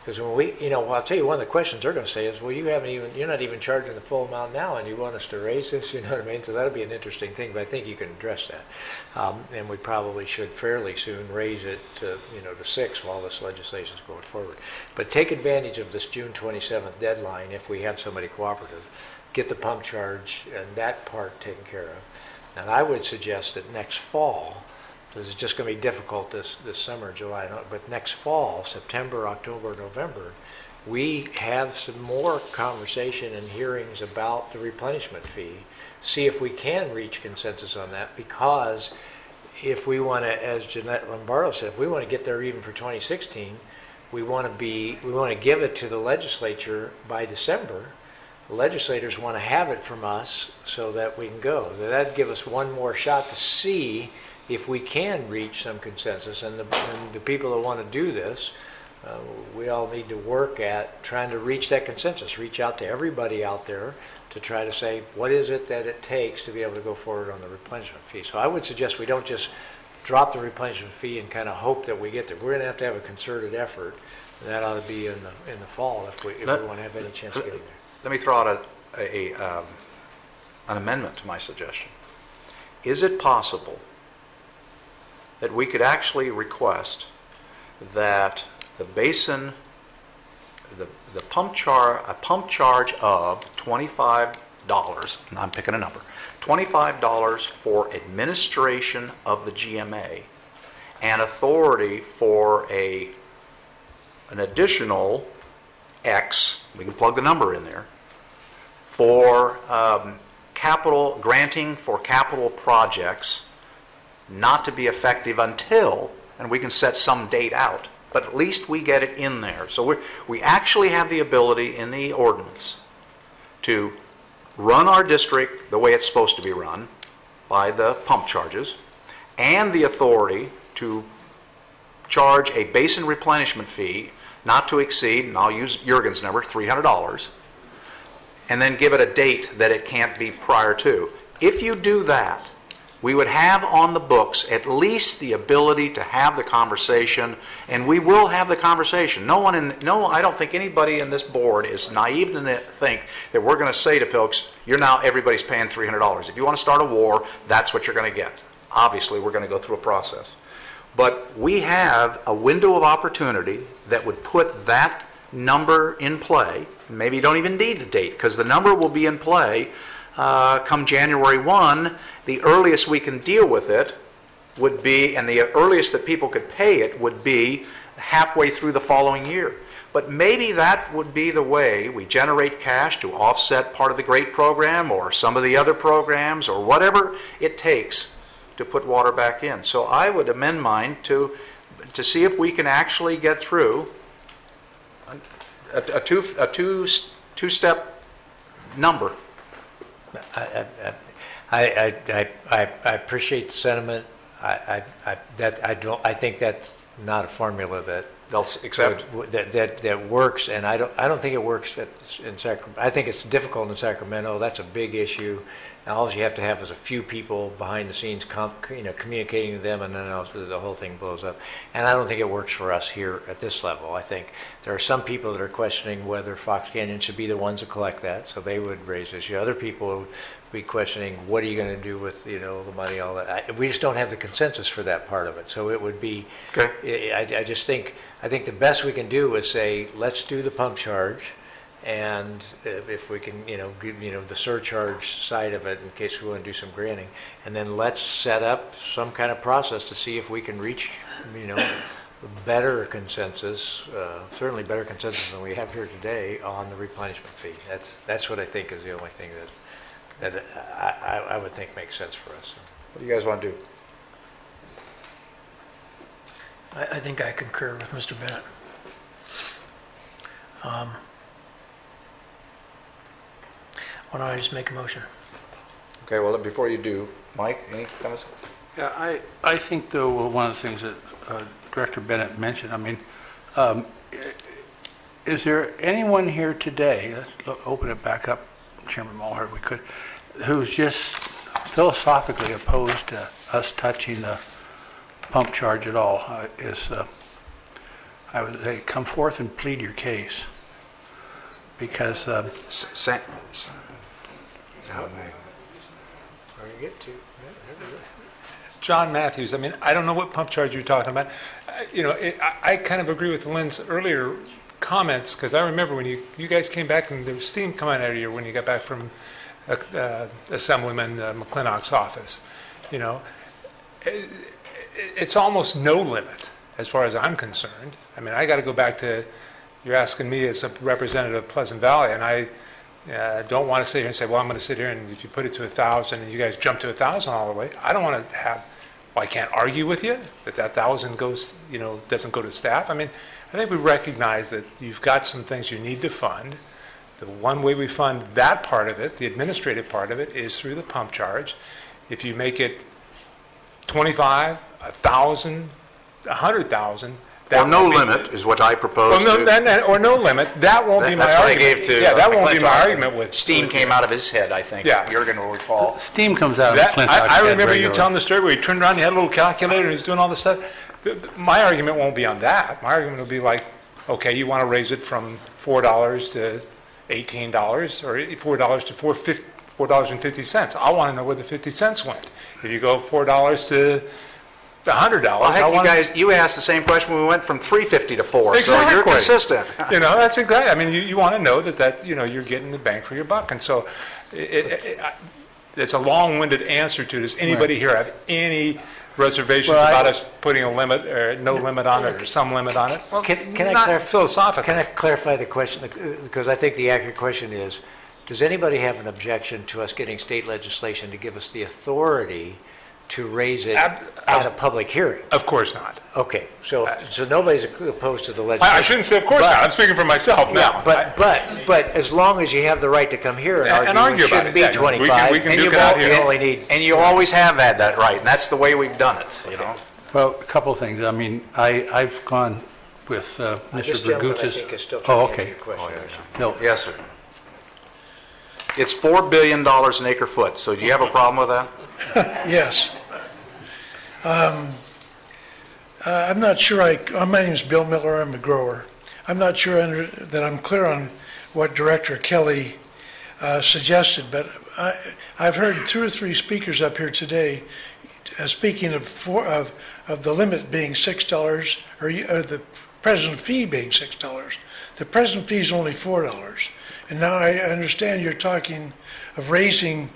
G: Because when we, I'll tell you, one of the questions they're going to say is, well, you're not even charging the full amount now, and you want us to raise this. You know what I mean? So that'll be an interesting thing. But I think you can address that, and we probably should fairly soon raise it to 6 while this legislation is going forward. But take advantage of this June 27th deadline if we have somebody cooperative. get the pump charge and that part taken care of. And I would suggest that next fall, because it's just going to be difficult this summer, July, but next fall, September, October, November, we have some more conversation and hearings about the replenishment fee, see if we can reach consensus on that, because if we want to, as Jeanette Lombardo said, if we want to get there even for 2016, we want to give it to the legislature by December. The legislators want to have it from us so that we can go. That'd give us one more shot to see if we can reach some consensus. And the people that want to do this, we all need to work at trying to reach that consensus, reach out to everybody out there to try to say, what is it that it takes to be able to go forward on the replenishment fee? So I would suggest we don't just drop the replenishment fee and kind of hope that we get there. We're going to have a concerted effort. And that ought to be in the fall if we want to have any chance of getting there.
A: Let me throw out an amendment to my suggestion. Is it possible that we could actually request that the basin, the pump charge of $25, and I'm picking a number, $25 for administration of the GMA and authority for an additional X, we can plug the number in there, for granting for capital projects not to be effective until, and we can set some date out, but at least we get it in there. So we actually have the ability in the ordinance to run our district the way it's supposed to be run by the pump charges, and the authority to charge a basin replenishment fee not to exceed, and I'll use Jurgen's number, $300, and then give it a date that it can't be prior to. If you do that, we would have on the books at least the ability to have the conversation, and we will have the conversation. I don't think anybody in this board is naive to think that we're going to say to folks, everybody's paying $300. If you want to start a war, that's what you're going to get. Obviously, we're going to go through a process. But we have a window of opportunity that would put that number in play. Maybe you don't even need the date, because the number will be in play come January 1. The earliest we can deal with it would be, and the earliest that people could pay it would be halfway through the following year. But maybe that would be the way we generate cash to offset part of the GREAT program or some of the other programs or whatever it takes to put water back in. So I would amend mine to see if we can actually get through a two-step number.
G: I appreciate the sentiment. I think that's not a formula that
A: they'll accept
G: that works, and I don't think it works in Sacramento. I think it's difficult in Sacramento. That's a big issue. And all you have to have is a few people behind the scenes, communicating to them, and then the whole thing blows up. And I don't think it works for us here at this level. I think there are some people that are questioning whether Fox Canyon should be the ones to collect that, so they would raise this issue. Other people would be questioning, what are you going to do with the money, all that. We just don't have the consensus for that part of it. So it would be. Okay. I think the best we can do is say, let's do the pump charge. And if we can, the surcharge side of it in case we want to do some granting, and then let's set up some kind of process to see if we can reach, better consensus, certainly better consensus than we have here today on the replenishment fee. That's what I think is the only thing that I would think makes sense for us.
A: What do you guys want to do?
R: I think I concur with Mr. Bennett. Why don't I just make a motion?
A: Okay, well, before you do, Mike, any comments?
T: Yeah, I think, though, one of the things that Director Bennett mentioned, is there anyone here today, let's open it back up, Chairman Mulhern, we could, who's just philosophically opposed to us touching the pump charge at all? I would say, come forth and plead your case. Because
N: John Matthews, I don't know what pump charge you're talking about. I kind of agree with Lynn's earlier comments, because I remember when you guys came back and there was steam coming out of you when you got back from Assemblyman McClintock's office. You know, it's almost no limit as far as I'm concerned. I mean, I got to go back to, you're asking me as a representative of Pleasant Valley, and I don't want to sit here and say, well, I'm going to sit here and if you put it to 1,000 and you guys jump to 1,000 all the way, I don't want to have, well, I can't argue with you that 1,000 goes, you know, doesn't go to staff. I mean, I think we recognize that you've got some things you need to fund. The one way we fund that part of it, the administrative part of it, is through the pump charge. If you make it 25, 1,000, 100,000,
A: Or no limit is what I proposed.
N: Or no limit. That won't be my
A: That's what I
N: argument.
A: gave to
N: Yeah, that won't be my
A: McClintock.
N: argument with.
A: Steam came out of his head, I think.
N: Yeah.
A: You're going to recall.
T: Steam comes out of
N: That,
T: McClintock's
N: I
T: head
N: remember you
T: regularly.
N: telling the story where he turned around, he had a little calculator, and he was doing all this stuff. My argument won't be on that. My argument will be like, okay, you want to raise it from $4 to $18, or $4 to $4.50. I want to know where the 50 cents went. If you go $4 to $100,
A: Well, heck, you asked the same question when we went from $3.50 to $4.
N: Exactly.
A: So you're consistent.
N: You know, that's exactly. I mean, you want to know that you know you're getting the bang for your buck, and so it's a long-winded answer to this. Anybody here have any reservations about us putting a limit or no limit on it or some limit on it? Well,
G: Can I
N: not
G: clarify?
N: philosophically.
G: Can I clarify the question? Because I think the accurate question is, does anybody have an objection to us getting state legislation to give us the authority to raise it at a public hearing?
N: Of course not.
G: Okay, so nobody's opposed to the legislation.
N: I shouldn't say of course not. I'm speaking for myself now.
G: But as long as you have the right to come here and argue, it shouldn't be
N: Yeah,
G: 25.
N: we can duke it out here.
G: You only need.
A: And you always have had that right, and that's the way we've done it, you know.
T: Well, a couple of things. I mean, I've gone with Mr.
G: This gentleman, I
T: Vergutz's.
G: think, is still trying
T: Oh,
G: to answer
T: okay.
G: your question.
T: No,
A: Yes, sir. It's $4 billion an acre foot, so do you have a problem with that?
U: Yes. I'm not sure my name is Bill Miller, I'm a grower. I'm not sure that I'm clear on what Director Kelly suggested, but I've heard 2 or 3 speakers up here today speaking of the limit being $6 or the present fee being $6. The present fee is only $4. And now I understand you're talking of raising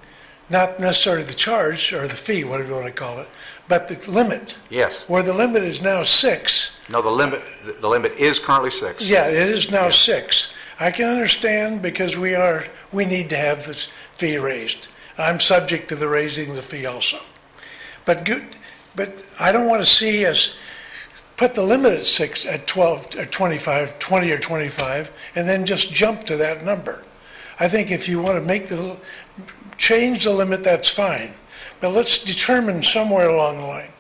U: not necessarily the charge or the fee, whatever you want to call it, but the limit.
A: Yes.
U: Where the limit is now 6.
A: No, the limit is currently 6.
U: Yeah, it is now 6. I can understand because we need to have this fee raised. I'm subject to the raising the fee also. But I don't want to see us put the limit at 6, at 12, or 25, 20 or 25, and then just jump to that number. I think if you want to change the limit, that's fine. But let's determine somewhere along the line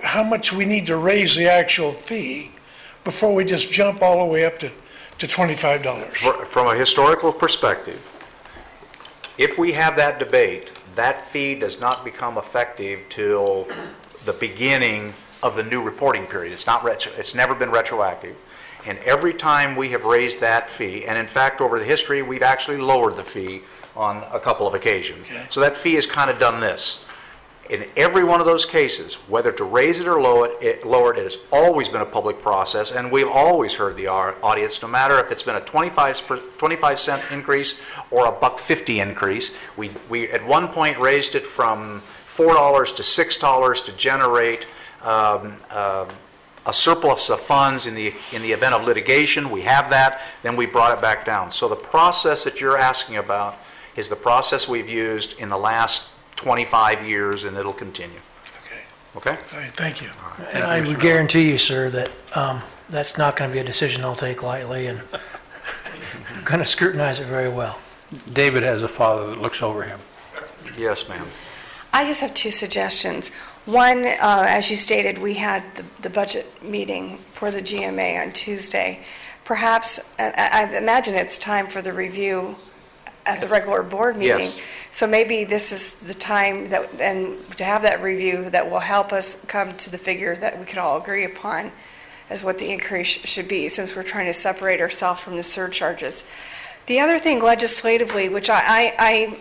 U: how much we need to raise the actual fee before we just jump all the way up to $25.
A: From a historical perspective, if we have that debate, that fee does not become effective till the beginning of the new reporting period. It's never been retroactive. And every time we have raised that fee, and in fact over the history we've actually lowered the fee on a couple of occasions. Okay. So that fee has kind of done this. In every one of those cases, whether to raise it or lower it has always been a public process, and we've always heard the audience, no matter if it's been a 25-cent increase or a $1.50 increase. We at one point raised it from $4 to $6 to generate a surplus of funds in the event of litigation. We have that. Then we brought it back down. So the process that you're asking about is the process we've used in the last 25 years, and it'll continue.
U: Okay.
A: Okay?
U: All right, thank you.
A: Right.
R: And I would guarantee you, sir, that that's not going to be a decision I'll take lightly, and I'm going to scrutinize it very well.
T: David has a father that looks over him.
A: Yes, ma'am.
K: I just have 2 suggestions. One, as you stated, we had the budget meeting for the GMA on Tuesday. Perhaps, I imagine it's time for the review at the regular board meeting.
A: Yes.
K: So maybe this is the time to have that review that will help us come to the figure that we can all agree upon as what the increase should be, since we're trying to separate ourselves from the surcharges. The other thing legislatively, which I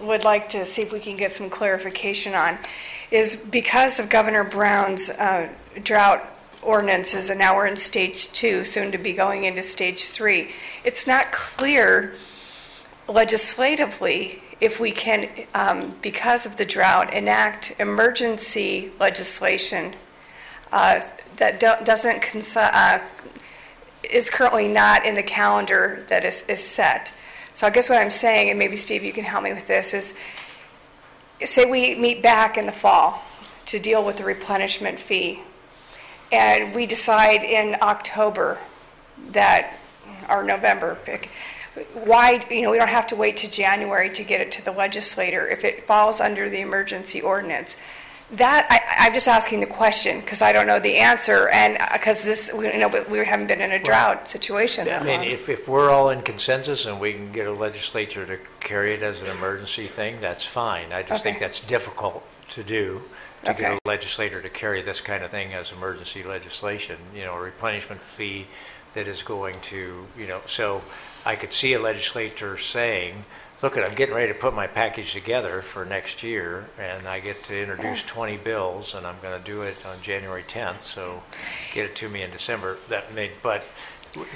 K: would like to see if we can get some clarification on, is because of Governor Brown's drought ordinances, and now we're in stage 2, soon to be going into stage 3. It's not clear legislatively if we can, because of the drought, enact emergency legislation that doesn't is currently not in the calendar that is set. So I guess what I'm saying, and maybe Steve, you can help me with this, is say we meet back in the fall to deal with the replenishment fee, and we decide in October that, or November, why, we don't have to wait to January to get it to the legislator if it falls under the emergency ordinance. That, I'm just asking the question because I don't know the answer, and because we haven't been in a drought situation.
G: I mean, if we're all in consensus and we can get a legislature to carry it as an emergency thing, that's fine. I just think that's difficult to do, to get a legislator to carry this kind of thing as emergency legislation, a replenishment fee that is going to, so I could see a legislator saying, look, I'm getting ready to put my package together for next year, and I get to introduce 20 bills, and I'm going to do it on January 10th, so get it to me in December. But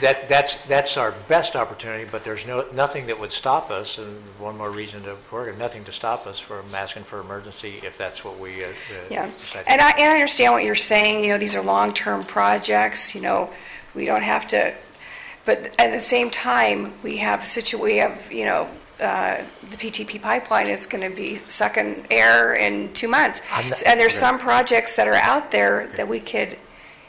G: that's our best opportunity, but there's nothing that would stop us, and one more reason to work, nothing to stop us from asking for emergency if that's what we decide.
K: And I understand what you're saying. These are long-term projects. We don't have to, but at the same time, we have the PTP pipeline is going to be sucking air in 2 months. And there's some projects that are out there that we could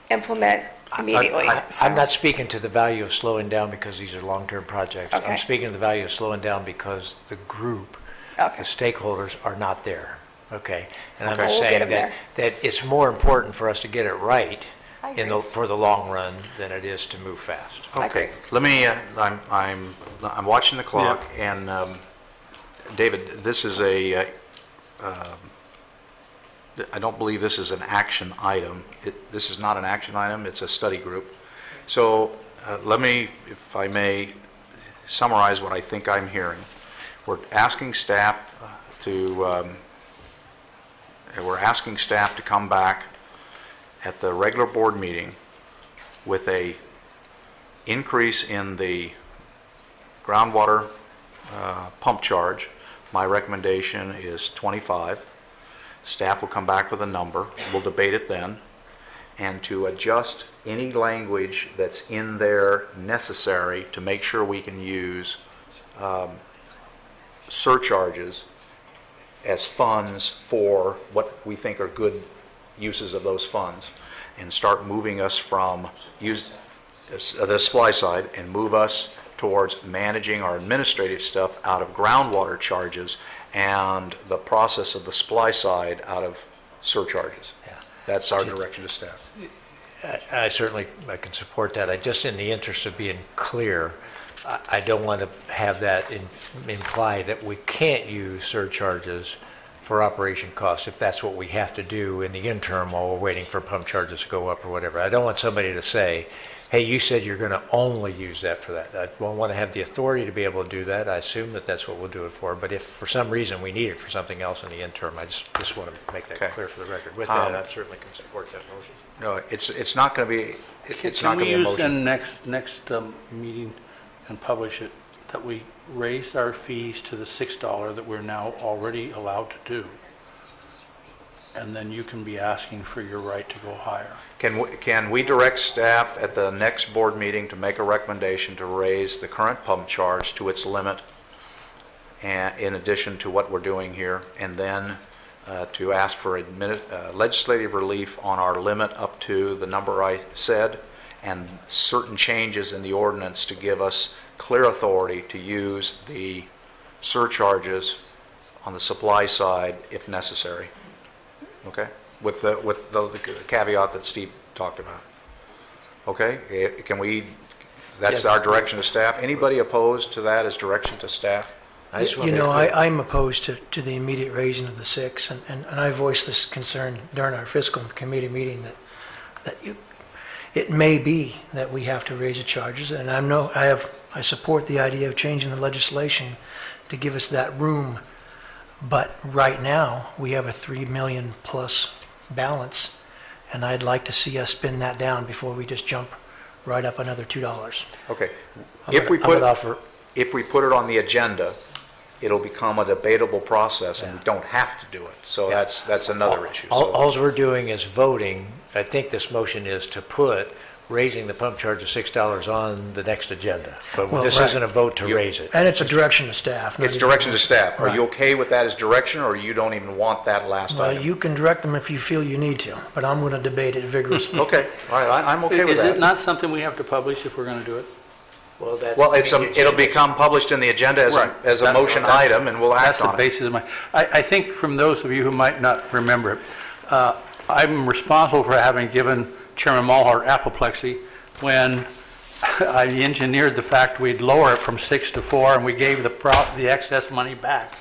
K: implement immediately.
G: I'm not speaking to the value of slowing down because these are long-term projects. I'm speaking to the value of slowing down because the group, the stakeholders are not there. Okay. And I'm just saying that it's more important for us to get it right for the long run than it is to move fast.
A: Okay, let me. I'm watching the clock, and David, this is I don't believe this is an action item. This is not an action item. It's a study group. So let me, if I may, summarize what I think I'm hearing. We're asking staff to come back at the regular board meeting with a increase in the groundwater pump charge. My recommendation is 25. Staff will come back with a number. We'll debate it then. And to adjust any language that's in there necessary to make sure we can use surcharges as funds for what we think are good uses of those funds, and start moving us from the supply side and move us towards managing our administrative stuff out of groundwater charges and the process of the supply side out of surcharges. That's our direction to staff.
G: I certainly can support that. Just in the interest of being clear, I don't want to have that imply that we can't use surcharges for operation costs if that's what we have to do in the interim while we're waiting for pump charges to go up or whatever. I don't want somebody to say, hey, you said you're going to only use that for that. I want to have the authority to be able to do that. I assume that that's what we'll do it for. But if for some reason we need it for something else in the interim, I just want to make that clear for the record. With that, I certainly can support that motion.
A: No, it's not going to be. It's not
T: Can we
A: going to be a
T: use
A: motion.
T: in next meeting and publish it that we raised our fees to the $6 that we're now already allowed to do, and then you can be asking for your right to go higher.
A: Can we direct staff at the next board meeting to make a recommendation to raise the current pump charge to its limit, and in addition to what we're doing here, and then to ask for legislative relief on our limit up to the number I said, and certain changes in the ordinance to give us clear authority to use the surcharges on the supply side if necessary. Okay? With the caveat that Steve talked about. Okay? Can we, that's our direction to staff. Anybody opposed to that as direction to staff?
R: I'm opposed to the immediate raising of the 6, and I voiced this concern during our fiscal committee meeting that it may be that we have to raise the charges, and I support the idea of changing the legislation to give us that room. But right now we have a $3 million plus balance, and I'd like to see us spin that down before we just jump right up another $2.
A: Okay.
R: I'm
A: If we
R: gonna
A: put,
R: offer-
A: if we put it on the agenda, it'll become a debatable process, and we don't have to do it. So that's another issue. So-
G: All we're doing is voting. I think this motion is to put raising the pump charge of $6 on the next agenda. But
R: Well,
G: this
R: right.
G: isn't a vote to raise it.
R: And it's a direction to staff. not
A: It's
R: even-
A: direction to staff. Are you
R: Right.
A: okay with that as direction, or you don't even want that last
R: Well,
A: item?
R: you can direct them if you feel you need to, but I'm going to debate it vigorously.
A: Okay, all right, I'm okay with
T: Is it
A: that.
T: not something we have to publish if we're going to do it?
G: Well, that's...
A: Well, it'll become published in the agenda as
T: Right.
A: as a
T: That-
A: motion
T: that-
A: item, and we'll
T: That's
A: act
T: the
A: on it.
T: basis of my, I think from those of you who might not remember it, I'm responsible for having given Chairman Mulhart apoplexy when I engineered the fact we'd lower it from 6 to 4, and we gave the excess money back,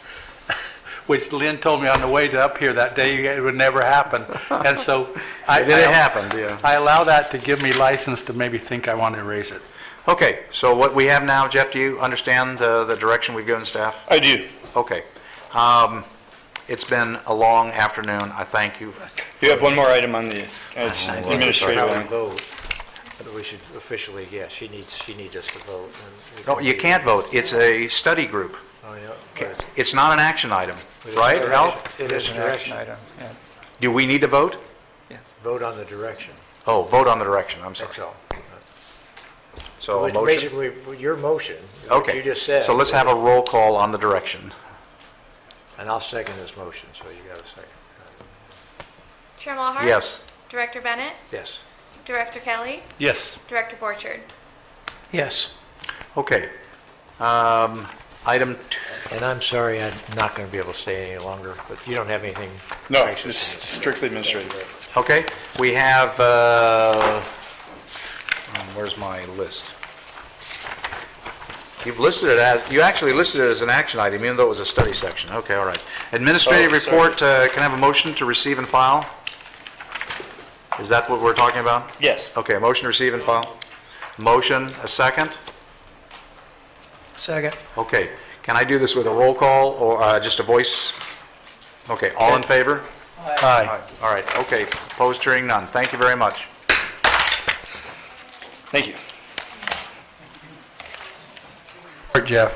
T: which Lynn told me on the way up here that day it would never happen. And so
A: It happened, yeah.
T: I allow that to give me license to maybe think I want to raise it.
A: Okay, so what we have now, Jeff, do you understand the direction we've given staff?
D: I do.
A: Okay. It's been a long afternoon. I thank you.
D: You have one more item on the, it's
G: How we
D: administrative.
G: vote. But we should officially, yeah, she needs us to vote. and we
A: No,
G: can
A: you
G: do-
A: can't vote. It's a study group.
G: Oh, yeah.
A: Okay. It's not an action item, right, Al?
E: It is an action item, yeah.
A: Do we need to vote?
G: Vote on the direction.
A: Oh, vote on the direction, I'm sorry.
G: That's all.
A: So a
G: Which
A: motion?
G: basically, your motion, what
A: Okay.
G: you just said.
A: So let's have a roll call on the direction.
G: And I'll second this motion, so you got a second.
C: Chair Mulhart?
A: Yes.
C: Director Bennett?
G: Yes.
C: Director Kelly?
T: Yes.
C: Director Borchard?
R: Yes.
A: Okay. Item two.
G: And I'm sorry, I'm not going to be able to stay any longer, but you don't have anything.
D: No, it's strictly administrative.
A: Okay, we have, where's my list? You've listed it as, you actually listed it as an action item, even though it was a study section. Okay, all right. Administrative
D: Oh, sorry.
A: report, can I have a motion to receive and file? Is that what we're talking about?
D: Yes.
A: Okay, motion to receive and file. Motion, a second?
R: Second.
A: Okay, can I do this with a roll call or just a voice? Okay, all in favor?
T: Aye.
A: All right, okay, opposed, hearing none. Thank you very much.
D: Thank you.
T: Jeff.